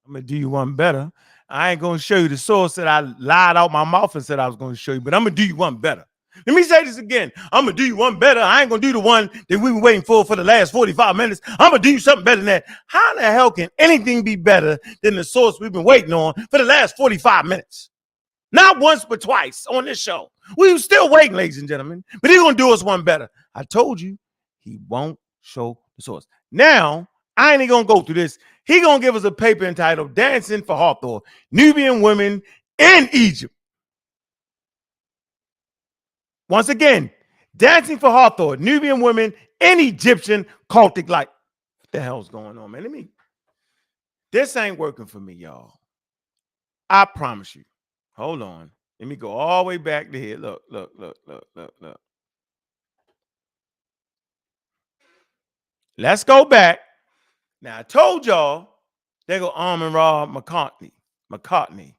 gonna do you one better. I ain't gonna show you the source that I lied out my mouth and said I was gonna show you, but I'm gonna do you one better. Let me say this again. I'm gonna do you one better. I ain't gonna do the one that we've been waiting for the last 45 minutes. I'm gonna do you something better than that. How the hell can anything be better than the source we've been waiting on for the last 45 minutes? Not once, but twice on this show. We were still waiting, ladies and gentlemen, but he's going to do us one better. I told you he won't show the source. Now, I ain't going to go through this. He going to give us a paper entitled Dancing for Hathor, Nubian Women in Egypt. Once again, Dancing for Hathor, Nubian Women in Egyptian cultic life. What the hell's going on, man? This ain't working for me, y'all. I promise you. Hold on. Let me go all the way back to here. Look. Let's go back. Now, I told y'all they go Amon-Ra McCartney.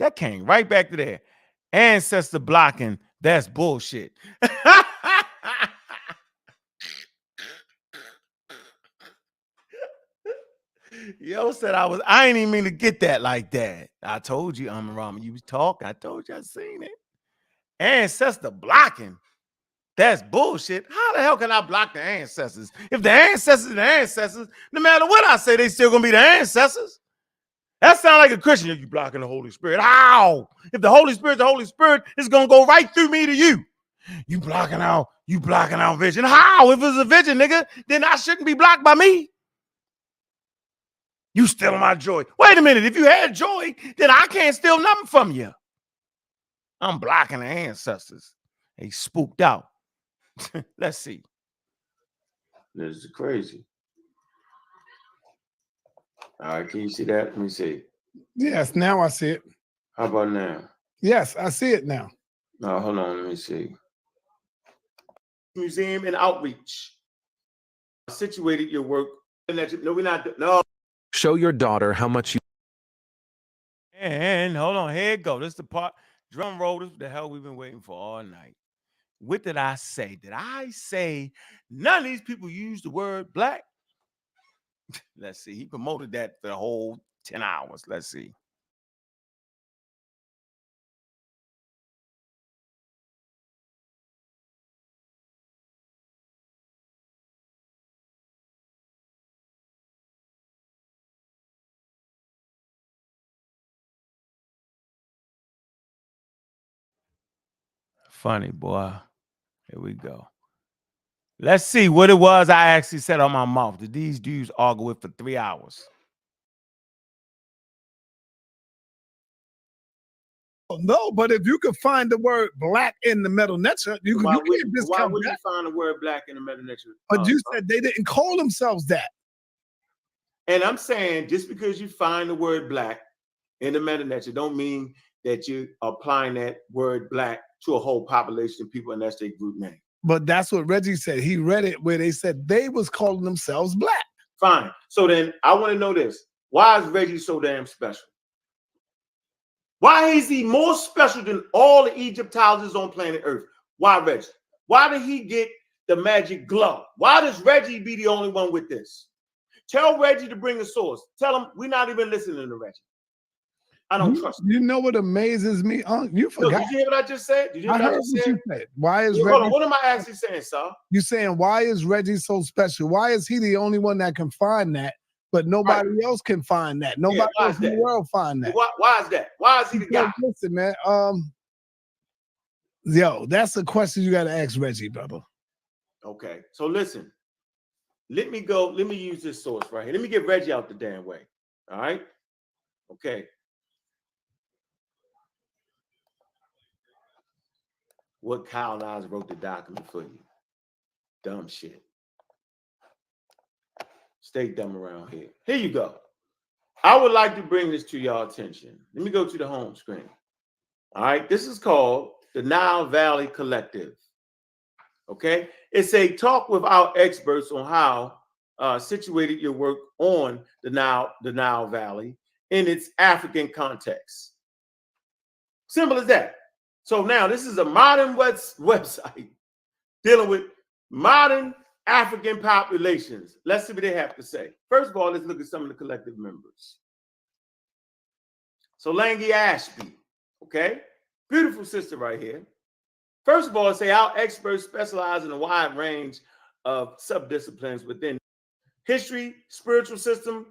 That came right back to there. Ancestor blocking. That's bullshit. Yo said I ain't even mean to get that like that. I told you, Amon-Ra, you was talking. I told you I seen it. Ancestor blocking. That's bullshit. How the hell can I block the ancestors? If the ancestors are the ancestors, no matter what I say, they still gonna be the ancestors. That sounds like a Christian. You blocking the Holy Spirit. How? If the Holy Spirit's the Holy Spirit, it's gonna go right through me to you. You blocking out vision. How? If it's a vision, nigga, then I shouldn't be blocked by me. You stealing my joy. Wait a minute. If you had joy, then I can't steal nothing from you. I'm blocking the ancestors. They spooked out. Let's see. This is crazy. All right, can you see that? Let me see. Yes, now I see it. How about now? Yes, I see it now. No, hold on. Let me see. Museum and outreach. Situated your work. No, we're not. No. Show your daughter how much you. And hold on, here it go. This is the part. Drum roll. This is the hell we've been waiting for all night. What did I say? Did I say none of these people use the word black? Let's see. He promoted that for the whole 10 hours. Let's see. Funny, boy. Here we go. Let's see what it was I actually said on my mouth. Did these dudes argue with for 3 hours? No, but if you could find the word black in the Medu Neter, you can't discount Why would that. you find the word black in the Medu Neter? But you said they didn't call themselves that. And I'm saying just because you find the word black in the meta-nature don't mean that you're applying that word black to a whole population of people and that's their group name. But that's what Reggie said. He read it where they said they was calling themselves black. Fine. So then I want to know this. Why is Reggie so damn special? Why is he more special than all the Egyptologists on planet Earth? Why Reggie? Why did he get the magic glove? Why does Reggie be the only one with this? Tell Reggie to bring a source. Tell him we're not even listening to Reggie. I don't trust him. You know what amazes me? You forgot. Did you hear what I just said? Did you hear I heard what you said. Why is Reggie? Hold on, what am I actually saying, sir? You saying why is Reggie so special? Why is he the only one that can find that, but nobody else can find that? Nobody else in the world find that. Why is that? Why is he the guy? Listen, man. Yo, that's a question you got to ask Reggie, brother. Okay, so listen. Let me use this source right here. Let me get Reggie out the damn way. All right. Okay. What colonizer wrote the document for you? Dumb shit. Stay dumb around here. Here you go. I would like to bring this to y'all attention. Let me go to the home screen. All right. This is called the Nile Valley Collective. Okay. It's a talk with our experts on how situated your work on the Nile Valley in its African context. Simple as that. So now this is a modern website dealing with modern African populations. Let's see what they have to say. First of all, let's look at some of the collective members. So Langi Ashby, okay? Beautiful sister right here. First of all, say our experts specialize in a wide range of subdisciplines within history, spiritual system,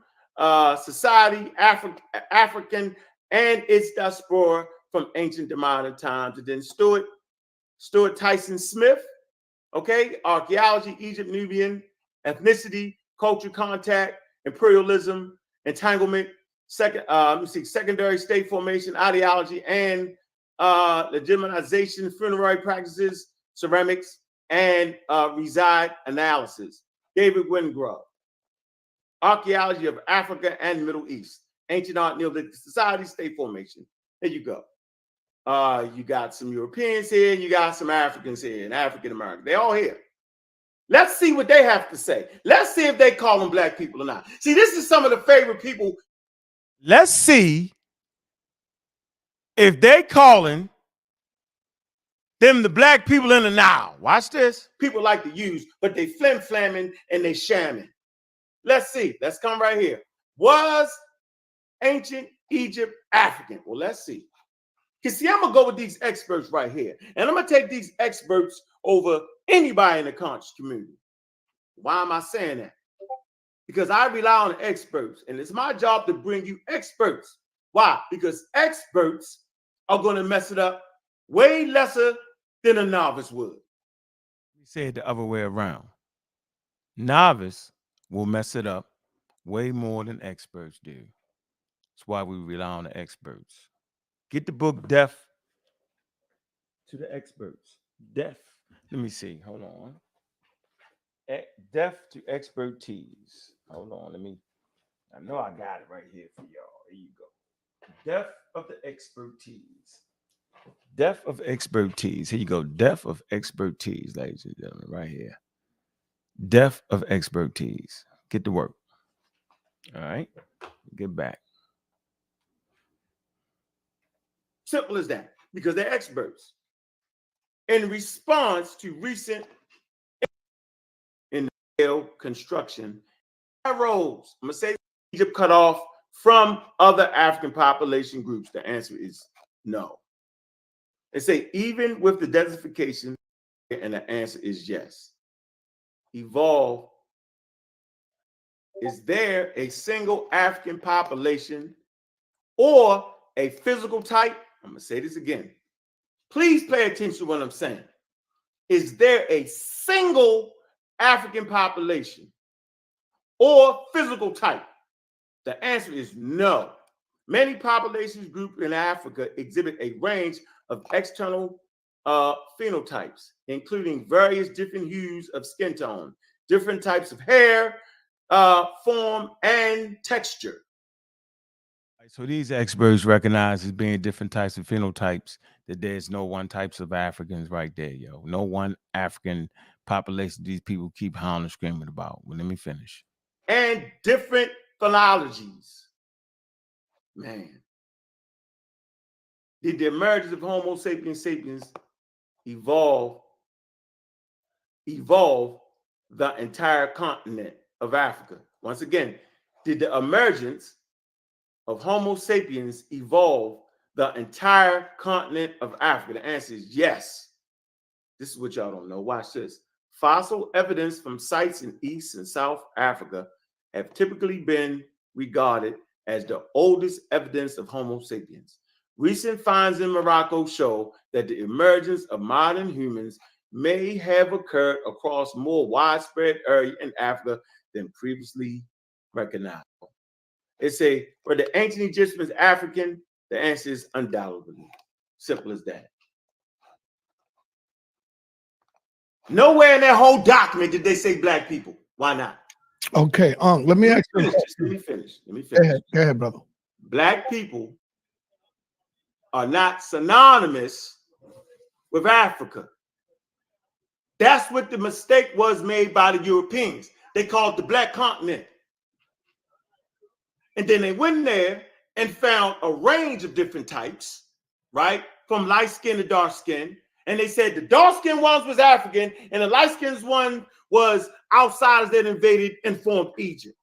society, African, and its diaspora from ancient to modern times. And then Stuart Tyson Smith, okay, archaeology, Egypt, Nubian, ethnicity, culture, contact, imperialism, entanglement, secondary state formation, ideology, and legitimization, funerary practices, ceramics, and reside analysis. David Wingrove, archaeology of Africa and Middle East, ancient art, Neolithic society, state formation. There you go. You got some Europeans here, and you got some Africans here, and African Americans. They're all here. Let's see what they have to say. Let's see if they call them black people or not. See, this is some of the favorite people. Let's see if they calling them the black people in the Nile. Watch this. People like to use, but they flim-flamming and they shamming. Let's see. Let's come right here. Was ancient Egypt African? Well, let's see. Because see, I'm going to go with these experts right here. And I'm going to take these experts over anybody in the conscious community. Why am I saying that? Because I rely on experts. And it's my job to bring you experts. Why? Because experts are going to mess it up way lesser than a novice would. We say it the other way around. Novice will mess it up way more than experts do. That's why we rely on the experts. Get the book Deaf to the Experts. Deaf. Let me see. Hold on. Deaf to Expertise. Hold on. I know I got it right here for y'all. Here you go. Deaf of the Expertise. Deaf of Expertise. Here you go. Deaf of Expertise, ladies and gentlemen, right here. Deaf of Expertise. Get to work. All right. Get back. Simple as that, because they're experts. In response to recent construction, roles, I'm going to say Egypt cut off from other African population groups. The answer is no. They say even with the desertification, and the answer is yes. Evolve. Is there a single African population or a physical type? I'm going to say this again. Please pay attention to what I'm saying. Is there a single African population or physical type? The answer is no. Many populations grouped in Africa exhibit a range of external phenotypes, including various different hues of skin tone, different types of hair, form, and texture. So these experts recognize as being different types of phenotypes that there's no one types of Africans right there, yo. No one African population these people keep howling and screaming about. Well, let me finish. And different philologies. Man. Did the emergence of Homo sapiens sapiens evolve the entire continent of Africa? Once again, did the emergence of Homo sapiens evolve the entire continent of Africa? The answer is yes. This is what y'all don't know. Watch this. Fossil evidence from sites in East and South Africa have typically been regarded as the oldest evidence of Homo sapiens. Recent finds in Morocco show that the emergence of modern humans may have occurred across more widespread area in Africa than previously recognized. It's were the ancient Egyptians African? The answer is undoubtedly. Simple as that. Nowhere in that whole document did they say black people. Why not? Okay, let me ask you. Let me finish. Go ahead, brother. Black people are not synonymous with Africa. That's what the mistake was made by the Europeans. They called it the black continent. And then they went there and found a range of different types, right? From light skin to dark skin. And they said the dark skinned ones was African and the light skinned one was outsiders that invaded and formed Egypt.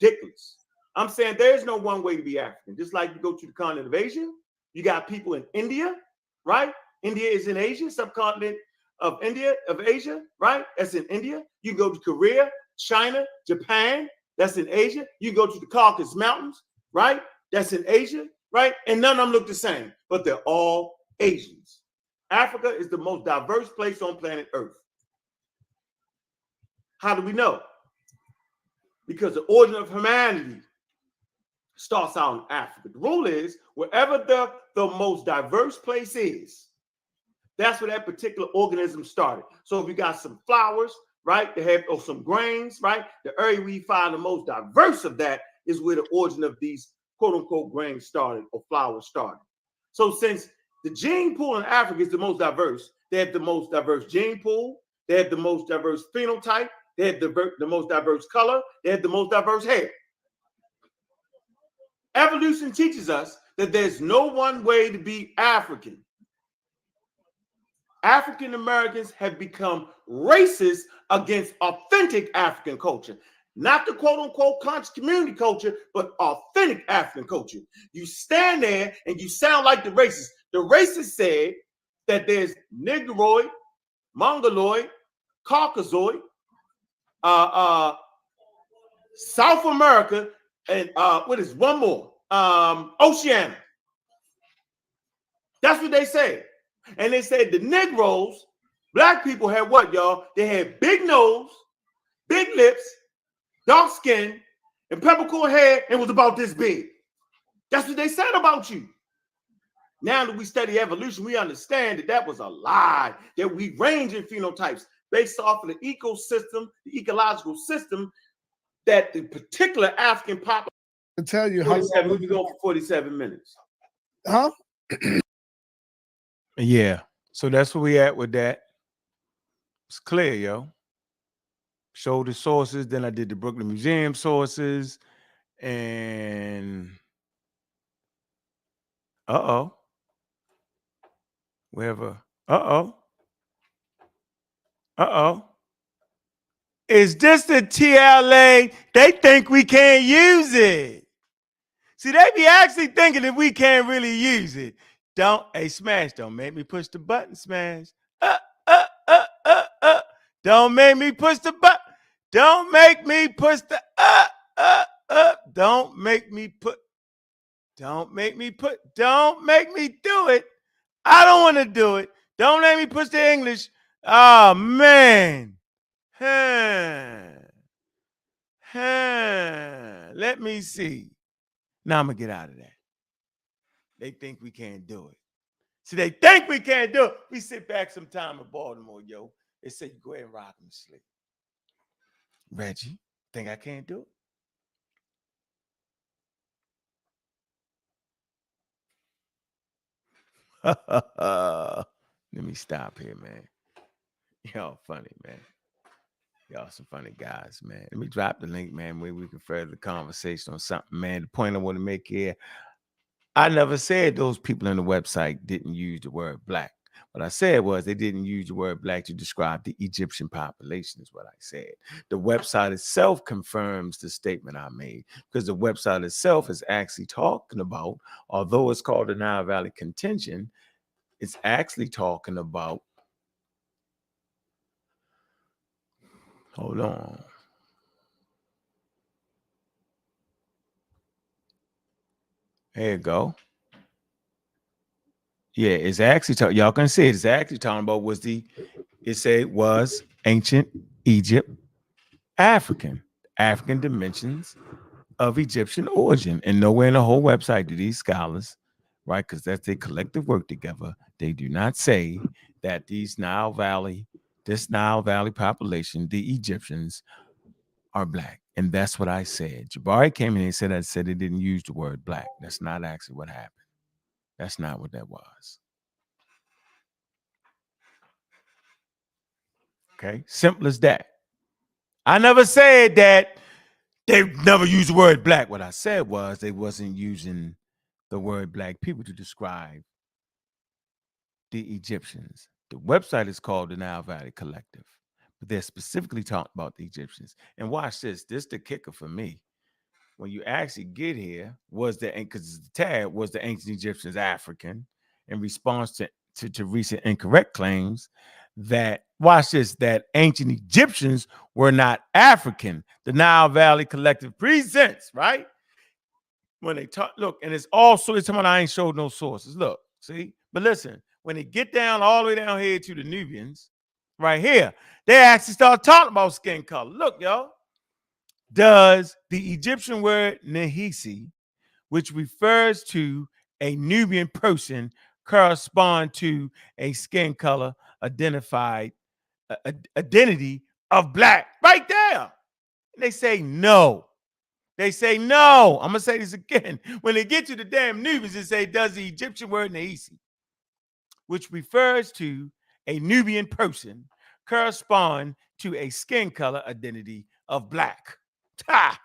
Ridiculous. I'm saying there's no one way to be African. Just like you go to the continent of Asia, you got people in India, right? India is in Asia, subcontinent of Asia, right? That's in India. You go to Korea, China, Japan, that's in Asia. You go to the Caucasus Mountains, right? That's in Asia, right? And none of them look the same, but they're all Asians. Africa is the most diverse place on planet Earth. How do we know? Because the origin of humanity starts out in Africa. The rule is wherever the most diverse place is, that's where that particular organism started. So if you got some flowers, right, they have or some grains, right, the area we find the most diverse of that is where the origin of these quote unquote grains started or flowers started. So since the gene pool in Africa is the most diverse, they have the most diverse gene pool, they have the most diverse phenotype, they have the most diverse color, they have the most diverse hair. Evolution teaches us that there's no one way to be African. African Americans have become racist against authentic African culture. Not the quote-unquote conscious community culture, but authentic African culture. You stand there and you sound like the racist. The racist said that there's Negroid, Mongoloid, Caucasoid, South America, and what is one more? Oceania. That's what they said. And they said the Negroes, black people had what, y'all? They had big nose, big lips, dark skin, and peppercorn hair, and was about this big. That's what they said about you. Now that we study evolution, we understand that that was a lie, that we range in phenotypes based off of the ecosystem, the ecological system that the particular African population. To tell you how we've been going for 47 minutes. Huh? Yeah. So that's where we at with that. It's clear, yo. Showed the sources, then I did the Brooklyn Museum sources, and we have a is this the TLA? They think we can't use it. See, they be actually thinking that we can't really use it. Smash, don't make me push the button, Smash. Don't make me push the button. Don't make me push the Don't make me do it. I don't want to do it. Don't let me push the English. Oh man. Let me see. Now I'm gonna get out of that. They think we can't do it. See, they think we can't do it. We sit back sometime in Baltimore, yo. They say, go ahead and rock and sleep. Reggie, Think I can't do it? Let me stop here, man. Y'all funny, man. Y'all some funny guys, man. Let me drop the link, man, where we can further the conversation on something, man. The point I want to make here, I never said those people on the website didn't use the word black. What I said was they didn't use the word black to describe the Egyptian population, is what I said. The website itself confirms the statement I made, because the website itself is actually talking about, although it's called the Nile Valley Contention, it's actually talking about, hold on. There you go. Yeah, it's actually y'all can see it. It's actually talking about was ancient Egypt, African dimensions of Egyptian origin. And nowhere in the whole website do these scholars, right, because that's their collective work together, they do not say that this Nile Valley population, the Egyptians, are black. And that's what I said. Jabari came in and said they didn't use the word black. That's not actually what happened. That's not what that was. Okay, simple as that. I never said that they never used the word black. What I said was they wasn't using the word black people to describe the Egyptians. The website is called the Nile Valley Collective, but they're specifically talking about the Egyptians. And watch this. This is the kicker for me. When you actually get here, because the tag was the ancient Egyptians African, in response to recent incorrect claims that, watch this, that ancient Egyptians were not African. The Nile Valley Collective presents, right? When they talk, look, and it's talking about I ain't showed no sources. Look, see? But listen, when they get down all the way down here to the Nubians, right here, they actually start talking about skin color. Look, y'all. Does the Egyptian word Nehisi, which refers to a Nubian person, correspond to a skin color identity of black? Right there. And they say no. They say no. I'm going to say this again. When they get to the damn Nubians, they say, does the Egyptian word Nehisi, which refers to a Nubian person, correspond to a skin color identity of black? Ha!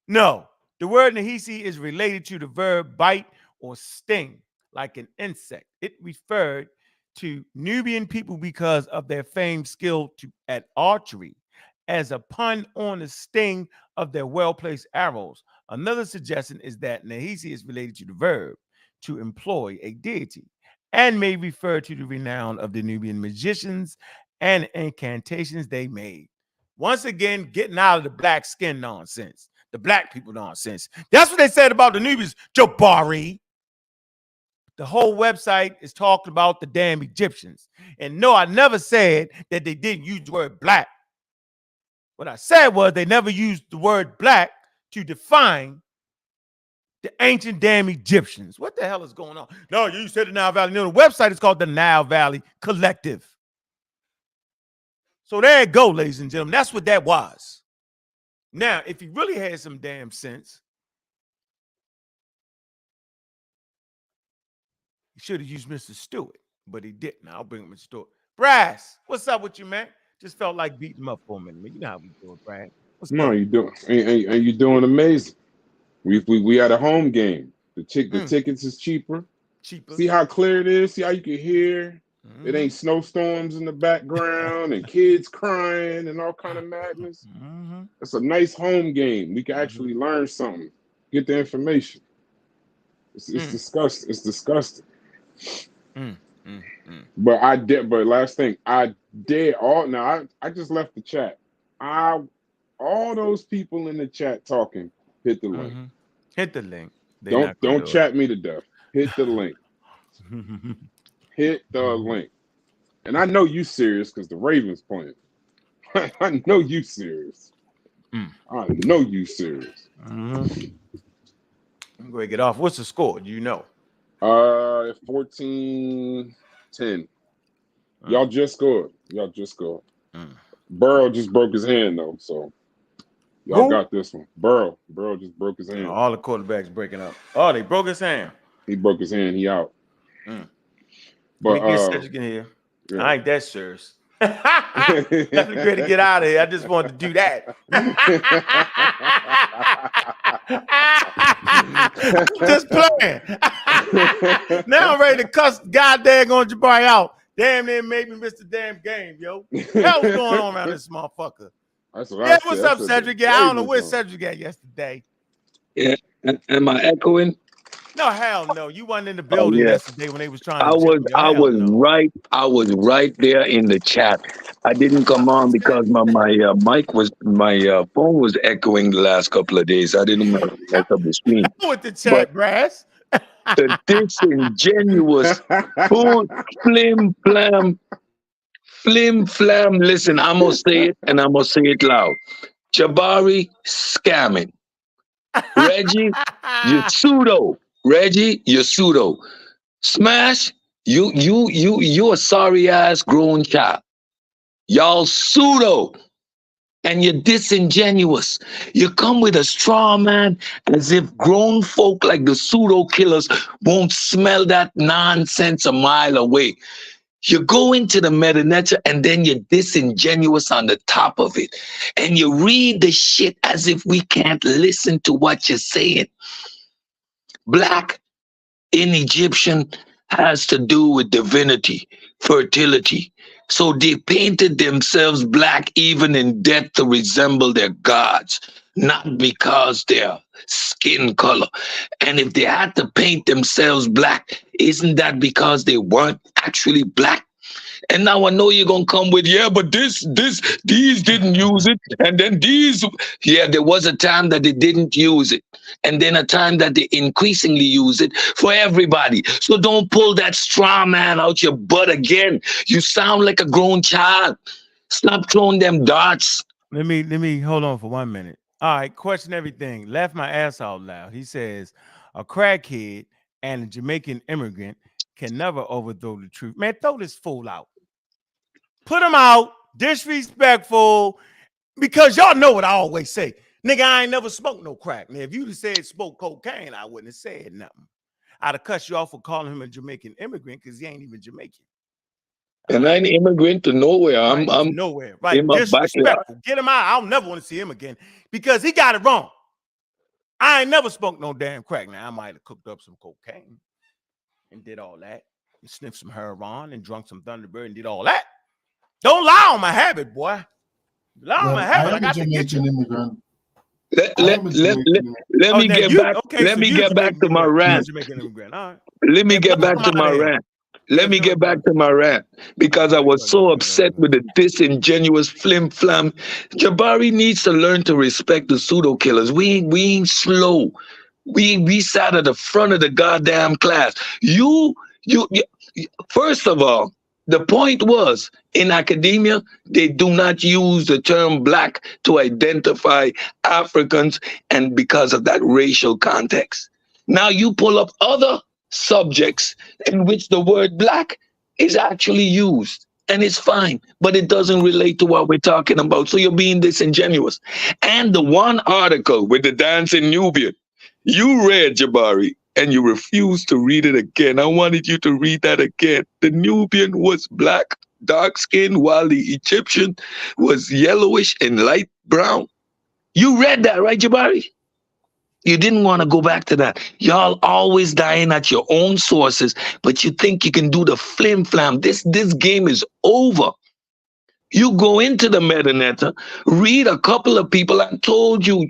No. The word Nehisi is related to the verb bite or sting, like an insect. It referred to Nubian people because of their famed skill at archery, as a pun on the sting of their well-placed arrows. Another suggestion is that Nehisi is related to the verb to employ a deity, and may refer to the renown of the Nubian magicians and incantations they made. Once again, getting out of the black skin nonsense, the black people nonsense. That's what they said about the Nubians, Jabari. The whole website is talking about the damn Egyptians. And no, I never said that they didn't use the word black. What I said was they never used the word black to define the ancient damn Egyptians. What the hell is going on? No, you said the Nile Valley. No, the website is called the Nile Valley Collective. So there you go, ladies and gentlemen. That's what that was. Now, if he really had some damn sense, he should have used Mr. Stewart, but he didn't. I'll bring him Mr. Stewart. Brass, what's up with you, man? Just felt like beating him up for a minute. You know how we do it, Brad. What's no, you doing and you're doing amazing. We had a home game. The tickets is cheaper. See how clear it is? See how you can hear? It ain't snowstorms in the background and kids crying and all kind of madness. It's a nice home game. We can actually learn something, get the information. It's disgusting. It's disgusting. But last thing, I just left the chat. All those people in the chat talking, hit the link. Hit the link. Don't chat me to death. Hit the link. Hit the link. And I know you serious because the Ravens playing. I know you serious. I know you serious. I'm going to get off. What's the score? Do you know? 14-10. Y'all just scored. Burrow just broke his hand though, so Y'all got this one. Burrow just broke his hand. All the quarterbacks breaking up. Oh, they broke his hand. He broke his hand. He out. But get Cedric in here. Yeah. I ain't that serious. That's great to get out of here. I just wanted to do that. Just playing. Now I'm ready to cuss goddamn on Jabari out. Damn, they made me miss the damn game, yo. Hell's going on around this motherfucker? What's up, Cedric? Yeah, I don't know where Cedric at yesterday. Yeah, am I echoing? No, hell no. You wasn't in the building yesterday when they was trying to. I was right there in the chat. I didn't come on because my phone was echoing the last couple of days. I didn't want to mess up the screen. With the chat, Brass. The disingenuous flim flam. Listen, I'm gonna say it and I'm gonna say it loud. Jabari scamming. Reggie, you pseudo. Reggie, you're pseudo. Smash, you a sorry ass grown child. Y'all pseudo. And you're disingenuous. You come with a straw man as if grown folk like the pseudo killers won't smell that nonsense a mile away. You go into the meta and then you're disingenuous on the top of it. And you read the shit as if we can't listen to what you're saying. Black in Egyptian has to do with divinity, fertility. So they painted themselves black even in death to resemble their gods, not because their skin color. And if they had to paint themselves black, isn't that because they weren't actually black? And now I know you're going to come with, yeah, but these didn't use it. And then these, yeah, there was a time that they didn't use it. And then a time that they increasingly use it for everybody. So don't pull that straw man out your butt again. You sound like a grown child. Stop throwing them darts. Let me hold on for 1 minute. All right, question everything. Laugh my ass out loud. He says, a crackhead and a Jamaican immigrant can never overthrow the truth. Man, throw this fool out. Put him out, disrespectful, because y'all know what I always say. Nigga, I ain't never smoked no crack. Now, if you'd have said smoke cocaine, I wouldn't have said nothing. I'd have cut you off for calling him a Jamaican immigrant because he ain't even Jamaican. And I ain't immigrant to nowhere. I'm nowhere. Right, disrespectful. Get him out. I don't never want to see him again because he got it wrong. I ain't never smoked no damn crack. Now, I might have cooked up some cocaine and did all that. And sniffed some heroin and drunk some Thunderbird and did all that. Don't lie on my habit, boy. Lie on my habit. I got to get you. Immigrant. Let me get back to my rant. Let me get back to my rant. Let me get back to my rant because I was so upset with the disingenuous flim flam. Jabari needs to learn to respect the pseudo killers. We ain't slow. We sat at the front of the goddamn class. You first of all, the point was, in academia, they do not use the term black to identify Africans, and because of that racial context. Now you pull up other subjects in which the word black is actually used, and it's fine, but it doesn't relate to what we're talking about. So you're being disingenuous. And the one article with the dancing Nubian, you read, Jabari, and you refused to read it again. I wanted you to read that again. The Nubian was black, dark skin, while the Egyptian was yellowish and light brown. You read that, right, Jabari? You didn't want to go back to that. Y'all always dying at your own sources, but you think you can do the flim flam. This game is over. You go into the meta, read a couple of people. I told you,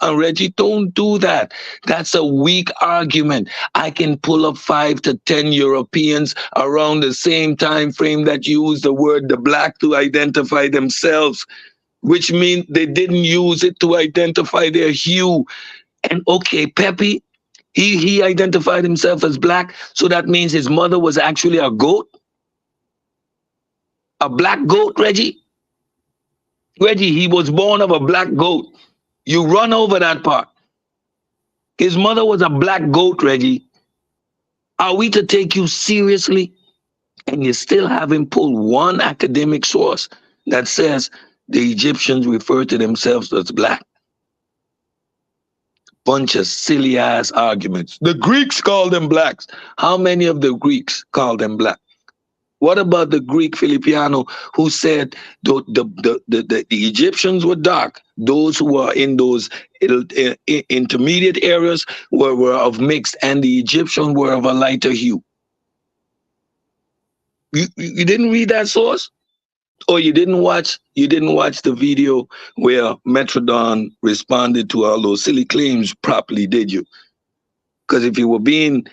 Reggie, don't do that. That's a weak argument. I can pull up 5 to 10 Europeans around the same time frame that use the word the black to identify themselves, which means they didn't use it to identify their hue. And okay, Pepe, he identified himself as black, so that means his mother was actually a goat. A black goat, Reggie? Reggie, he was born of a black goat. You run over that part. His mother was a black goat, Reggie. Are we to take you seriously? And you still haven't pulled one academic source that says the Egyptians refer to themselves as black. bunch of silly ass arguments. The Greeks called them blacks. How many of the Greeks called them black? What about the Greek Filippiano who said the Egyptians were dark? Those who were in those intermediate areas were of mixed, and the Egyptians were of a lighter hue. You didn't read that source? Or you didn't watch the video where Metrodon responded to all those silly claims properly, did you? Because if you were being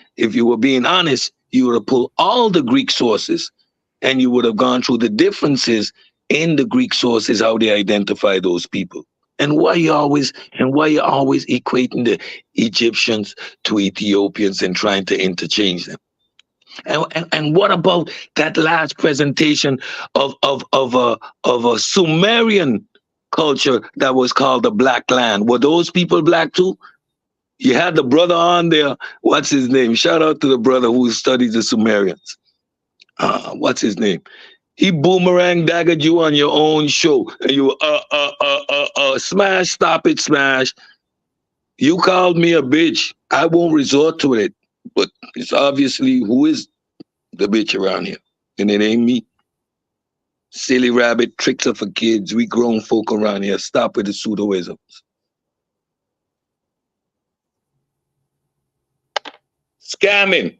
honest, you would have pulled all the Greek sources and you would have gone through the differences in the Greek sources, how they identify those people. And why you always equating the Egyptians to Ethiopians and trying to interchange them? And what about that last presentation of a Sumerian culture that was called the Black Land? Were those people black too? You had the brother on there. What's his name? Shout out to the brother who studies the Sumerians. What's his name? He boomerang daggered you on your own show, and you smash, stop it, smash. You called me a bitch. I won't resort to it, but it's obviously who is the bitch around here, and it ain't me. Silly rabbit, tricks are for kids. We grown folk around here. Stop with the pseudoisms. Scamming.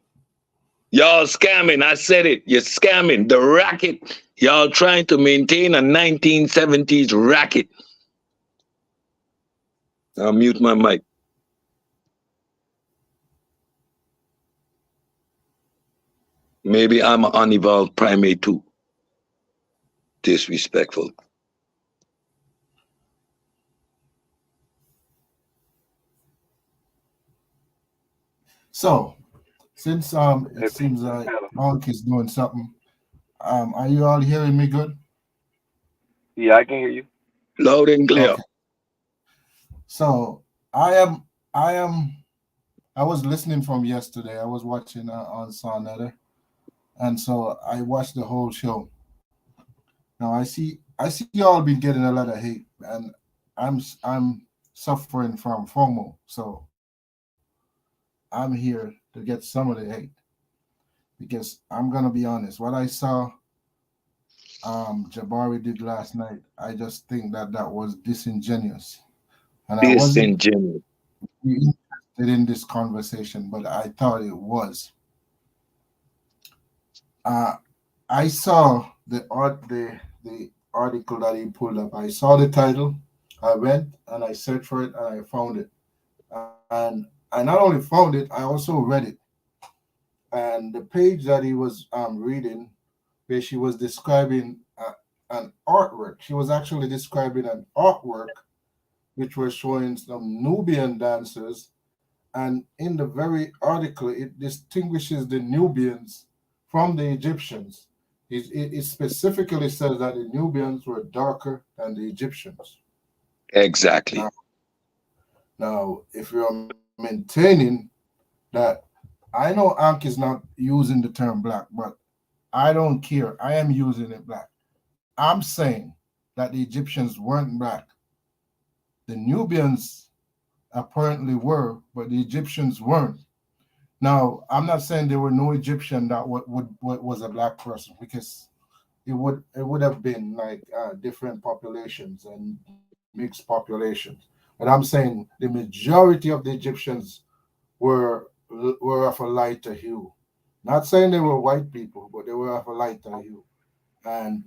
Y'all scamming. I said it. You're scamming. The racket. Y'all trying to maintain a 1970s racket. I'll mute my mic. Maybe I'm an unevolved primate too. Disrespectful. So, since it seems like Ankh is doing something, are you all hearing me good? Yeah, I can hear you. Loud and clear. Okay. So I was listening from yesterday. I was watching on Sonetta, and so I watched the whole show. Now I see y'all been getting a lot of hate, and I'm suffering from FOMO, so I'm here to get some of the hate, because I'm gonna be honest. What I saw Jabari did last night, I just think that was disingenuous, and I wasn't interested in this conversation, but I thought it was. I saw the article that he pulled up. I saw the title. I went and I searched for it and I found it. And I not only found it, I also read it. And the page that he was reading, where she was describing an artwork. She was actually describing an artwork which was showing some Nubian dancers. And in the very article, it distinguishes the Nubians from the Egyptians. It specifically says that the Nubians were darker than the Egyptians. Exactly. Now, if you're maintaining that, I know Ankh is not using the term black, but I don't care. I am using it black. I'm saying that the Egyptians weren't black. The Nubians apparently were, but the Egyptians weren't. Now, I'm not saying there were no Egyptian that was a black person, because it would have been like different populations and mixed populations. But I'm saying the majority of the Egyptians were of a lighter hue. Not saying they were white people, but they were of a lighter hue. And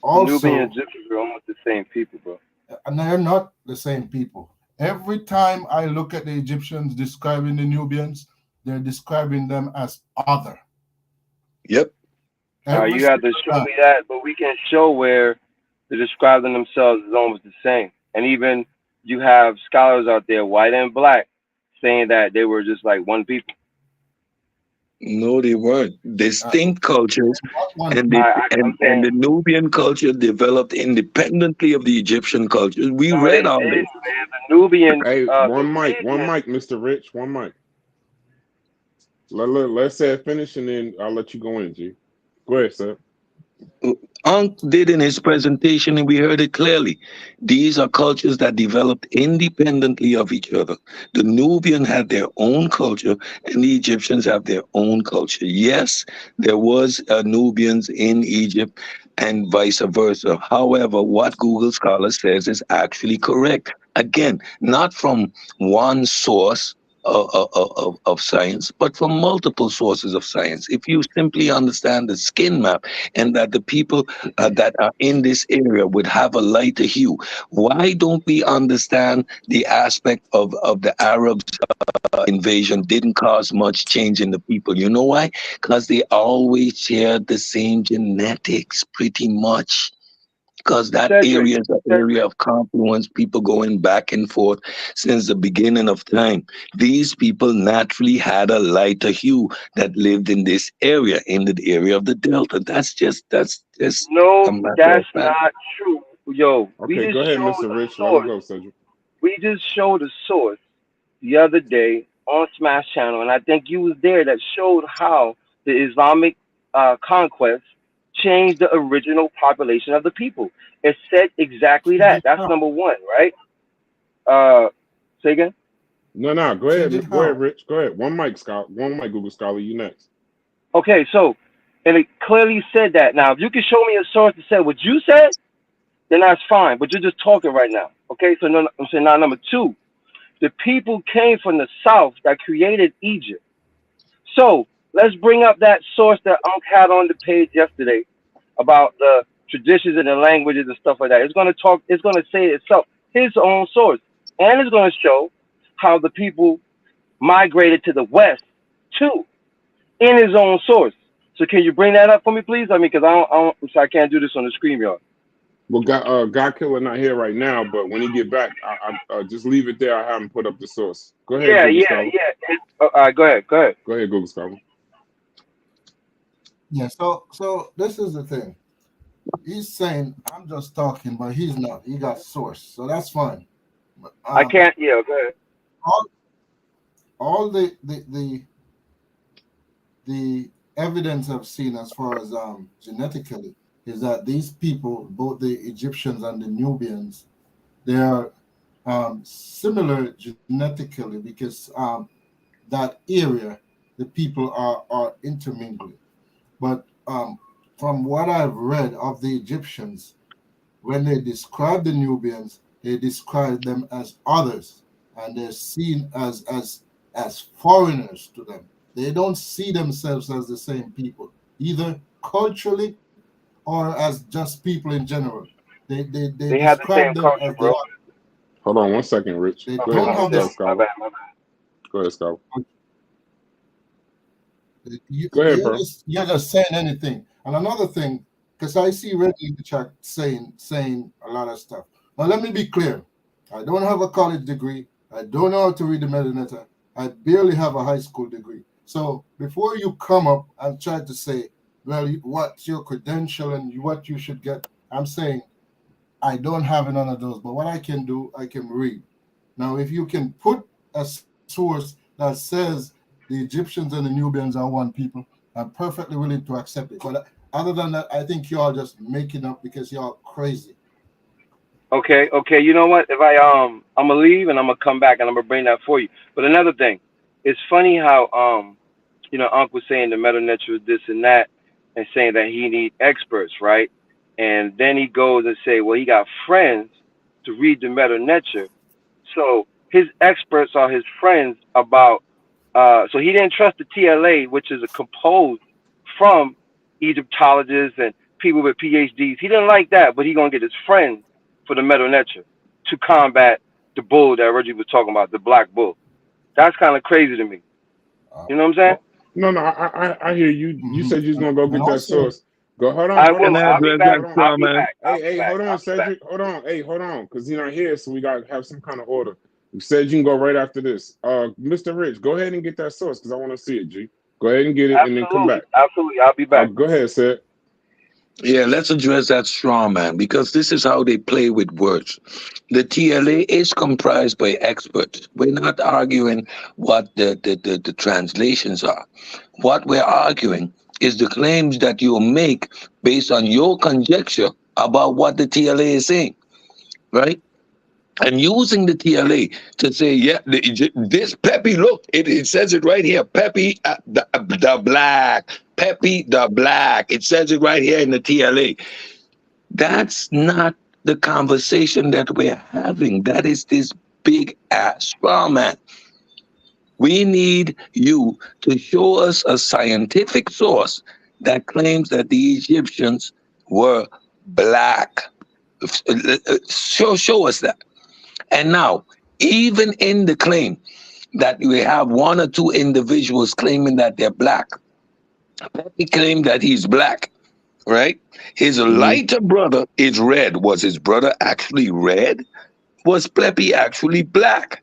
also, Nubian Egyptians are almost the same people, bro. And they're not the same people. Every time I look at the Egyptians describing the Nubians, they're describing them as other. Yep. You have to show me that, but we can show where they're describing themselves as almost the same. And even you have scholars out there, white and black, saying that they were just like one people. No, they weren't. Distinct cultures, and the Nubian culture developed independently of the Egyptian culture. We read all this. The Nubian. Hey, one mic, Mr. Rich, one mic. Let's say it finish, and then I'll let you go in, G. Go ahead, sir. Ankh did in his presentation, and we heard it clearly. These are cultures that developed independently of each other. The Nubian had their own culture, and the Egyptians have their own culture. Yes, there was Nubians in Egypt, and vice versa. However, what Google Scholar says is actually correct. Again, not from one source of science, but from multiple sources of science. If you simply understand the skin map and that the people that are in this area would have a lighter hue, why don't we understand the aspect of the Arabs invasion didn't cause much change in the people? You know why? Because they always shared the same genetics pretty much. Because that area is an area of confluence, people going back and forth since the beginning of time. These people naturally had a lighter hue that lived in this area, in the area of the Delta. That's just no, that's not true. Yo, okay, go ahead, Mr. Rich. Let him go, Cedric. We just showed a source the other day on Smash Channel, and I think you was there, that showed how the Islamic conquest changed the original population of the people. It said exactly that. That's number one, right? Say again? No, go ahead. Go ahead, Rich. Go ahead. One mic, Google Scholar. You next. Okay, so, and it clearly said that. Now, if you can show me a source that said what you said, then that's fine. But you're just talking right now. Okay, so no, I'm saying now number two, the people came from the south that created Egypt. So let's bring up that source that Unc had on the page yesterday about the traditions and the languages and stuff like that. It's going to say itself, his own source. And it's going to show how the people migrated to the west too, in his own source. So can you bring that up for me, please? I mean, because I can't do this on the screen, y'all. Well, God Killer not here right now, but when he get back, I just leave it there. I have him put up the source. Go ahead. Yeah. All right, go ahead. Go ahead, Google Scholar. Yeah. So this is the thing. He's saying I'm just talking, but he's not. He got source, so that's fine. But, I can't. Yeah. Go ahead. All the evidence I've seen as far as genetically is that these people, both the Egyptians and the Nubians, they are similar genetically because that area, the people are intermingling. But from what I've read of the Egyptians, when they describe the Nubians, they describe them as others, and they're seen as foreigners to them. They don't see themselves as the same people, either culturally or as just people in general. They have the same culture, bro. Hold on 1 second, Rich. They Go don't ahead, have this. Scholar. Go ahead, Scholar. Go ahead, bro. You're just saying anything. And another thing, because I see Reggie in the chat saying a lot of stuff. Now let me be clear. I don't have a college degree. I don't know how to read the metadata. I barely have a high school degree. So before you come up and try to say, well, what's your credential and what you should get, I'm saying I don't have none of those. But what I can do, I can read. Now, if you can put a source that says the Egyptians and the Nubians are one people, I'm perfectly willing to accept it. But other than that, I think you're just making up because you're crazy. Okay. You know what? If I'm gonna leave and I'm gonna come back and I'm gonna bring that for you. But another thing, it's funny how Unc was saying the meta nature is this and that, and saying that he need experts, right? And then he goes and say, well, he got friends to read the meta nature, so his experts are his friends about. So he didn't trust the TLA, which is composed from Egyptologists and people with PhDs. He didn't like that, but he gonna get his friends for the meta nature to combat the bull that Reggie was talking about, the black bull. That's kind of crazy to me. You know what I'm saying? No, I hear you. You said you was gonna go get that source. Go, hold on. I'll be back. Hey, hold on, Cedric. Hold on. Hey, hold on, because he's not here, so we gotta have some kind of order. You said you can go right after this. Mr. Rich, go ahead and get that source because I want to see it, G. Go ahead and get it and then come back. Absolutely, I'll be back. Go ahead, Sid. Yeah, let's address that straw man, because this is how they play with words. The TLA is comprised by experts. We're not arguing what the translations are. What we're arguing is the claims that you make based on your conjecture about what the TLA is saying, right? And using the TLA to say, yeah, this Pepe, look, it says it right here, Pepe the black, Pepe the black. It says it right here in the TLA. That's not the conversation that we're having. That is this big ass straw man. We need you to show us a scientific source that claims that the Egyptians were black. Show us that. And now, even in the claim that we have one or two individuals claiming that they're black, Pepe claimed that he's black, right? His lighter brother is red. Was his brother actually red? Was Pepe actually black?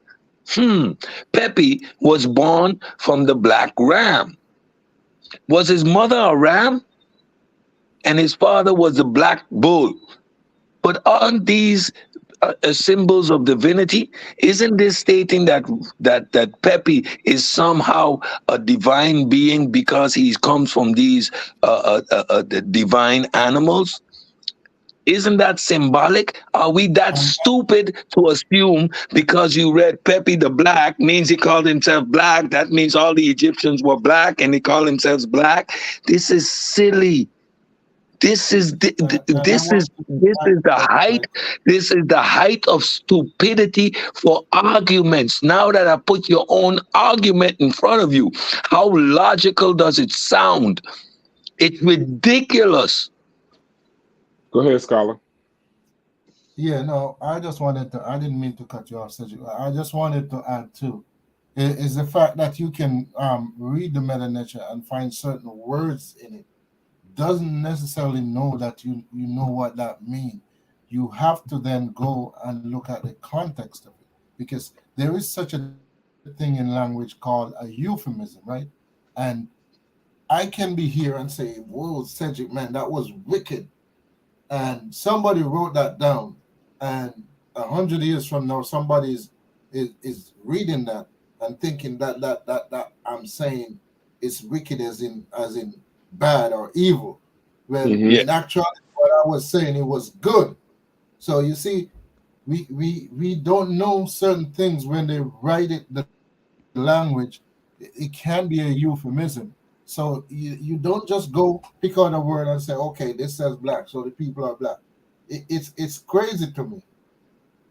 Pepe was born from the black ram. Was his mother a ram? And his father was the black bull. But aren't these symbols of divinity? Isn't this stating that Pepe is somehow a divine being because he comes from these divine animals? Isn't that symbolic? Are we that stupid to assume because you read Pepe the Black means he called himself black? That means all the Egyptians were black and they call themselves black. This is silly. This is the height. This is the height of stupidity for arguments. Now that I put your own argument in front of you, how logical does it sound? It's ridiculous. Go ahead, Scholar. Yeah, no, I just wanted to, I didn't mean to cut you off, Cedric. I just wanted to add too, is the fact that you can read the meta nature and find certain words in it doesn't necessarily know that you know what that means. You have to then go and look at the context of it, because there is such a thing in language called a euphemism, right? And I can be here and say, whoa, Cedric, man, that was wicked. And somebody wrote that down, and 100 years from now, somebody is reading that and thinking that I'm saying it's wicked as in bad or evil. When actually what I was saying, it was good. So you see, we don't know certain things when they write it, the language. It can be a euphemism. So you don't just go pick out a word and say, okay, this says black, so the people are black. It's crazy to me.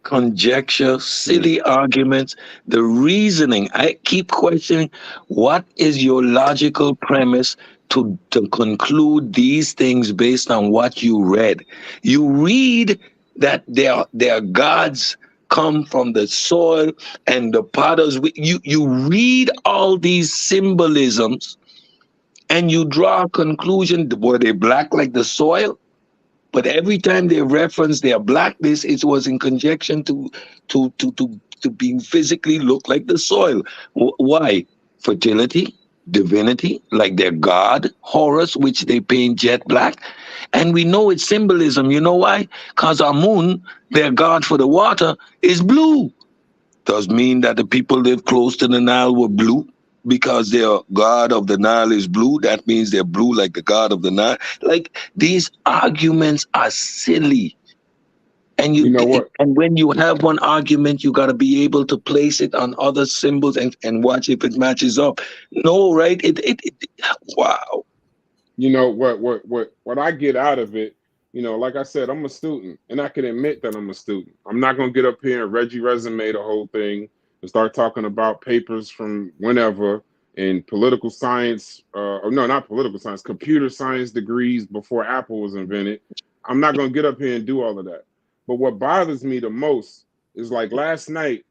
Conjecture, silly arguments, the reasoning. I keep questioning, what is your logical premise to conclude these things based on what you read? You read that their gods come from the soil and the potters. You read all these symbolisms and you draw a conclusion. Were they black like the soil? But every time they reference their blackness, it was in conjunction to being physically look like the soil. Why? Fertility, divinity, like their god, Horus, which they paint jet black. And we know it's symbolism. You know why? Because Amun, their god for the water, is blue. Does mean that the people live close to the Nile were blue? Because their god of the Nile is blue, that means they're blue like the god of the Nile. Like, these arguments are silly. And you know what? And when you have one argument, you got to be able to place it on other symbols and watch if it matches up. No, right? Wow. You know what I get out of it, you know, like I said, I'm a student, and I can admit that I'm a student. I'm not gonna get up here and Reggie resume the whole thing and start talking about papers from whenever in political science, no, not political science, computer science degrees before Apple was invented. I'm not gonna get up here and do all of that. But what bothers me the most is, like, last night,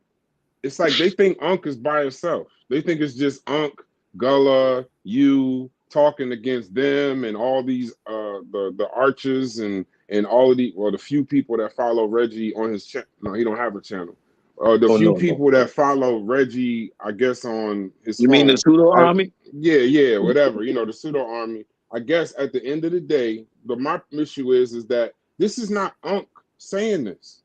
it's like they think Unc is by herself. They think it's just Unc, Gullah, you talking against them and all these the archers and all of the, well, the few people that follow Reggie on his channel. No, he don't have a channel. People that follow Reggie, I guess, on his phone. Mean the pseudo army? Yeah, whatever. You know, the pseudo army. I guess at the end of the day, my issue is that this is not Unc saying this.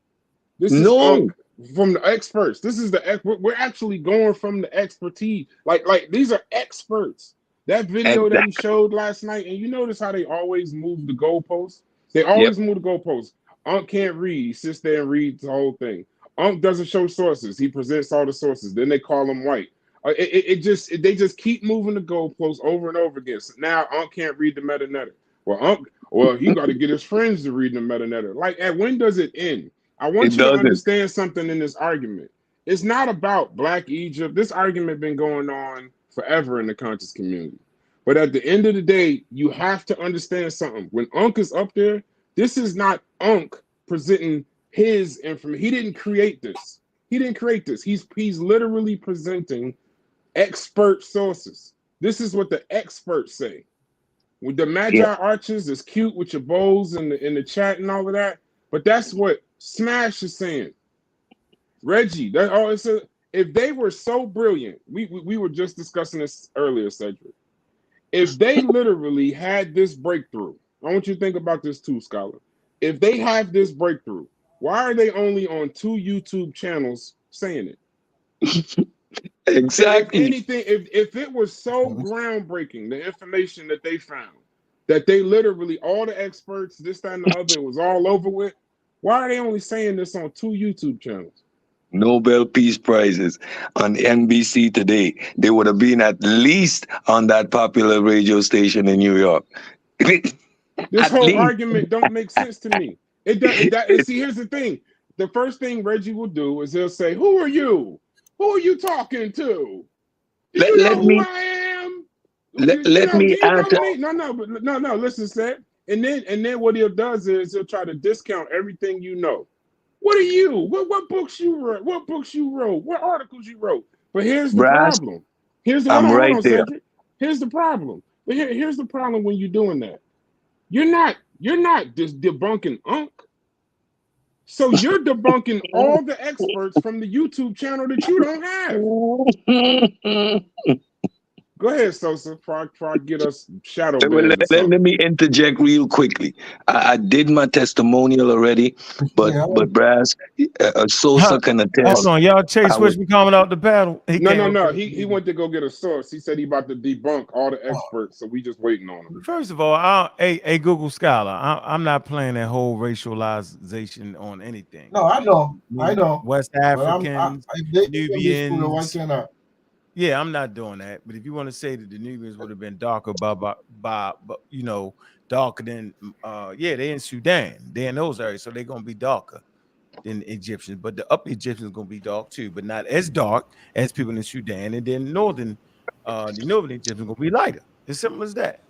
This is Unc from the experts. This is we're actually going from the expertise. Like these are experts. That video that he showed last night, and you notice how they always move the goalposts? They always move the goalposts. Unc can't read. He sits there and reads the whole thing. Unc doesn't show sources. He presents all the sources. Then they call him white. They just keep moving the goalposts over and over again. So now Unc can't read the meta-netta. Well, he got to get his friends to read the meta-netta. Like, when does it end? I want you to understand something in this argument. It's not about Black Egypt. This argument been going on forever in the conscious community. But at the end of the day, you have to understand something. When Unc is up there, this is not Unc presenting his information. He didn't create this. He's literally presenting expert sources. This is what the experts say. With the Magi arches, it's cute with your bows in the chat and all of that. But that's what Smash is saying. Reggie, if they were so brilliant, we were just discussing this earlier, Cedric. If they literally had this breakthrough, I want you to think about this too, Scholar. If they have this breakthrough, why are they only on 2 YouTube channels saying it? Exactly. If anything, if it was so groundbreaking, the information that they found, that they literally, all the experts, this, that, and the other, it was all over with, why are they only saying this on 2 YouTube channels? Nobel Peace Prizes on NBC today. They would have been at least on that popular radio station in New York. This whole argument don't make sense to me. See, here's the thing. The first thing Reggie will do is he'll say, "Who are you? Who are you talking to? Do you know who I am? Let me answer. No. Listen, Seth. And then what he'll does is he'll try to discount everything you know. What are you? What books you wrote? What books you wrote? What articles you wrote? But here's the problem. Here's the problem. But here's the problem when you're doing that. You're not just debunking Unc. So you're debunking all the experts from the YouTube channel that you don't have. Go ahead, Sosa, before I get us shadow banned. Let me interject real quickly. I did my testimonial already, but Brass, Sosa can attest. Hold on, y'all. Chase Switch be coming out the battle. No. He went to go get a source. He said he about to debunk all the experts, so we just waiting on him. First of all, a Google Scholar, I'm not playing that whole racialization on anything. No, I know. West Africans, Nubians. Why can't I? Yeah, I'm not doing that. But if you want to say that the Nubians would have been darker by darker than they in Sudan, they're in those areas, so they're gonna be darker than the Egyptians. But the upper Egyptians gonna be dark too, but not as dark as people in Sudan. And then the northern Egyptians gonna be lighter. As simple as that.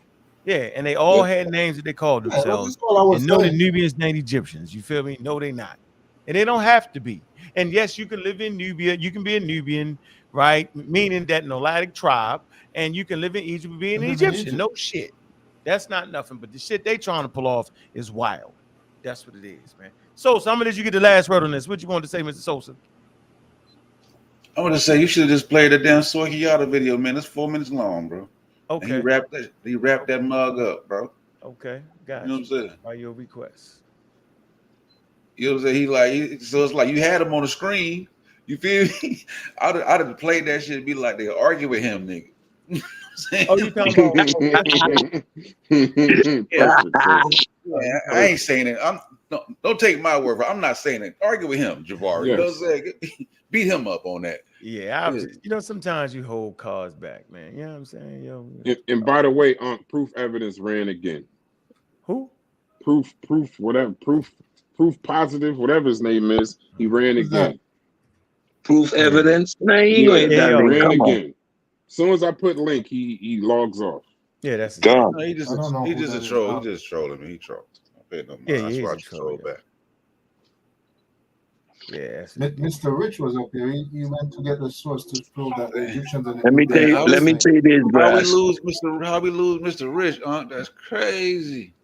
Yeah, and they all had names that they called themselves. And no, the Nubians ain't Egyptians. You feel me? No, they not. And they don't have to be. And yes, you can live in Nubia. You can be a Nubian, right? Meaning that nomadic tribe. And you can live in Egypt being an Egyptian. No shit. That's not nothing. But the shit they trying to pull off is wild. That's what it is, man. Sosa, I'm gonna let you get the last word on this. What you want to say, Mr. Sosa? I want to say you should have just played the damn Sorkiata video, man. It's 4 minutes long, bro. Okay. And he wrapped that mug up, bro. Okay, got you. Know what I'm saying? By your request. You know what I'm saying? So it's like you had him on the screen. You feel me? I'd have played that shit and be like, they argue with him, nigga. You know oh, you talking about? Yeah, I ain't saying it. Don't take my word for it. I'm not saying it. Argue with him, Jabari. Yes. You know what I'm saying? Beat him up on that. Yeah, sometimes you hold cars back, man. You know what I'm saying? Yo. And by the way, Proof Evidence ran again. Who? Proof, whatever. Proof Positive, whatever his name is. He ran again. Proof Evidence? Man, he ran again. As soon as I put link, he logs off. Yeah, that's dumb. No, he just a troll. He just trolling me. He trolled. That's why I troll back. Yeah, Mr. Rich was up there. He went to get the source to prove that the Egyptians. Let me tell you this, bro. How we lose Mr. Rich? That's crazy.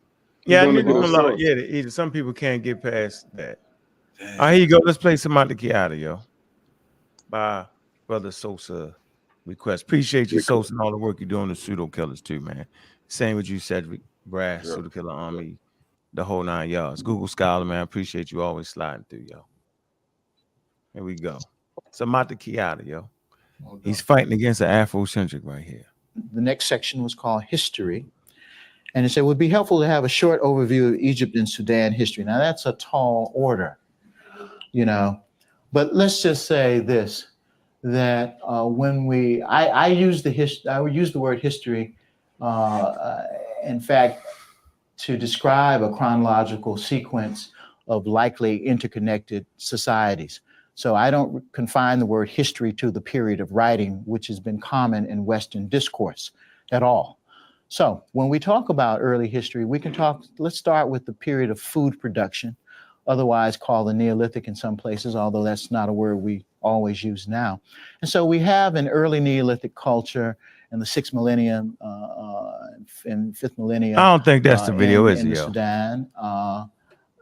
Yeah, I knew some people can't get past that. Damn. All right, here you go. Let's play some out the Kiata, yo. By Brother Sosa request. Appreciate you, Sosa, and all the work you're doing the pseudo killers too, man. Same with you, Cedric, Brass, Pseudo Killer Army, the whole 9 yards. Google Scholar, man. Appreciate you always sliding through, yo. Here we go. Samata Kiata, yo. He's fighting against an Afrocentric right here. the next section was called history. And it said, it would be helpful to have a short overview of Egypt and Sudan history. Now that's a tall order, you know, but let's just say this, that when I use the word history, in fact, to describe a chronological sequence of likely interconnected societies. So I don't confine the word history to the period of writing, which has been common in Western discourse at all. So when we talk about early history, let's start with the period of food production, otherwise called the Neolithic in some places, although that's not a word we always use now. And so we have an early Neolithic culture in the 6th millennium and 5th millennium. I don't think that's the video, is it, in the yo? Sudan,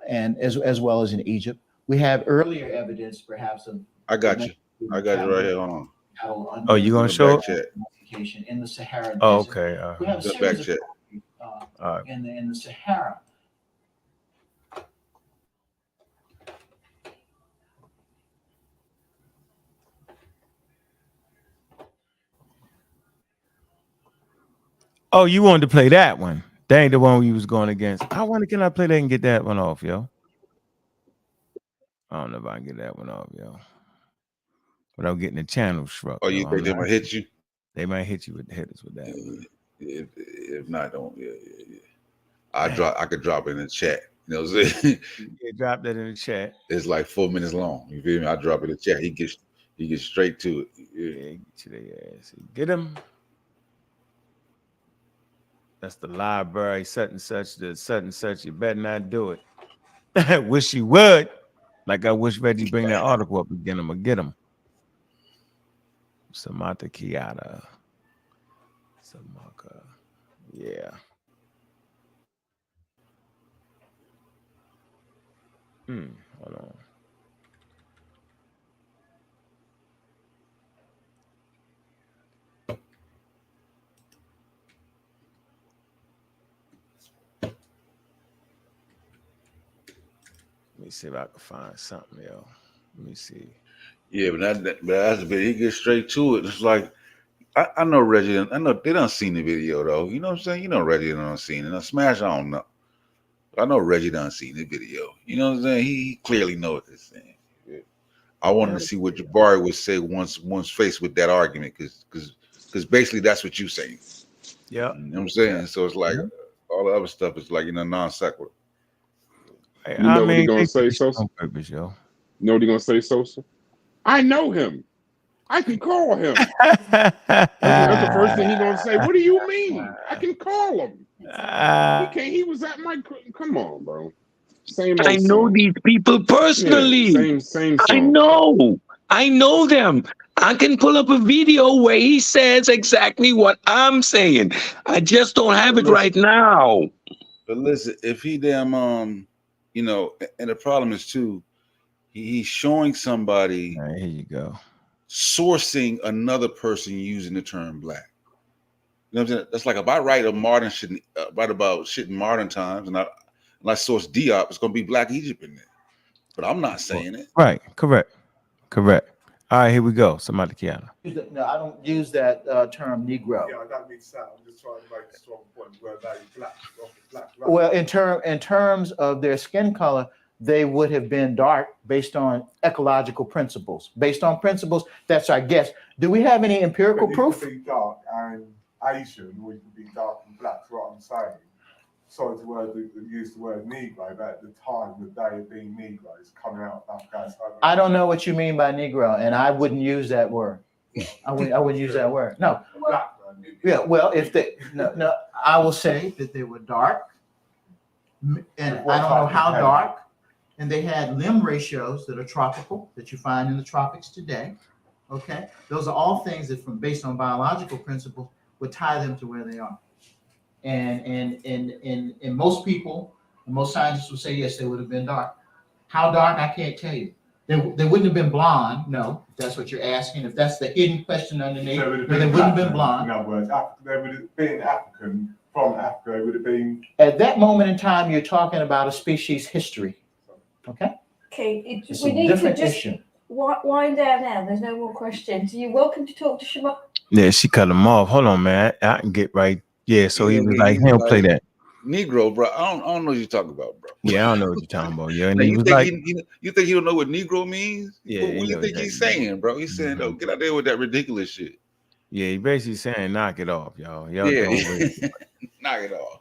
and as well as in Egypt. We have earlier evidence, perhaps, of. I got you right here. Hold on. Oh, you gonna show it? In the Sahara Desert. Oh, okay. We have a series of in the Sahara. Oh, you wanted to play that one? That ain't the one we was going against. Can I play that and get that one off, yo? I don't know if I can get that one off, yo. Without getting the channel struck. Oh, you think they might hit you? They might hit you with that. If not, don't. Yeah. I could drop it in the chat. You know what I'm saying? Yeah, drop that in the chat. It's like 4 minutes long. You feel me? I drop it in the chat. He gets straight to it. Yeah, get to the ass. Get him. That's the library, such and such, the such and such. You better not do it. I wish you would. Like I wish Reggie bring that article up again. I'm gonna get him. Samantha Kiata. Samaka. Yeah. Hold on. Let me see if I can find something, yo. Let me see. Yeah, but that's the bit. He gets straight to it. It's like I know Reggie. I know they done seen the video though. You know what I'm saying? You know Reggie done seen it. Now Smash, I don't know. But I know Reggie done seen the video. You know what I'm saying? He clearly knows this thing. Yeah. I wanted to see what Jabari would say once faced with that argument, because basically that's what you saying. Yeah. You know what I'm saying? So it's like all the other stuff is like non sequitur. You know what he gonna say, Sosa? Purpose, yo. You know what he gonna say, Sosa? I know him. I can call him. That's the first thing he gonna say. What do you mean? I can call him. He was at my. Come on, bro. I know these people personally. Yeah, same song. I know them. I can pull up a video where he says exactly what I'm saying. I just don't have it right now. But listen, if he damn you know, and the problem is too, he's showing somebody. All right, here you go. Sourcing another person using the term black. You know what I'm saying? That's like if I write a modern shit, write about shit in modern times, and I source Diop, it's gonna be Black Egypt in there. But I'm not saying it. Right. Correct. All right, here we go. Somebody Kiana. No, I don't use that term Negro. Yeah, that makes sense. I'm just trying to make a strong point where value black. Well, in terms of their skin color, they would have been dark based on ecological principles. Based on principles, that's our guess. Do we have any empirical proof? Be dark and Asian, or you could be dark and black. That's what I'm saying. Sorry to use the word Negro, but at the time, the day of being Negro is coming out of Afghanistan. I don't know what you mean by Negro, and I wouldn't use that word. I wouldn't use that word. No. Yeah. Well, if they no, I will say that they were dark, and I don't know how dark. And they had limb ratios that are tropical, that you find in the tropics today. Okay, those are all things that, based on biological principles, would tie them to where they are. And most people, most scientists would say yes, they would have been dark. How dark, I can't tell you. They wouldn't have been blonde. No, if that's what you're asking. If that's the hidden question underneath, they wouldn't have been blonde. In other words, they would have been African from Africa. It would have been. At that moment in time, you're talking about a species history. Okay. Okay, it's we a need different to just issue. wind down now. There's no more questions. You're welcome to talk to Shema. Yeah, she cut him off. Hold on, man. I can get right. Yeah, so he was like, he don't play that. Negro, bro. I don't know what you're talking about, bro. Yeah, I don't know what you're talking about. Yeah, and now, he was like, you think he don't know what Negro means? Yeah, what do you think he's saying, bro? He's saying, "Oh, get out there with that ridiculous shit." Yeah, he basically saying, knock it off, y'all. Y'all yeah, doing knock it off.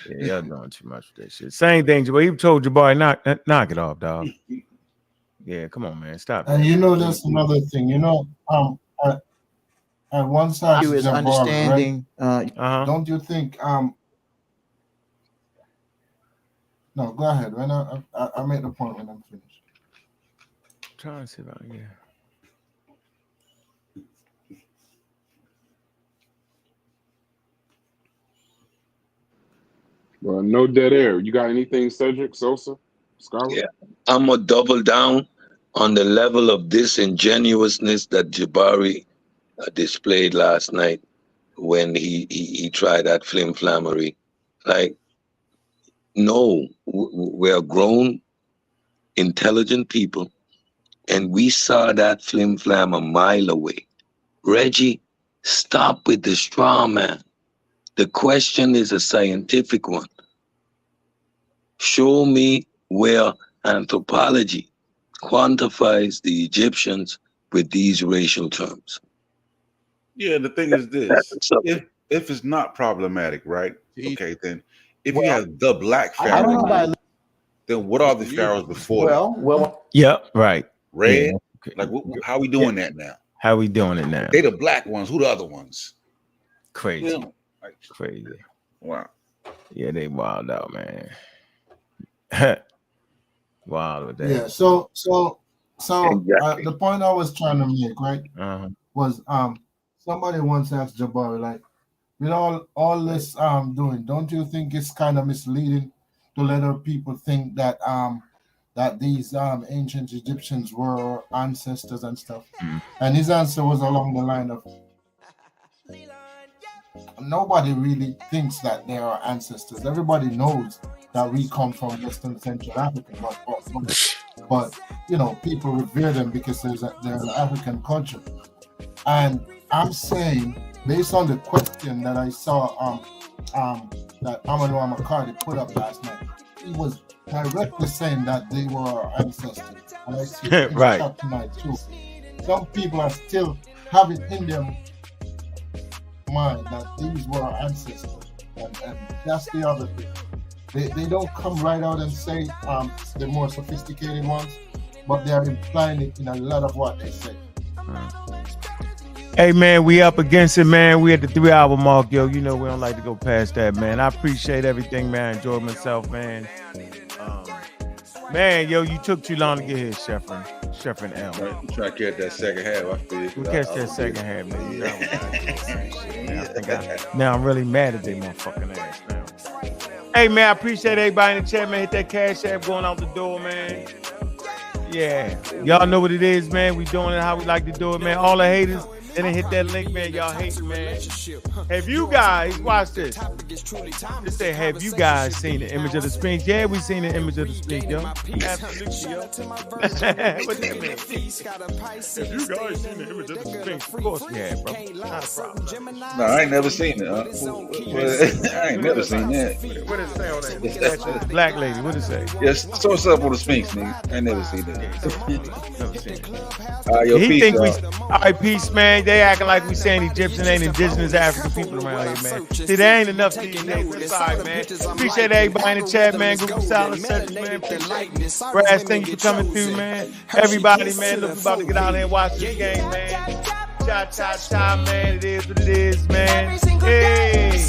Yeah, y'all doing too much with that shit. Same thing, Jabri. He told Jabari, knock it off, dog. Yeah, come on, man, stop. And you know, that's another thing. You know, I once asked is Jabari, understanding. Right? Don't you think? No, go ahead. When I make the point when I'm finished. I'm trying to see about Well, no dead air. You got anything, Cedric, Sosa, Scholar? Yeah, I'm gonna double down on the level of disingenuousness that Jabari displayed last night when he tried that flimflammery. Like, no, we're grown, intelligent people, and we saw that flimflam a mile away. Reggie, stop with the straw man. The question is a scientific one. Show me where anthropology quantifies the Egyptians with these racial terms. Yeah, the thing is this: if it's not problematic, right? Okay, then if you have the black pharaoh, then what are the pharaohs before? Yeah, right. Red. Yeah. Like, how we doing that now? How we doing it now? They the black ones. Who the other ones? Crazy. You know, like, crazy. Wow. Yeah, they wild out, man. Wild with that. Yeah. So the point I was trying to make, right, was somebody once asked Jabari, like, with all this doing, don't you think it's kind of misleading to let other people think that that these ancient Egyptians were ancestors and stuff? And his answer was along the line of, nobody really thinks that they are ancestors. Everybody knows that we come from Western Central Africa, but you know, people revere them because they're an African culture. And I'm saying, based on the question that I saw that Amadou Amakari put up last night, he was directly saying that they were our ancestors. And I see it right tonight too. Some people are still having in their mind that these were our ancestors, and that's the other thing. They don't come right out and say the more sophisticated ones, but they are implying it in a lot of what they say. Hey man, we up against it, man. We at the 3-hour mark, yo. You know we don't like to go past that, man. I appreciate everything, man. I enjoyed myself, man. Man, yo, you took too long to get here, Chef and L. Right, try to catch that second half. I feel we catch that second half, man. You know, now I'm really mad at they motherfucking ass now. Hey man, I appreciate everybody in the chat, man. Hit that cash app going out the door, man. Yeah, y'all know what it is, man. We doing it how we like to do it, man. All the haters, they didn't hit that link, man. Y'all hate me, man. Have you guys, watch this. Just say, have you guys seen the image of the Sphinx? Yeah, we seen the image of the Sphinx, yo. Absolutely, yo. What that mean? Have you guys seen the image of the Sphinx? Of course we have, bro. Not a problem. No, I ain't never seen it. I ain't never seen that. What it say on that? Black lady, what it say? Yes, so what's up on the Sphinx, nigga? I ain't never seen that. Never seen it. Yo, he peace, think we, all right, peace, man. They acting like we saying Egyptian ain't indigenous African people around here, man. See, there ain't enough DNA. Sorry, man. Appreciate everybody in the chat, man. Google Solid Search, man. Brass, thank you for coming through, man. Everybody, man, look, we about to get out there and watch this game, man. Cha, man. It is what it is, man. Hey.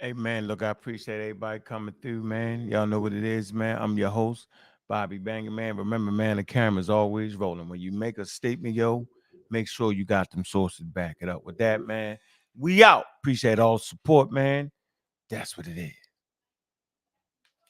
Hey, man, look, I appreciate everybody coming through, man. Y'all know what it is, man. I'm your host, Bobby Banger, man. Remember, man, the camera's always rolling. When you make a statement, yo, Make sure you got them sources to back it up. With that, man, we out. Appreciate all the support, man. That's what it is.